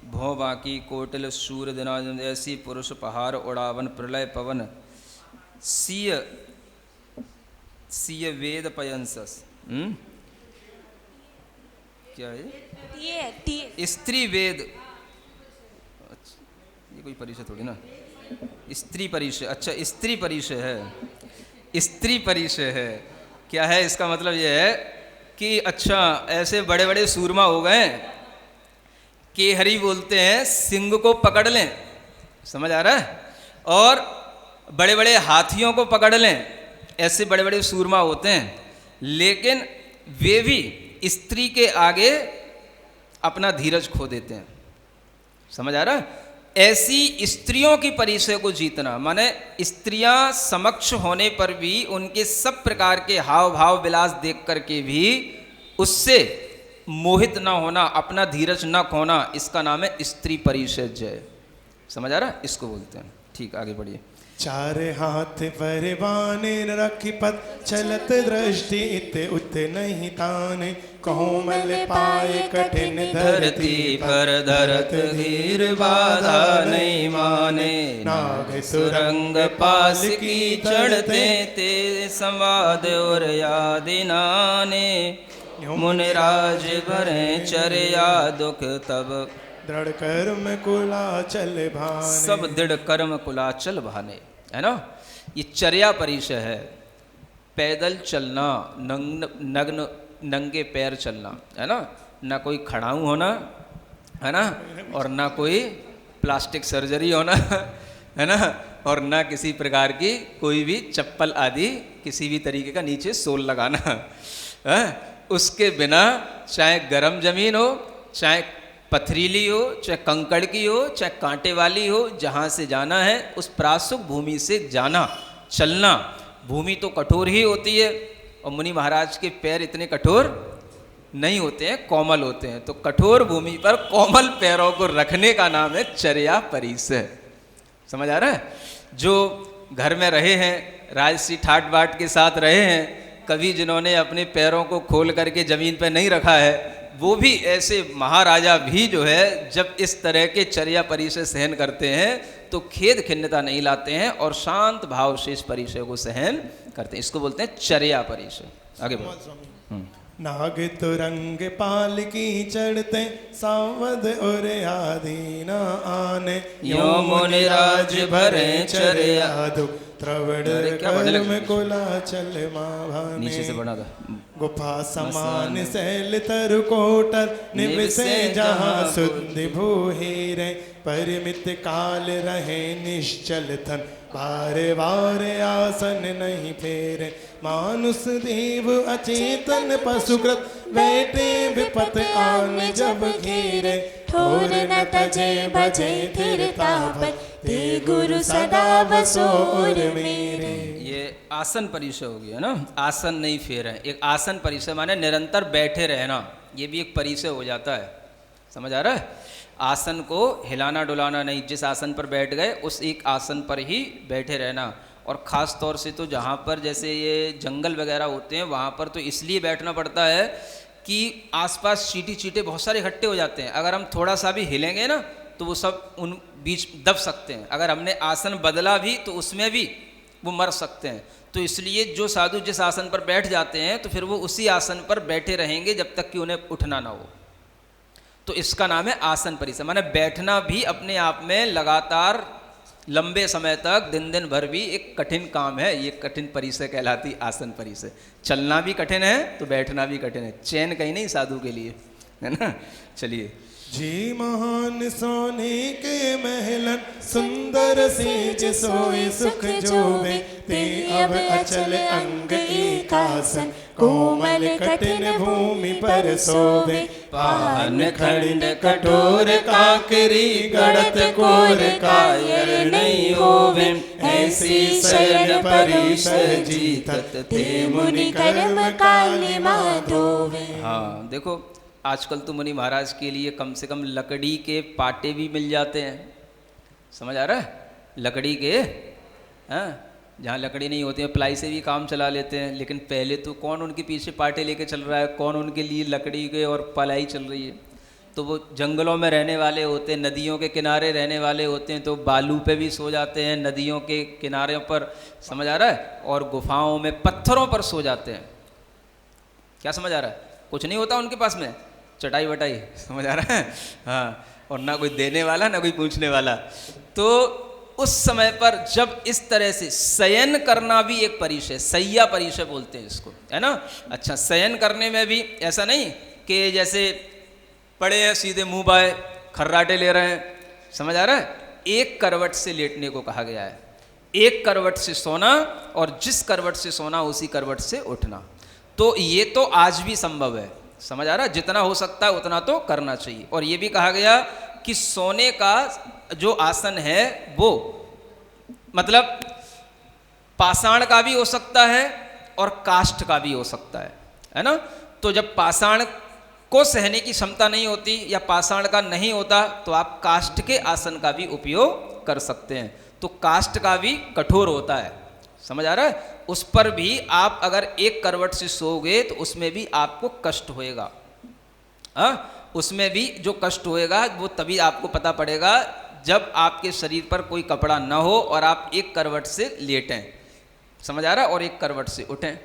भो बाकी, कोटल सूर दिना, ऐसी पुरुष पहाड़ उड़ावन, प्रलय पवन, सीय सीय वेद पयंसस। क्या है? स्त्री वेद। अच्छा, ये कोई परिचय थोड़ी ना, स्त्री परिचय। अच्छा स्त्री परिचय है, स्त्री परिचय है। क्या है इसका मतलब? ये है कि अच्छा ऐसे बड़े बड़े सूरमा हो गए कि हरि बोलते हैं सिंह को पकड़ लें, समझ आ रहा है, और बड़े बड़े हाथियों को पकड़ लें, ऐसे बड़े बड़े सूरमा होते हैं, लेकिन वे भी स्त्री के आगे अपना धीरज खो देते हैं। समझ आ रहा है? ऐसी स्त्रियों की परिचय को जीतना माने स्त्रियां समक्ष होने पर भी उनके सब प्रकार के हाव भाव विलास देख करके भी उससे मोहित ना होना, अपना धीरज ना खोना, इसका नाम है स्त्री परिचय जय। समझ आ रहा है? इसको बोलते हैं। ठीक, आगे बढ़िए। चार हाथ पर बाने रखी पत, चलत दृष्टि इत उत नहीं ताने, कोमल पाए कठिन धरती पर, धरत धीर बाधा नहीं माने। नाग सुरंग पास की चढ़ते ते, संवाद और यादि नाने। मुनिराज भरे चर्या दुख तब, दृढ़ कर्म कुलाचल भाने। सब दृढ़ कर्म कुलाचल भाने, है ना। ये चर्या परिचय है। पैदल चलना, नग्न नंगे पैर चलना, है ना। ना कोई खड़ाऊ होना, है ना, और ना कोई प्लास्टिक सर्जरी होना, है ना, और ना किसी प्रकार की कोई भी चप्पल आदि किसी भी तरीके का नीचे सोल लगाना है। उसके बिना चाहे गर्म जमीन हो, चाहे पथरीली हो, चाहे कंकड़ की हो, चाहे कांटे वाली हो, जहाँ से जाना है उस प्रासुक भूमि से जाना, चलना। भूमि तो कठोर ही होती है, और मुनि महाराज के पैर इतने कठोर नहीं होते हैं, कोमल होते हैं। तो कठोर भूमि पर कोमल पैरों को रखने का नाम है चर्या परिचय। समझ आ रहा है? जो घर में रहे हैं, राजसी ठाट बाट के साथ रहे हैं, कभी जिन्होंने अपने पैरों को खोल करके जमीन पर नहीं रखा है, वो भी ऐसे महाराजा भी जो है जब इस तरह के चर्या परिचय सहन करते हैं तो खेद खिन्नता नहीं लाते हैं और शांत भाव से इस परिचय को सहन करते हैं। इसको बोलते हैं चर्या परिचय। आगे बढ़ो। नाग तुरंग पाल की चढ़ते, सावध और आदि न आने। यो मुनिराज भरे चर्या दुख त्रवण अरे क्या बढ़ने कर्म लगे? कुलाचल माभाने नीचे से बढ़ा था। गुफा समान शैल तरु कोटर निवसे जहाँ सुधि भूहिरे परिमित काल रहे निश्चल थन बारे बारे आसन नहीं फेरे मानुष देव अचेतन पशुकृत बैठे विपत आन जब घेरे ठोर न तजे भजे थिरता पर ते गुरु सदा बसो उर मेरे। ये आसन परिचय हो गया ना, आसन नहीं फेर है। एक आसन परिचय माने निरंतर बैठे रहना, ये भी एक परिचय हो जाता है। समझ आ रहा है? आसन को हिलाना डुलाना नहीं, जिस आसन पर बैठ गए उस एक आसन पर ही बैठे रहना। और ख़ास तौर से तो जहाँ पर जैसे ये जंगल वगैरह होते हैं वहाँ पर तो इसलिए बैठना पड़ता है कि आसपास चींटी चींटे बहुत सारे इकट्ठे हो जाते हैं। अगर हम थोड़ा सा भी हिलेंगे ना तो वो सब उन बीच दब सकते हैं। अगर हमने आसन बदला भी तो उसमें भी वो मर सकते हैं। तो इसलिए जो साधु जिस आसन पर बैठ जाते हैं तो फिर वो उसी आसन पर बैठे रहेंगे जब तक कि उन्हें उठना ना हो। तो इसका नाम है आसन परिचय। माने बैठना भी अपने आप में लगातार लंबे समय तक दिन दिन भर भी एक कठिन काम है। ये कठिन परिचय कहलाती आसन परिचय। चलना भी कठिन है तो बैठना भी कठिन है। चैन कहीं नहीं साधु के लिए, है ना। चलिए। जी महान सोने के महलन सुंदर सेज सोए सुख जोवे ते अब अचल अंग एकासन कोमल कठिन भूमि पर सोवे पान खंड कठोर काकरी गड़त कोर कायर नहीं होवे ऐसी शयन परिशय जीतत ते मुनि कर्म काली माधोवे। हाँ देखो, आजकल तो मुनि महाराज के लिए कम से कम लकड़ी के पाटे भी मिल जाते हैं। समझ आ रहा है? लकड़ी के, हाँ, जहाँ लकड़ी नहीं होती है प्लाई से भी काम चला लेते हैं। लेकिन पहले तो कौन उनके पीछे पाटे लेके चल रहा है, कौन उनके लिए लकड़ी के और पलाई चल रही है। तो वो जंगलों में रहने वाले होते हैं, नदियों के किनारे रहने वाले होते हैं, तो बालू पे भी सो जाते हैं, नदियों के किनारों पर। समझ आ रहा है? और गुफाओं में पत्थरों पर सो जाते हैं। क्या समझ आ रहा है? कुछ नहीं होता उनके पास में, चटाई वटाई। समझ आ रहा है? हाँ, और ना कोई देने वाला ना कोई पूछने वाला। तो उस समय पर जब इस तरह से शयन करना भी एक परिचय, सैया परिचय बोलते हैं इसको, है ना। अच्छा, शयन करने में भी ऐसा नहीं कि जैसे पड़े हैं सीधे मुंह बाए खर्राटे ले रहे हैं। समझ आ रहा है? एक करवट से लेटने को कहा गया है। एक करवट से सोना और जिस करवट से सोना उसी करवट से उठना। तो ये तो आज भी संभव है। समझ आ रहा है? जितना हो सकता है उतना तो करना चाहिए। और ये भी कहा गया कि सोने का जो आसन है वो मतलब पाषाण का भी हो सकता है और काष्ठ का भी हो सकता है ना। तो जब पाषाण को सहने की क्षमता नहीं होती या पाषाण का नहीं होता तो आप काष्ठ के आसन का भी उपयोग कर सकते हैं। तो काष्ठ का भी कठोर होता है। समझ आ रहा है? उस पर भी आप अगर एक करवट से सोओगे तो उसमें भी आपको कष्ट होएगा। उसमें भी जो कष्ट होएगा वो तभी आपको पता पड़ेगा जब आपके शरीर पर कोई कपड़ा न हो और आप एक करवट से लेटें। समझ आ रहा है? और एक करवट से उठें।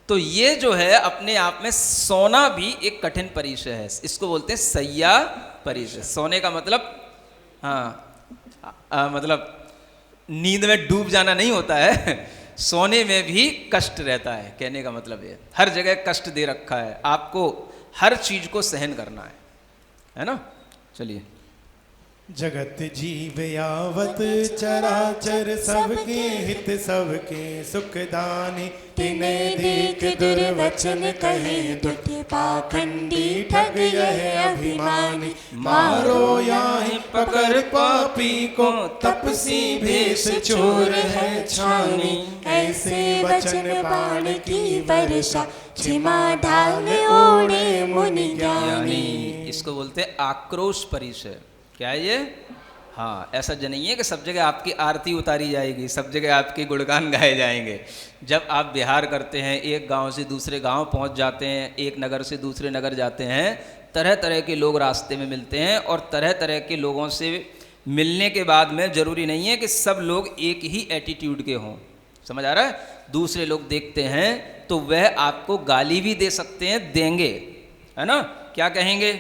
तो ये जो है अपने आप में सोना भी एक कठिन परिचय है। इसको बोलते हैं सैया परिचय। सोने का मतलब मतलब नींद में डूब जाना नहीं होता है। सोने में भी कष्ट रहता है, कहने का मतलब ये। हर जगह कष्ट दे रखा है, आपको हर चीज को सहन करना है ना। चलिए। जगत जीव यावत चराचर सबके हित सबके सुखदानी तिने देख दुर्वचन कहे दुष्ट पाखंडी ठग यह अभिमानी मारो याहि पकड़ पापी को तपसी भेष चोर है छानी ऐसे वचन बाण की वर्षा क्षमा ढाल ओढ़े मुनि ज्ञानी। इसको बोलते हैं आक्रोश परिचय। क्या है ये? हाँ, ऐसा नहीं है कि सब जगह आपकी आरती उतारी जाएगी, सब जगह आपके गुणगान गाए जाएंगे। जब आप विहार करते हैं, एक गांव से दूसरे गांव पहुंच जाते हैं, एक नगर से दूसरे नगर जाते हैं, तरह तरह के लोग रास्ते में मिलते हैं और तरह तरह के लोगों से मिलने के बाद में ज़रूरी नहीं है कि सब लोग एक ही एटीट्यूड के हों। समझ आ रहा है? दूसरे लोग देखते हैं तो वह आपको गाली भी दे सकते हैं, देंगे, है ना। क्या कहेंगे?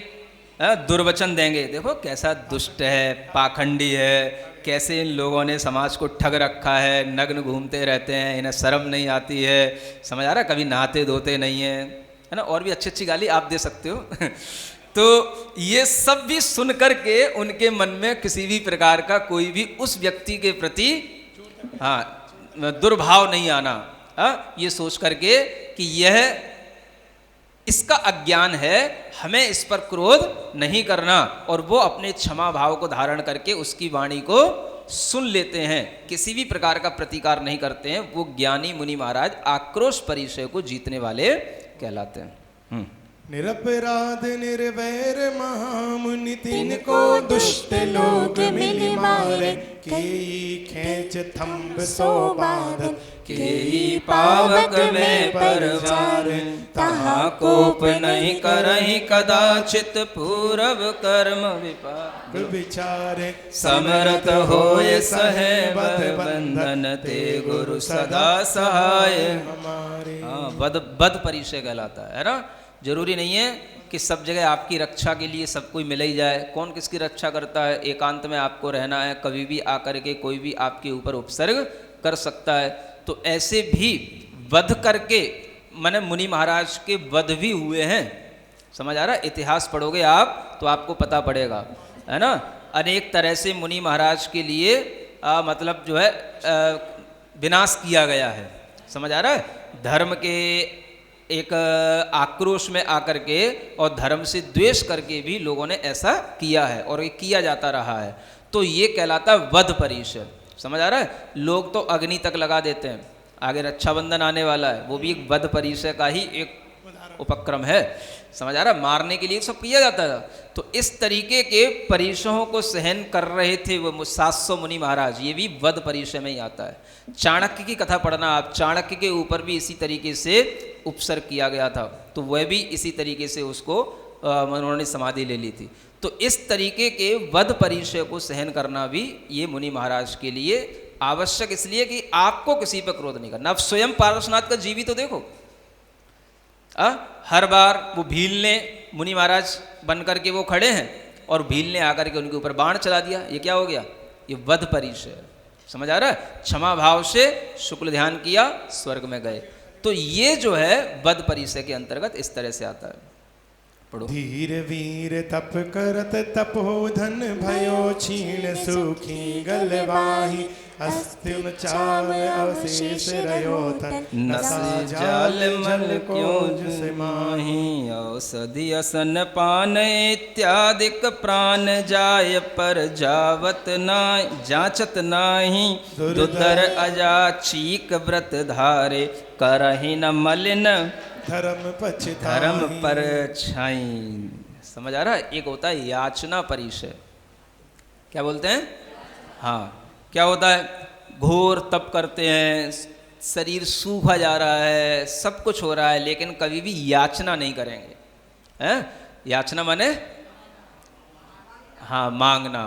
दुर्वचन देंगे। देखो कैसा दुष्ट है, पाखंडी है, कैसे इन लोगों ने समाज को ठग रखा है, नग्न घूमते रहते हैं, इन्हें शर्म नहीं आती है, समझ आ रहा है, कभी नहाते धोते नहीं है ना, और भी अच्छी अच्छी गाली आप दे सकते हो तो ये सब भी सुन करके उनके मन में किसी भी प्रकार का कोई भी उस व्यक्ति के प्रति दुर्भाव नहीं आना, ये सोच करके कि यह इसका अज्ञान है, हमें इस पर क्रोध नहीं करना, और वो अपने क्षमा भाव को धारण करके उसकी वाणी को सुन लेते हैं, किसी भी प्रकार का प्रतिकार नहीं करते हैं। वो ज्ञानी मुनि महाराज आक्रोश परिचय को जीतने वाले कहलाते हैं। निरपराध निर्वैर महामुनि तिनको दुष्ट लोग मिलि मारे, केई खेच थंब सो बांधत, केई पावक में परवार, तहाँ कोप नहीं करहि कदाचित, पूरब कर्म विपाक विचारे, समरथ होय सहे बद बंधन, ते गुरु सदा सहाय हमारे। बद परिचय कहलाता है ना। जरूरी नहीं है कि सब जगह आपकी रक्षा के लिए सब कोई मिल ही जाए, कौन किसकी रक्षा करता है। एकांत में आपको रहना है, कभी भी आकर के कोई भी आपके ऊपर उपसर्ग कर सकता है। तो ऐसे भी वध करके माने मुनि महाराज के वध भी हुए हैं, समझ आ रहा है। इतिहास पढ़ोगे आप तो आपको पता पड़ेगा, है ना। अनेक तरह से मुनि महाराज के लिए मतलब जो है विनाश किया गया है, समझ आ रहा है। धर्म के एक आक्रोश में आकर के और धर्म से द्वेष करके भी लोगों ने ऐसा किया है और ये किया जाता रहा है। तो ये कहलाता वध परिचय, समझ आ रहा है। लोग तो अग्नि तक लगा देते हैं, आगे रक्षाबंधन आने वाला है, वो भी एक वध परिचय का ही एक उपक्रम है, समझ आ रहा है। मारने के लिए सब किया जाता था। तो इस तरीके के परिचयों को सहन कर रहे थे वो 700 मुनि महाराज, ये भी वध परिचय में ही आता है। चाणक्य की कथा पढ़ना आप, चाणक्य के ऊपर भी इसी तरीके से उपसर्ग किया गया था, तो वह भी इसी तरीके से उसको उन्होंने समाधि ले ली थी। तो इस तरीके के वध परिचय को सहन करना भी ये मुनि महाराज के लिए आवश्यक, इसलिए कि आपको किसी पर क्रोध नहीं करना। अब स्वयं पार्श्वनाथ का जीवी तो देखो, हर बार वो भीलने मुनि महाराज बन करके वो खड़े हैं और भीलने आकर के उनके ऊपर बाण चला दिया। ये क्या हो गया? ये वध परिचय, समझ आ रहा है। क्षमा भाव से शुक्ल ध्यान किया, स्वर्ग में गए। तो ये जो है वध परिचय के अंतर्गत इस तरह से आता है। पढ़ो। धीर वीर तप करत तपोधन भयो क्षीण सुखी गलवाही, अस्तिम चाव अवशेष रयो तन, नसा जाल मल क्यों जुस माही। औषधि असन पान इत्यादिक प्राण जाय, पर जावत ना जाचत नाही। दुदर अजाचीक व्रत धारे, करहि न मलिन धर्म धर्म पर छाई। समझ आ रहा है। एक होता है याचना परिचय, क्या बोलते हैं? हाँ, क्या होता है? घोर तप करते हैं, शरीर सूखा जा रहा है, सब कुछ हो रहा है, लेकिन कभी भी याचना नहीं करेंगे, हैं? याचना माने हाँ मांगना,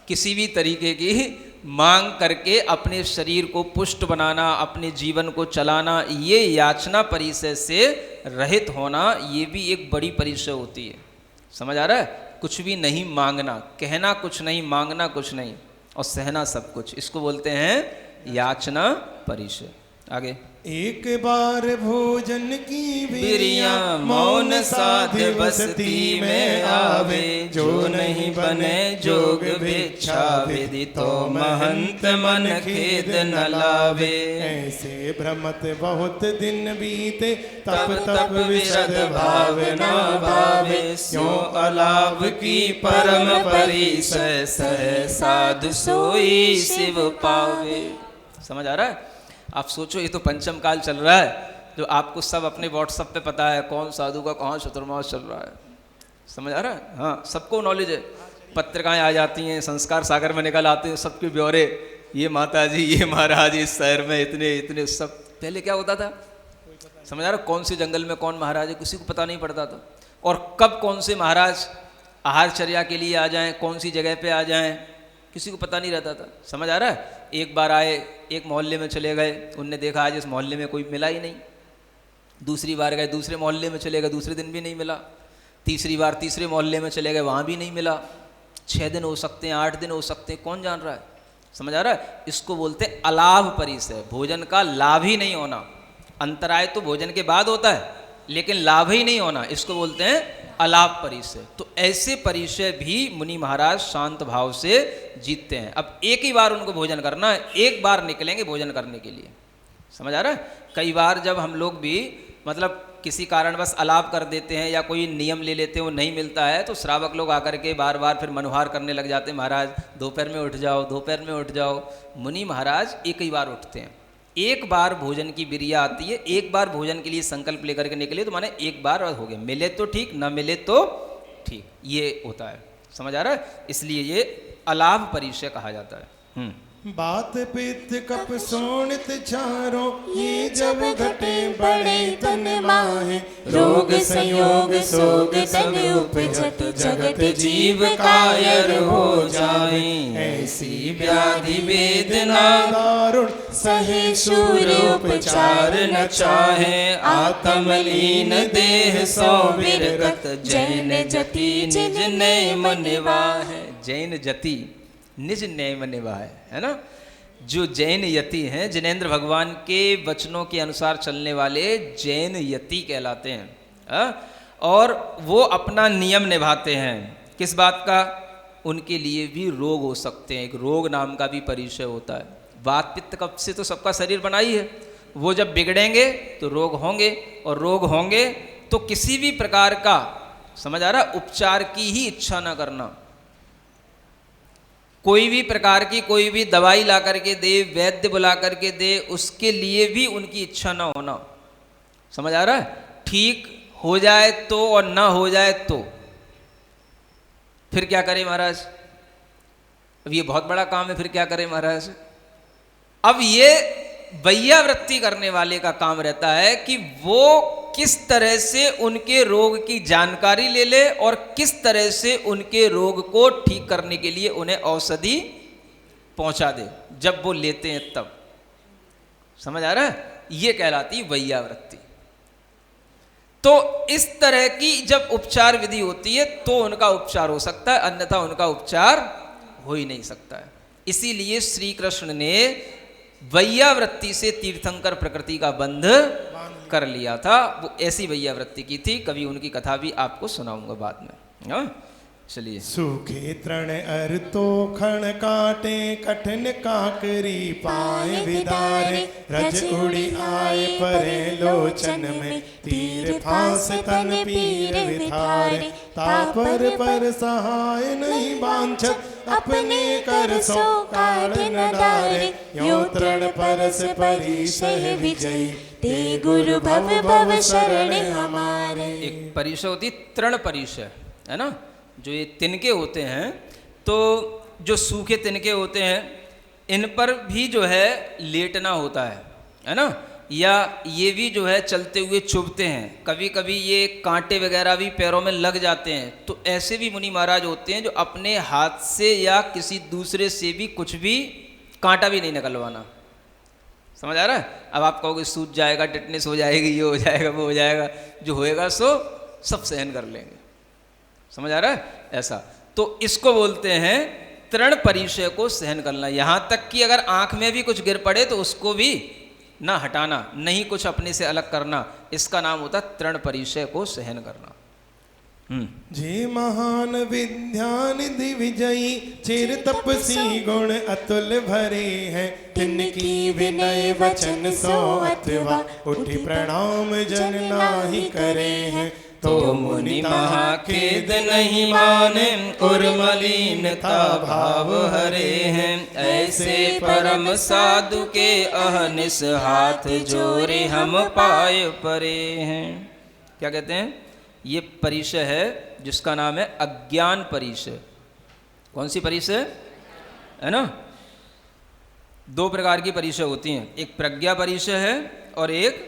किसी भी तरीके की मांग करके अपने शरीर को पुष्ट बनाना, अपने जीवन को चलाना, ये याचना परिचय से रहित होना, ये भी एक बड़ी परिचय होती है। समझ आ रहा है। कुछ भी नहीं मांगना, कहना कुछ नहीं, मांगना कुछ नहीं, और सहना सब कुछ, इसको बोलते हैं याचना परिचय। आगे। एक बार भोजन की बिरिया मौन साध बसती में आवे, जो नहीं बने जोग भिक्षा विधि, तो महंत मन खेद न लावे। ऐसे भ्रमत बहुत दिन बीते, तप तप विशद भाव न भावे, क्यों अलाभ की परम परिचय, सह साधु सोई शिव पावे। समझ आ रहा है। आप सोचो, ये तो पंचम काल चल रहा है, जो आपको सब अपने व्हाट्सएप पे पता है कौन साधु का कौन चतुर्मास चल रहा है। समझ आ रहा है। हाँ, सबको नॉलेज है, पत्रिकाएं आ जाती हैं, संस्कार सागर में निकल आते हैं सबके ब्यौरे, ये माता जी, ये महाराज, इस शहर में इतने इतने सब। पहले क्या होता था? समझ आ रहा है। कौन से जंगल में कौन महाराज है किसी को पता नहीं पड़ता था, और कब कौन से महाराज आहारचर्या के लिए आ जाएं, कौन सी जगह पे आ जाएं, किसी को पता नहीं रहता था। समझ आ रहा है। एक बार आए, एक मोहल्ले में चले गए, उनने देखा आज इस मोहल्ले में कोई मिला ही नहीं। दूसरी बार गए, दूसरे मोहल्ले में चले गए, दूसरे दिन भी नहीं मिला। तीसरी बार तीसरे मोहल्ले में चले गए, वहाँ भी नहीं मिला। 6 दिन हो सकते हैं, 8 दिन हो सकते हैं, कौन जान रहा है। समझ आ रहा है। इसको बोलते हैं अलाभ परिसय, भोजन का लाभ ही नहीं होना। अंतराय तो भोजन के बाद होता है, लेकिन लाभ ही नहीं होना, इसको बोलते हैं अलाभ परिसय। तो ऐसे परिसय भी मुनि महाराज शांत भाव से जीतते हैं। अब एक ही बार उनको भोजन करना है, एक बार निकलेंगे भोजन करने के लिए। समझ आ रहा है। कई बार जब हम लोग भी मतलब किसी कारणवश अलाप कर देते हैं या कोई नियम ले लेते हैं, वो नहीं मिलता है, तो श्रावक लोग आकर के बार बार फिर मनुहार करने लग जाते हैं, महाराज दोपहर में उठ जाओ, दोपहर में उठ जाओ। मुनि महाराज एक ही बार उठते हैं। एक बार भोजन की बिरिया आती है, एक बार भोजन के लिए संकल्प लेकर के निकले तो माने एक बार हो गया, मिले तो ठीक, ना मिले तो ठीक, ये होता है। समझ आ रहा है। इसलिए ये अलाभ परिचय कहा जाता है। बात पित्त कप सोनित चारों, ये जब घटे बड़े तन माहे। रोग संयोग सोग तन उपजत, जगत जीव कायर हो जाए। ऐसी व्याधि वेदना दारुण सहे शूर उपचार न चाहे। आत्मलीन देह सौ विरगत, जैन जति निज नेम निवाहे। जैन जति निज नेम निवाहे, है ना। जो जैन यति हैं, जिनेंद्र भगवान के वचनों के अनुसार चलने वाले जैन यति कहलाते हैं। और वो अपना नियम निभाते हैं। किस बात का। उनके लिए भी रोग हो सकते हैं, एक रोग नाम का भी परिचय होता है। वात पित्त कफ से तो सबका शरीर बना ही है, वो जब बिगड़ेंगे तो रोग होंगे, और रोग होंगे तो किसी भी प्रकार का, समझ आ रहा, उपचार की ही इच्छा ना करना। कोई भी प्रकार की कोई भी दवाई ला करके दे, वैद्य बुला करके दे, उसके लिए भी उनकी इच्छा ना होना। समझ आ रहा है। ठीक हो जाए तो और ना हो जाए तो फिर क्या करें महाराज। अब ये बहुत बड़ा काम है, फिर क्या करें महाराज। अब ये वैयावृत्ति करने वाले का काम रहता है कि वो किस तरह से उनके रोग की जानकारी ले ले और किस तरह से उनके रोग को ठीक करने के लिए उन्हें औषधि पहुंचा दे, जब वो लेते हैं तब। समझ आ रहा है। ये कहलाती वैयावृत्ति। तो इस तरह की जब उपचार विधि होती है तो उनका उपचार हो सकता है, अन्यथा उनका उपचार हो ही नहीं सकता है। इसीलिए श्री कृष्ण ने वैयावृत्ति से तीर्थंकर प्रकृति का बंध कर लिया था। वो ऐसी वैयावृत्ति की थी। कभी उनकी कथा भी आपको सुनाऊंगा बाद में। चलिए। सूखे तृण अर तो खण काटे, कठिन काकरी पाए विदारे। रज उड़ी आए परे लोचन में, तीर फांस तन पीर विधारे। तापर पर सहाय नहीं बांछत, अपने कर सो काढ़ न डारे। यो तृण परस परिसह विजयी, ते गुरु भव भव शरण हमारे। एक परिसह होती तृण परिसह, है ना। जो ये तिनके होते हैं, तो जो सूखे तिनके होते हैं, इन पर भी जो है लेटना होता है ना। या ये भी जो है चलते हुए चुभते हैं। कभी कभी ये कांटे वगैरह भी पैरों में लग जाते हैं। तो ऐसे भी मुनि महाराज होते हैं जो अपने हाथ से या किसी दूसरे से भी कुछ भी कांटा भी नहीं निकलवाना। समझ आ रहा है। अब आप कहोगे सूज जाएगा, टिटनेस हो जाएगी, ये हो जाएगा, वो हो जाएगा। जो होएगा सो सब सहन कर लेंगे। समझ आ रहा है। ऐसा तो इसको बोलते हैं तृण परिचय को सहन करना। यहां तक कि अगर आंख में भी कुछ गिर पड़े तो उसको भी ना हटाना, नहीं कुछ अपने से अलग करना। इसका नाम होता है तृण परिचय को सहन करना। जे महान विद्या निधि विजयी, चिर तपसी गुण अतुल भरे हैं। तिनकी विनय वचन सो अथवा, उठि प्रणाम जन नाहि करे हैं। तो मुनि महाखेद नहीं माने, और मलिनता भाव हरे हैं। ऐसे परम साधु के अहनिस, हाथ जोड़े हम पाए परे हैं। क्या कहते हैं। ये परिचय है जिसका नाम है अज्ञान परिचय। कौन सी परिचय है ना। 2 प्रकार की परिचय होती हैं, एक प्रज्ञा परिचय है और एक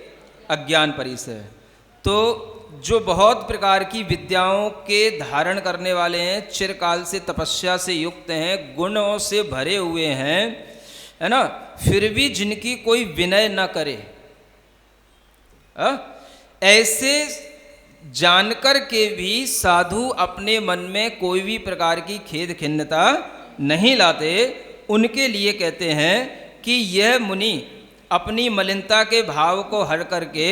अज्ञान परिचय है। तो जो बहुत प्रकार की विद्याओं के धारण करने वाले हैं, चिरकाल से तपस्या से युक्त हैं, गुणों से भरे हुए हैं, है ना, फिर भी जिनकी कोई विनय न करे, ऐसे जानकर के भी साधु अपने मन में कोई भी प्रकार की खेद खिन्नता नहीं लाते, उनके लिए कहते हैं कि यह मुनि अपनी मलिनता के भाव को हर करके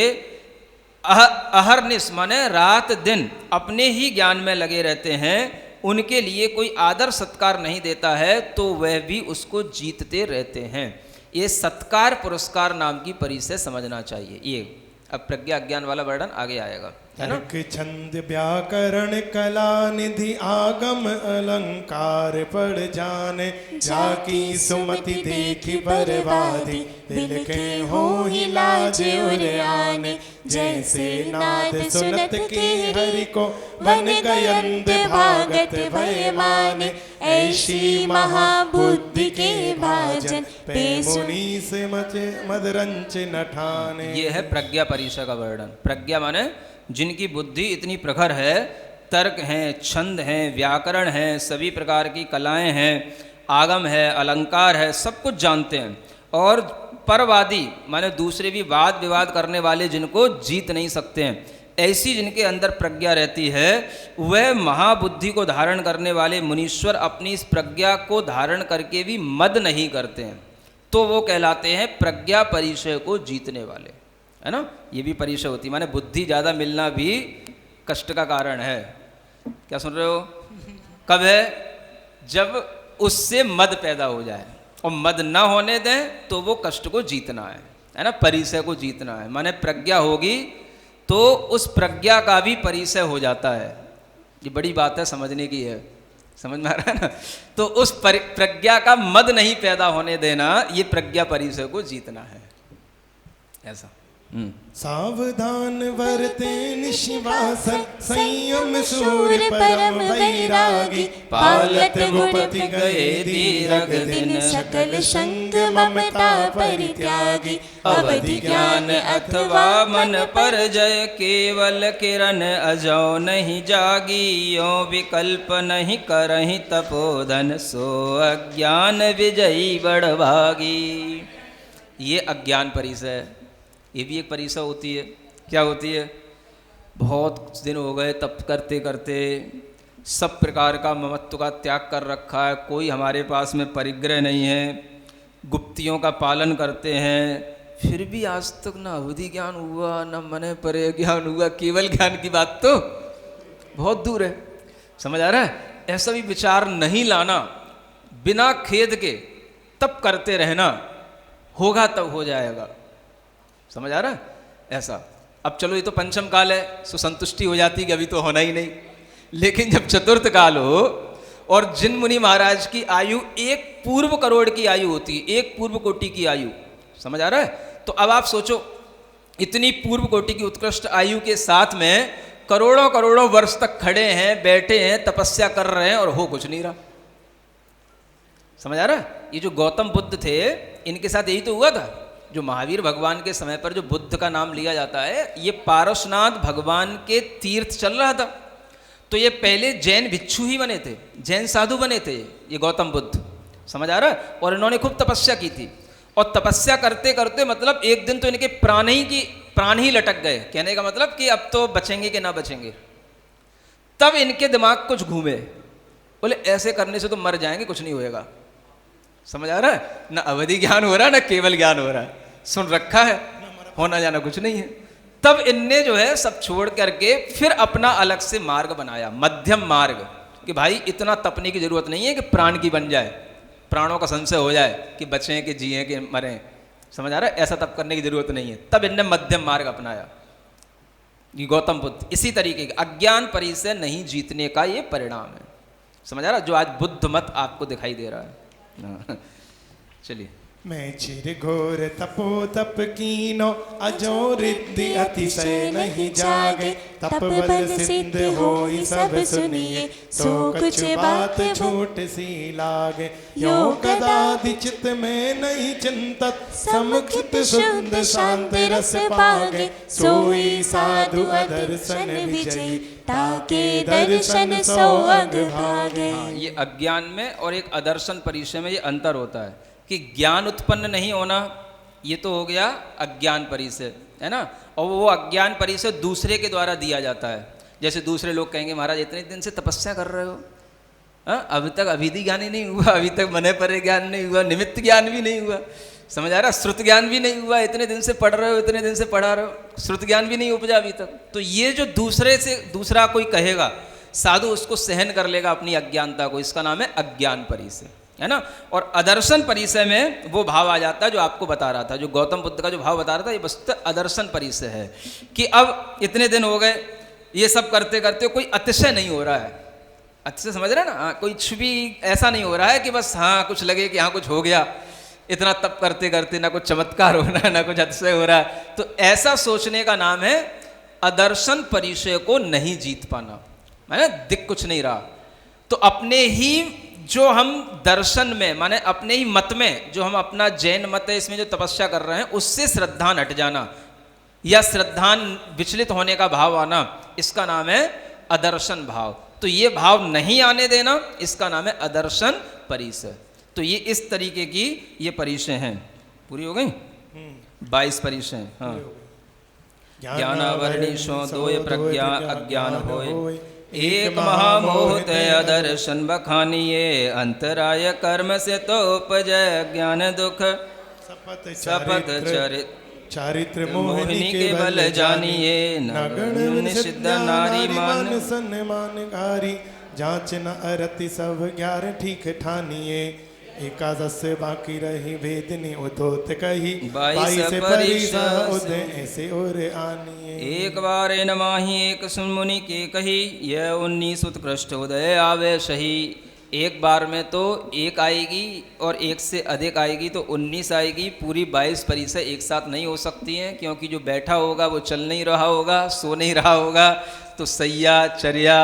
अहरनिश माने रात दिन अपने ही ज्ञान में लगे रहते हैं। उनके लिए कोई आदर सत्कार नहीं देता है तो वह भी उसको जीतते रहते हैं। ये सत्कार पुरस्कार नाम की परिचय समझना चाहिए। ये अब प्रज्ञा अज्ञान वाला वर्णन आगे आएगा, है ना। तर्क छंद व्याकरण कला निधि आगम अलंकार पढ़ जाने, जाकी सुमति देखी बर्बादी दिल के हो ही लाज उर आने। जैसे नाद सुनत के हरि को बन गयंत भागत भय माने, ऐसी महाबुद्धि के भाजन पे मुनि से मदरंच न ठाने। ये है प्रज्ञा परिषद का वर्णन। प्रज्ञा माने जिनकी बुद्धि इतनी प्रखर है, तर्क हैं, छंद हैं, व्याकरण हैं, सभी प्रकार की कलाएं हैं, आगम है, अलंकार है, सब कुछ जानते हैं। और परवादी माने दूसरे भी वाद विवाद करने वाले जिनको जीत नहीं सकते हैं, ऐसी जिनके अंदर प्रज्ञा रहती है, वह महाबुद्धि को धारण करने वाले मुनीश्वर अपनी इस प्रज्ञा को धारण करके भी मद नहीं करते हैं, तो वो कहलाते हैं प्रज्ञा परिचय को जीतने वाले, है ना। ये भी परिचय होती है, माने बुद्धि ज़्यादा मिलना भी कष्ट का कारण है। क्या सुन रहे हो? कब है? जब उससे मद पैदा हो जाए, और मद ना होने दें तो वो कष्ट को जीतना है ना, परिचय को जीतना है। माने प्रज्ञा होगी तो उस प्रज्ञा का भी परिचय हो जाता है। ये बड़ी बात है, समझने की है, समझ में आ रहा है ना। तो उस प्रज्ञा का मद नहीं पैदा होने देना, ये प्रज्ञा परिचय को जीतना है, ऐसा। सावधान वरते निशिवासन, संयम शूर परम वैरागी, पालत भूपति गए दीर्घ दिन, सकल संग ममता परित्यागी। अवधि ज्ञान अथवा मन पर जय, केवल किरण अजो नहीं जागी। यो विकल्प नहीं करहि तपोधन, सो अज्ञान विजयी बड़भागी। ये अज्ञान परिचय, ये भी एक परिचय होती है। क्या होती है? बहुत दिन हो गए तप करते करते, सब प्रकार का ममत्व का त्याग कर रखा है, कोई हमारे पास में परिग्रह नहीं है, गुप्तियों का पालन करते हैं, फिर भी आज तक ना अवधि ज्ञान हुआ, ना मने परे ज्ञान हुआ, केवल ज्ञान की बात तो बहुत दूर है। समझ आ रहा है? ऐसा भी विचार नहीं लाना, बिना खेद के तप करते रहना, होगा तब हो जाएगा। समझ आ रहा है? ऐसा। अब चलो ये तो पंचम काल है, सो संतुष्टि हो जाती कि अभी तो होना ही नहीं। लेकिन जब चतुर्थ काल हो और जिन मुनि महाराज की आयु 1 पूर्व करोड़ की आयु होती है, 1 पूर्व कोटि की आयु, समझ आ रहा है? तो अब आप सोचो, इतनी पूर्व कोटि की उत्कृष्ट आयु के साथ में करोड़ों करोड़ों वर्ष तक खड़े हैं, बैठे हैं, तपस्या कर रहे हैं और हो कुछ नहीं रहा। समझ आ रहा है? ये जो गौतम बुद्ध थे, इनके साथ यही तो हुआ था। जो महावीर भगवान के समय पर जो बुद्ध का नाम लिया जाता है, ये पारसनाथ भगवान के तीर्थ चल रहा था, तो ये पहले जैन भिक्षु ही बने थे, जैन साधु बने थे ये गौतम बुद्ध। समझ आ रहा है? और इन्होंने खूब तपस्या की थी, और तपस्या करते करते मतलब एक दिन तो इनके प्राण ही लटक गए। कहने का मतलब कि अब तो बचेंगे कि ना बचेंगे। तब इनके दिमाग कुछ घूमे, बोले ऐसे करने से तो मर जाएंगे, कुछ नहीं होएगा। समझ आ रहा है? ना अवधि ज्ञान हो रहा है, ना केवल ज्ञान हो रहा है, सुन रखा है, होना जाना कुछ नहीं है। तब इनने जो है सब छोड़ करके फिर अपना अलग से मार्ग बनाया, मध्यम मार्ग, कि भाई इतना तपने की जरूरत नहीं है कि प्राण की बन जाए, प्राणों का संशय हो जाए कि बचें कि जिए कि मरें। समझ आ रहा है? ऐसा तप करने की जरूरत नहीं है। तब इनने मध्यम मार्ग अपनाया, ये गौतम बुद्ध। इसी तरीके के अज्ञान परिचय नहीं जीतने का ये परिणाम है। समझ आ रहा है? जो आज बुद्ध मत आपको दिखाई दे रहा है। चलिए। मैं चिर घोर तपो तप कीनो, अजो रिद्धि अतिशय नहीं जागे। तप बल सिद्ध होई सब सुनिए, सो कुछ बात झूठ सी लागे। यो कदादि चित्त में नहीं चिंतत, समुखित शुद्ध शांत रस पागे। सोई साधु अदर्शन विजयी, ताके दर्शन सो अग भागे। ये अज्ञान में और एक अदर्शन परिचय में ये अंतर होता है कि ज्ञान उत्पन्न नहीं होना ये तो हो गया अज्ञान परिचय, है ना। और वो अज्ञान परिचय दूसरे के द्वारा दिया जाता है। जैसे दूसरे लोग कहेंगे महाराज इतने दिन से तपस्या कर रहे हो, अभी तक अभिधि ज्ञान ही नहीं हुआ, अभी तक मने परे ज्ञान नहीं हुआ, निमित्त ज्ञान भी नहीं हुआ, समझ आ रहा, श्रुत ज्ञान भी नहीं हुआ, इतने दिन से पढ़ रहे हो, इतने दिन से पढ़ा रहे हो, श्रुत ज्ञान भी नहीं उपजा अभी तक। तो ये जो दूसरे से दूसरा कोई कहेगा, साधु उसको सहन कर लेगा अपनी अज्ञानता को, इसका नाम है अज्ञान परिचय, है ना। और अदर्शन परिचय में वो भाव आ जाता है जो आपको बता रहा था, जो गौतम बुद्ध का जो भाव बता रहा था, ये वस्तुतः अदर्शन परिचय है कि अब इतने दिन हो गए ये सब करते करते कोई अतिशय नहीं हो रहा है, अतिशय समझ रहे हैं ना, कुछ भी ऐसा नहीं हो रहा है कि बस हाँ कुछ लगे कि हाँ कुछ हो गया, इतना तप करते करते ना कुछ चमत्कार हो रहा है ना कुछ अतिशय हो रहा है। तो ऐसा सोचने का नाम है अदर्शन परिचय को नहीं जीत पाना, माने दिख कुछ नहीं रहा। तो अपने ही जो हम दर्शन में, माने अपने ही मत में, जो हम अपना जैन मत है इसमें जो तपस्या कर रहे हैं, उससे श्रद्धान हट जाना या श्रद्धान विचलित होने का भाव आना, इसका नाम है अदर्शन भाव। तो ये भाव नहीं आने देना, इसका नाम है अदर्शन परिचय। तो ये इस तरीके की ये परिचय हैं। पूरी हो गई 22 परिचय। हाँ, ज्ञानावरणीशो दोय प्रज्ञा अज्ञान होय, एक महामोह तय अदर्शन बखानिये, अंतराय कर्म से तो उपजय ज्ञान दुख, शपथ चारित्र मोहिनी के बल जानिए, नगण निषिद्ध नारी मान सन्मानकारी, जांच न अरति सब ग्यारह ठीक ठानिए, एकादश बाकी रही वेदनी उदोत कही, 22 परिसा उदय ऐसे और आनिए, एक बार न माही एक सुन मुनि के कही, यह 19 उत्कृष्ट उदय आवे सही। एक बार में तो एक आएगी और एक से अधिक आएगी तो 19 आएगी, पूरी 22 परिचय एक साथ नहीं हो सकती हैं, क्योंकि जो बैठा होगा वो चल नहीं रहा होगा, सो नहीं रहा होगा, तो सैया चर्या,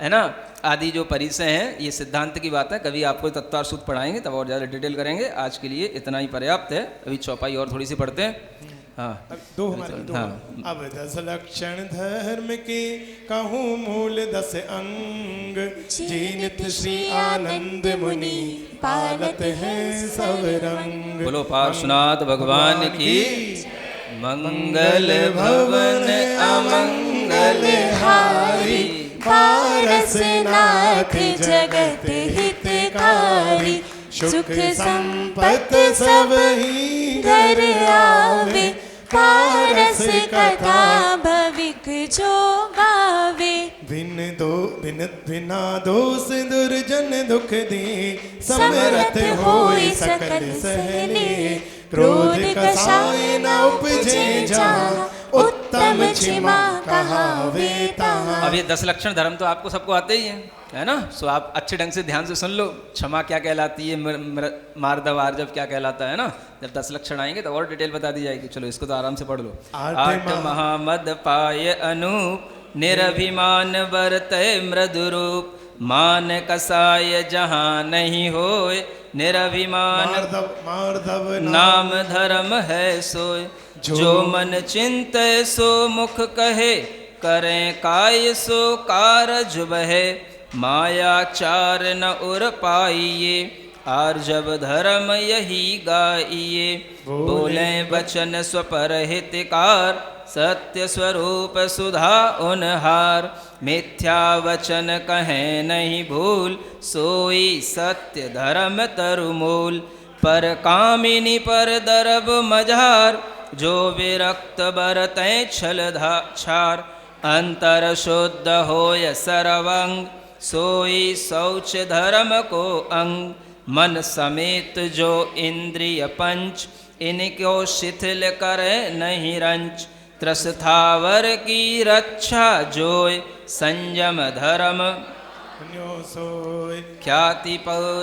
है ना, आदि जो परिचय हैं, ये सिद्धांत की बात है। कभी आपको तत्वार सूत्र पढ़ाएंगे तब और ज़्यादा डिटेल करेंगे, आज के लिए इतना ही पर्याप्त है। अभी चौपाई और थोड़ी सी पढ़ते हैं। हाँ, हाँ। अब 10 लक्षण धर्म के कहूँ मूल 10 अंग, जीनित श्री आनंद मुनि पालत हैं सब रंग। बोलो पार्श्वनाथ भगवान की। मंगल भवन अमंगल हारी, पारसनाथ जगत हितकारी, सुख संपत सब ही घर आवे, पारस कथा भविक जो गावे। बिना दोष दुर्जन दुख दे, समरथ होय सकल सहले, क्रोध कसाय न उपजे जहाँ, उत्तम क्षमा कहावे तहाँ। अब ये 10 लक्षण धर्म तो आपको सबको आते ही है ना। सो आप अच्छे ढंग से ध्यान से सुन लो, क्षमा क्या कहलाती है, मार्दव आर्जव क्या कहलाता है ना। जब 10 लक्षण आएंगे तो और डिटेल बता दी जाएगी। चलो इसको तो आराम से पढ़ लो। 8 महामद पाय अनूप, निरभिमान बरतय मृदु रूप, मान कसाय जहाँ नहीं होय, निरभिमान मार्दव नाम धर्म है सोय, जो मन चिंतय सो मुख कहे, करें काय सो कारज बहे, माया चार न उर पाइये, आर्जव धर्म यही गाइये, बोले वचन स्वपर हितकार, सत्य स्वरूप सुधा उनहार, मिथ्या वचन कहें नहीं भूल, सोई सत्य धर्म तरुमूल, पर कामिनी पर दरब मझार, जो विरक्त बरतें छल छार, अंतर शुद्ध होय सर्वंग, सोई शौच धर्म को अंग, मन समेत जो इंद्रिय पंच, इनको शिथिल करे नहीं रंच, त्रस्थावर की रक्षा जोय, संयम धर्म ख्याति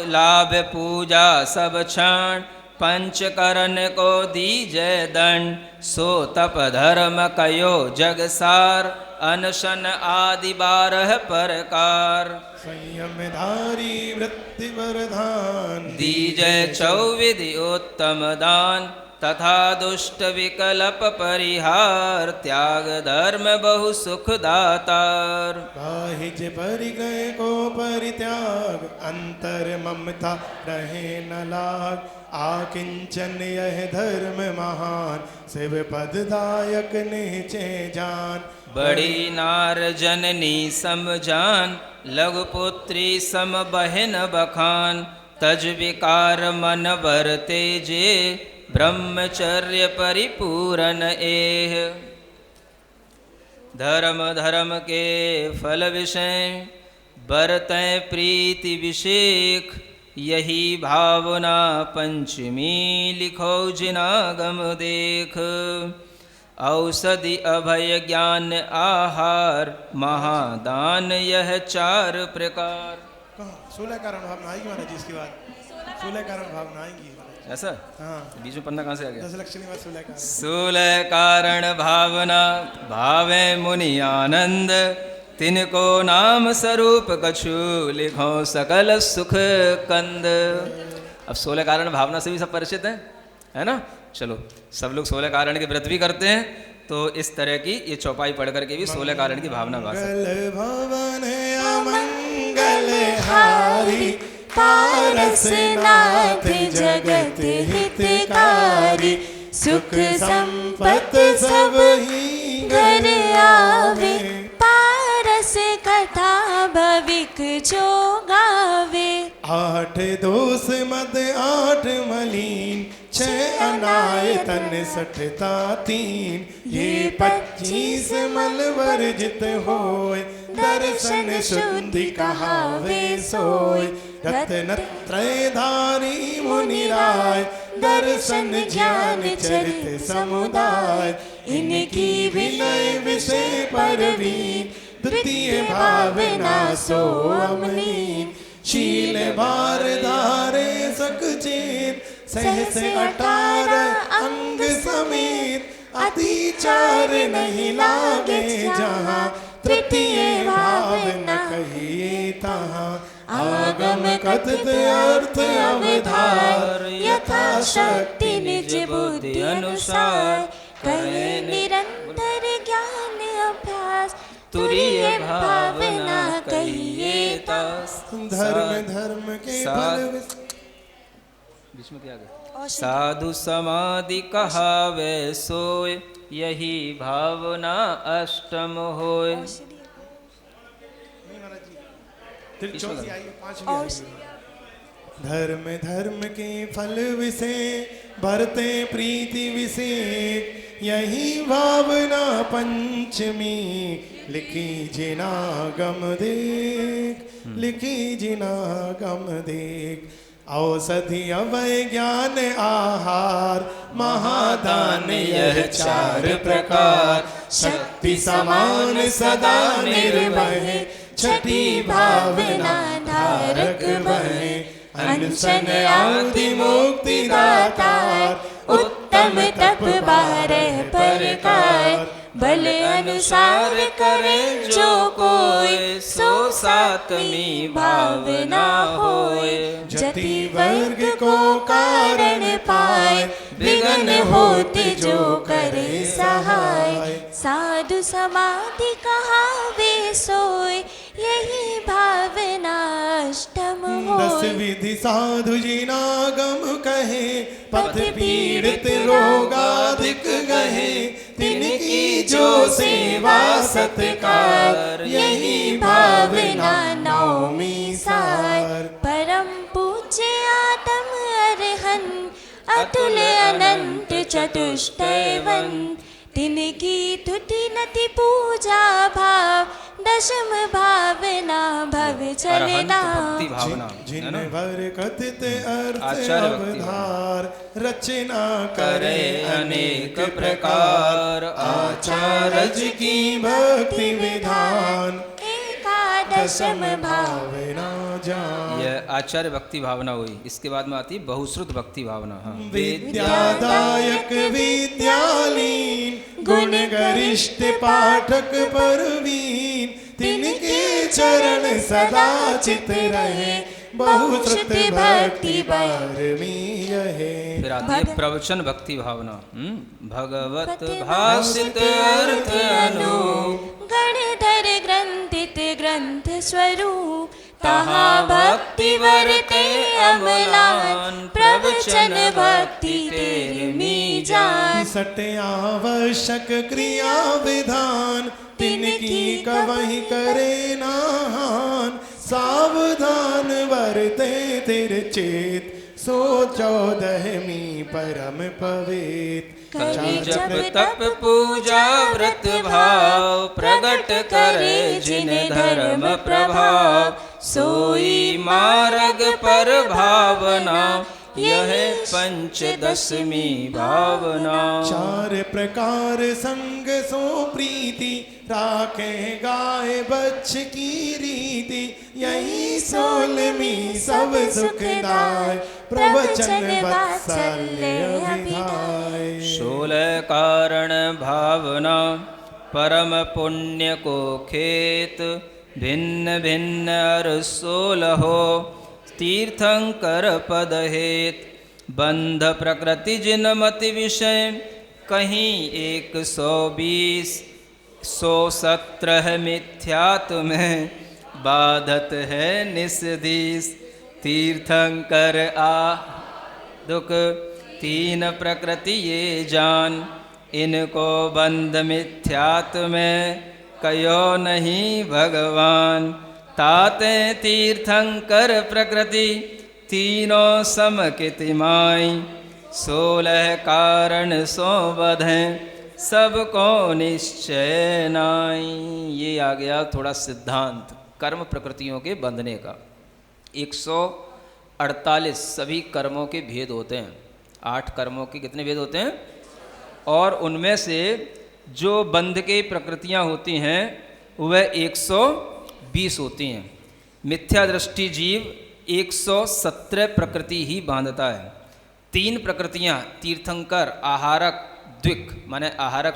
लाभ पूजा सब क्षण, पंचकरण को दीजय दंड, सो तप धर्म कयो जगसार, अनशन आदि 12 प्रकार, संयम धारी वृत्ति वरदान, दीजय 24 उत्तम दान, तथा दुष्ट विकल्प परिहार, त्याग धर्म बहु सुख दातार। काहिज परिग्रह को परित्याग, अंतर ममता रहे न लाग, आकिंचन यह धर्म महान, शिव पददायक निश्चय जान। बड़ी नार जननी समजान, लघु पुत्री सम बहन बखान, तज विकार मन बरते जे, ब्रह्मचर्य परिपूरन एह। धर्म धर्म के फल विषय, बरतैं प्रीति विषेक, यही भावना पंचमी लिखो जिनागम देख। औषधि अभय ज्ञान आहार, महादान यह चार प्रकार। 16 कारण भावना आएगी महाराज जी इसके बाद, 16 कारण भावना आएंगी ऐसा। हाँ, बीच में पन्ना कहाँ से आ गया? 10 लक्षणी बाद 16 कारण। 16 कारण भावना, भावे मुनि आनंद, तिनको नाम स्वरूप कछु, लिखो सकल सुख कंद। अब 16 कारण भावना से भी सब परिचित है ना। चलो सब लोग 16 कारण के व्रत भी करते हैं, तो इस तरह की ये चौपाई पढ़ करके भी 16 कारण की भावना गा सकते हैं। मंगल भवन अमंगल हारी, पारस नाथ जगत हितकारी, सुख संपत सब ही घर आवे, पारस कथा भविक जो गावे। 8 दोष मद 8 मलीन, 6 अनायतन 60 3, ये 25 मल वर्जित होय, दर्शन शुद्धि कहावे सोय। रत्नत्रयधारी मुनिराय, दर्शन ज्ञान चरित समुदाय, इनकी विनय विषय परवीन, द्वितीय भावना सो अमलीन। शील भार धारे सकचेत, सहस 18 अंग समेत, अतिचार नहीं लागे जहाँ, तृतीय भावना कहिए तहाँ। आगम कथित अर्थ अवधार, यथाशक्ति निज बुद्धि अनुसार, करे निरंतर ज्ञान अभ्यास, तुरीय भावना कहिए तास। धर्म धर्म के फल बीच में क्या गया? साधु समाधि कहावे सोय, यही भावना अष्टम होय। धर्म धर्म के फल विषय, भरते प्रीति विषेक, यही भावना पंचमी, लिखी जिनागम देख, लिखी जिनागम देख। औषधि अभय ज्ञान आहार, महादान यह 4 प्रकार, शक्ति समान सदा निर्भय, छठी भावना धारक भय। अनशन आदि मुक्ति दातार, उत्तम तप 12 प्रकार, बल अनुसार करे जो कोई, सो सातवीं भावना होय। जति वर्ग को कारण पाए, विघ्न होते जो करे सहाय। साधु समाधि कहावे सोय, यही भावना अष्टम 10 होय। विधि साधु जिनागम कहे, पथ पीड़ित रोगाधिक गहे, तिनकी जो सेवा सत्कार, यही भावना नौमी सार। परम पूज्य आत्म अरहंत, अतुल्य अनंत चतुष्टयवन, तिनकी तुति नति पूजा भाव, दशम भावना भव चलना। जिन भर कथित अर्थ आचार्य भक्ति अवधार, रचना करे अनेक प्रकार, आचार्य की भक्ति विधान, एकादशम भावना जान। यह आचार्य भक्ति भावना हुई। इसके बाद में आती बहुश्रुत भक्ति भावना। हाँ, विद्यादायक विद्यालीन, गुण गरिष्ठ पाठक परवीन, तिनके चरण सदा चित रहे, बहुश्रुति भक्ति बारमी यहे। फिर आती है प्रवचन भक्ति भावना। भगवत भाषित अर्थ अनूप गणधर ग्रंथित ग्रंथ स्वरूप तहा भक्ति वरते अमलान प्रवचन भक्ति तेरे मी जान। सटे आवश्यक क्रिया विधान तिनकी कवहि करे नाहान। सावधान वरते तिर चेत सो 14वीं परम पवित्र। करी जप तप पूजा व्रत भाव प्रगट करे जिन धर्म प्रभाव। सोई मार्ग पर भावना यह पंचदशमी भावना। 4 प्रकार संग सो प्रीति राखे गाय बच्च की रीति। यही 16वीं सब सुखदाय प्रवचन वात्सल्य अभिधाय। 16 कारण भावना परम पुण्य को खेत। भिन्न भिन्न अर 16 तीर्थंकर पद हेत। बंध प्रकृति जिन मति विषय कहीं 120। 117 मिथ्यात्व में बाधत है निसदीस। तीर्थंकर आ दुख 3 प्रकृति ये जान। इनको बंध मिथ्यात्व में कयो नहीं भगवान। ताते तीर्थंकर प्रकृति तीनों समकितिमाई। 16 कारण सो बधें सबको निश्चय नाई। ये आ गया थोड़ा सिद्धांत कर्म प्रकृतियों के बंधने का। 148 सभी कर्मों के भेद होते हैं। 8 कर्मों के कितने भेद होते हैं? और उनमें से जो बंध के प्रकृतियां होती हैं वह 120 होती हैं। मिथ्या दृष्टि जीव 117 प्रकृति ही बांधता है। 3 प्रकृतियां तीर्थंकर, आहारक, द्विक माने आहारक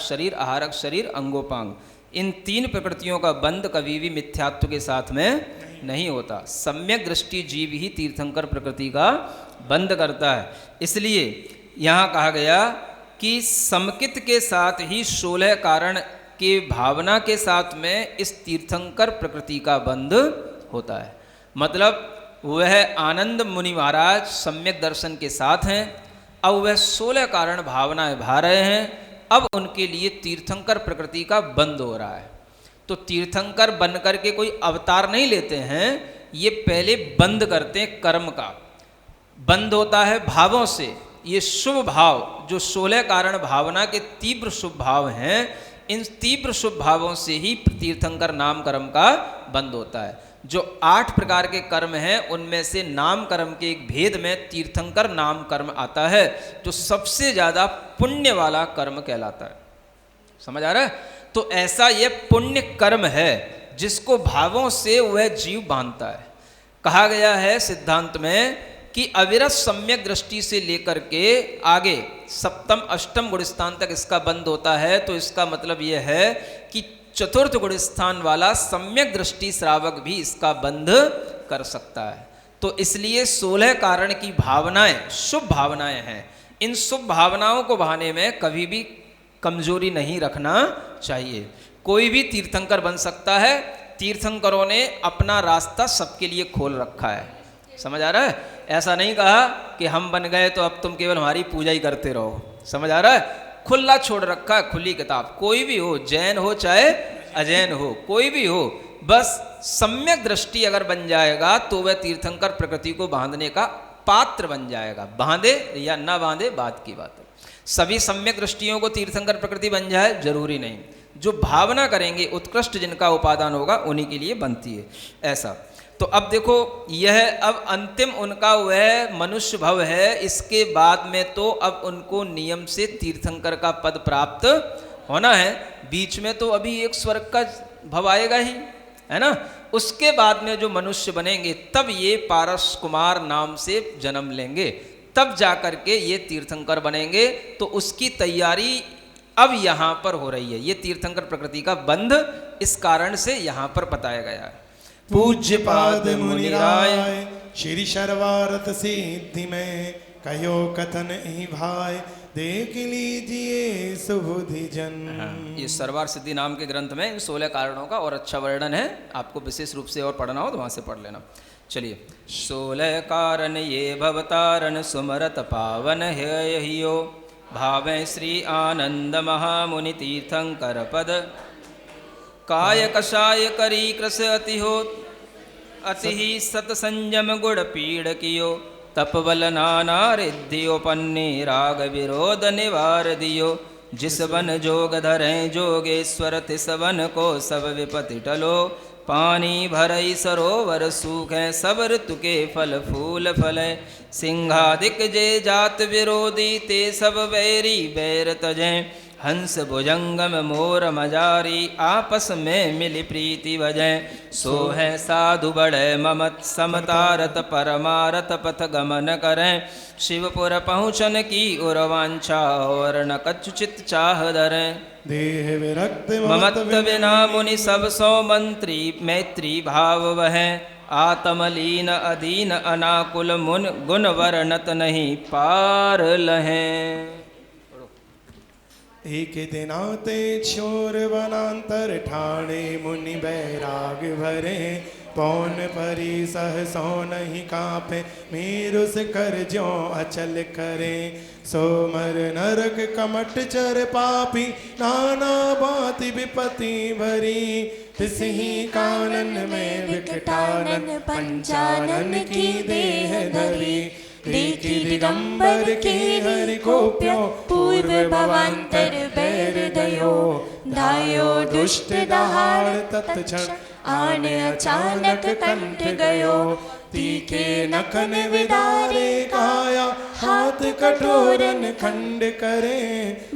शरीर, अंगोपांग। इन 3 प्रकृतियों का बंध कभी भी मिथ्यात्व के साथ में नहीं होता। सम्यक दृष्टि जीव ही तीर्थंकर प्रकृति का बंध करता है। इसलिए यहाँ कहा गया कि समकित के साथ ही 16 कारण के भावना के साथ में इस तीर्थंकर प्रकृति का बंध होता है। मतलब वह आनंद मुनि महाराज सम्यक दर्शन के साथ हैं। अब वह 16 कारण भावनाएं भा रहे हैं। अब उनके लिए तीर्थंकर प्रकृति का बंद हो रहा है। तो तीर्थंकर बन करके कोई अवतार नहीं लेते हैं, ये पहले बंद करते हैं। कर्म का बंद होता है भावों से। ये शुभ भाव जो 16 कारण भावना के तीव्र शुभ भाव हैं, इन तीव्र शुभ भावों से ही तीर्थंकर नाम कर्म का बंद होता है। जो 8 प्रकार के कर्म हैं उनमें से नाम कर्म के एक भेद में तीर्थंकर नाम कर्म आता है, जो सबसे ज़्यादा पुण्य वाला कर्म कहलाता है। समझ आ रहा है? तो ऐसा ये पुण्य कर्म है जिसको भावों से वह जीव बांधता है। कहा गया है सिद्धांत में कि अविरत सम्यक दृष्टि से लेकर के आगे 7म 8म गुण स्थान तक इसका बंद होता है। तो इसका मतलब यह है कि 4th गुण स्थान वाला सम्यक दृष्टि श्रावक भी इसका बंध कर सकता है। तो इसलिए 16 कारण की भावनाएं शुभ भावनाएं हैं। इन शुभ भावनाओं को बहाने में कभी भी कमजोरी नहीं रखना चाहिए। कोई भी तीर्थंकर बन सकता है। तीर्थंकरों ने अपना रास्ता सबके लिए खोल रखा है। समझ आ रहा है? ऐसा नहीं कहा कि हम बन गए तो अब तुम केवल हमारी पूजा ही करते रहो। समझ आ रहा है? खुला छोड़ रखा है, खुली किताब। कोई भी हो, जैन हो चाहे अजैन हो, कोई भी हो, बस सम्यक दृष्टि अगर बन जाएगा तो वह तीर्थंकर प्रकृति को बांधने का पात्र बन जाएगा। बांधे या ना बांधे बात की बात है। सभी सम्यक दृष्टियों को तीर्थंकर प्रकृति बन जाए जरूरी नहीं। जो भावना करेंगे उत्कृष्ट जिनका उपादान होगा उन्हीं के लिए बनती है। ऐसा तो अब देखो, यह अब अंतिम उनका वह मनुष्य भव है। इसके बाद में तो अब उनको नियम से तीर्थंकर का पद प्राप्त होना है। बीच में तो अभी एक स्वर्ग का भव आएगा ही, है ना। उसके बाद में जो मनुष्य बनेंगे तब ये पारस कुमार नाम से जन्म लेंगे, तब जाकर के ये तीर्थंकर बनेंगे। तो उसकी तैयारी अब यहाँ पर हो रही है। ये तीर्थंकर प्रकृति का बंध इस कारण से यहाँ पर बताया गया है। पूज्य पाद मुनि राय श्री सर्वार्थ सिद्धि में कहो कथन ही भाई देख लीजिए सुबुद्धि जन। ये सर्वार्थ सिद्धि नाम के ग्रंथ में इन 16 कारणों का और अच्छा वर्णन है। आपको विशेष रूप से और पढ़ना हो तो वहाँ से पढ़ लेना। चलिए, 16 कारण ये भवतारण सुमरत पावन है यो भावे श्री आनंद महामुनि तीर्थंकर पद काय कषाय करी कृष अति हो अति ही सत संयम गुण पीड़ कियो तपबल नाना रिद्धियो पन्ने राग विरोध निवार दियो जिस वन जोग धरें जोगेश्वर तिस वन को सब विपति टलो पानी भरई सरोवर सूखें सब ऋतु के फल फूल फलें सिंहादिक जे जात विरोधी ते सब बैरी बैर तजें हंस भुजंगम मोर मजारी आपस में मिली प्रीति वजह सो है साधु बड़े ममत समतारत परमारत पथ गमन करें शिवपुर पहुँचन की उर्वांछा और न कच्छुचित चाह धरें देह विरक्त ममत्व बिना मुनि सब सौ मंत्री मैत्री भाव वह आत्मलीन अधीन अनाकुल मुन गुण वर्णत नहीं पार लहें। एक दिन आते छोर वनांतर ठाणे मुनि बैराग भरे पौन परी सहसो नहीं कापे मेरु से कर ज्यो अचल करे सोमर नरक कमट चर पापी नाना बात विपति भरी तिसही कानन में विकटानन पंचानन की देह धरी देखी दिगंबर के हरि गोप्यो पूर्व भवांतर बैर दयो दायो दुष्ट दहाड़ तत्क्षण आन अचानक कंठ गयो तीखे नखन विदारे काया हाथ कठोरन खंड करे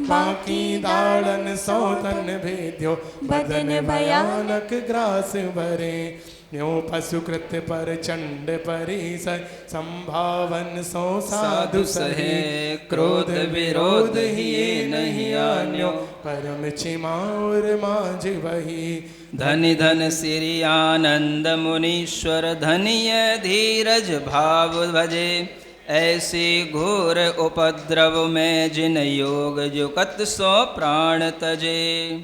बाकी दाड़न सौतन भेद्यो बदन भयानक ग्रास भरे यो पशुकृत पर चंड परिस संभावन सो साधु सहे क्रोध विरोध ही नहीं आन्यो परम छिमाउर माझ वही धनि धन श्री आनंद मुनीश्वर धनिय धीरज भाव भजे ऐसे घोर उपद्रव में जिन योग जुकत सो प्राण तजे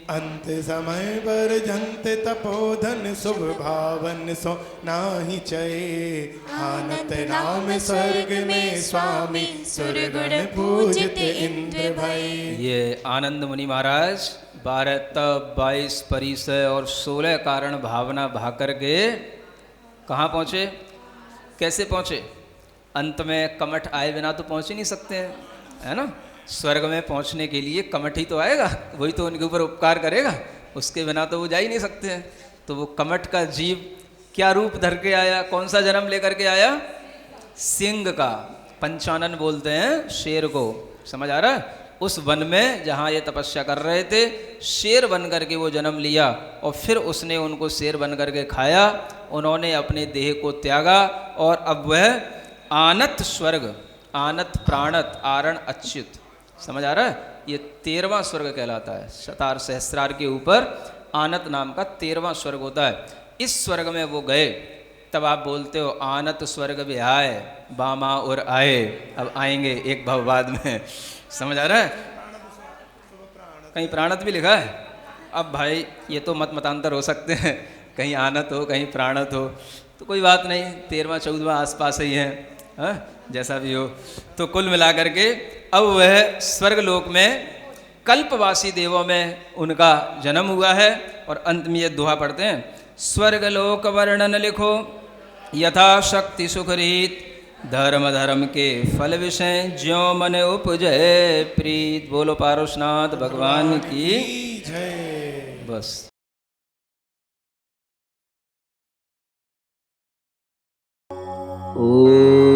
अंत समय पर जंत तपोधन शुभ भावन सो नाही चये आनत नाम स्वर्ग में स्वामी सुरगुण पूजित इंद्र भय। ये आनंद मुनि महाराज 12 तप 22 परिसय और 16 कारण भावना भाकर के कहाँ पहुँचे, कैसे पहुँचे? अंत में कमठ आए बिना तो पहुँच ही नहीं सकते हैं, है ना। स्वर्ग में पहुँचने के लिए कमठ ही तो आएगा, वही तो उनके ऊपर उपकार करेगा, उसके बिना तो वो जा ही नहीं सकते हैं। तो वो कमठ का जीव क्या रूप धर के आया, कौन सा जन्म लेकर के आया? सिंह का। पंचानन बोलते हैं शेर को, समझ आ रहा है। उस वन में जहाँ ये तपस्या कर रहे थे, शेर बन करके वो जन्म लिया और फिर उसने उनको शेर बन करके खाया। उन्होंने अपने देह को त्यागा और अब वह आनत स्वर्ग, आनत प्राणत आरण अच्युत, समझ आ रहा है। ये 13वां स्वर्ग कहलाता है। शतार सहस्रार के ऊपर आनत नाम का 13वां स्वर्ग होता है। इस स्वर्ग में वो गए, तब आप बोलते हो आनत स्वर्ग विहाय बामा और आए, अब आएंगे एक भव बाद में, समझ आ रहा है। कहीं प्राणत भी लिखा है। अब भाई ये तो मतांतर हो सकते हैं, कहीं आनत हो कहीं प्राणत हो, तो कोई बात नहीं, 13वां 14वां आसपास ही है, हाँ जैसा भी हो। तो कुल मिलाकर के अब वह स्वर्गलोक में कल्पवासी देवों में उनका जन्म हुआ है। और अंत में ये दोहा पढ़ते हैं, स्वर्गलोक वर्णन लिखो यथाशक्ति सुखरीत धर्म धर्म के फल विषय ज्यों मन उपजय प्रीत। बोलो पारुषनाथ भगवान की जय। बस। ओ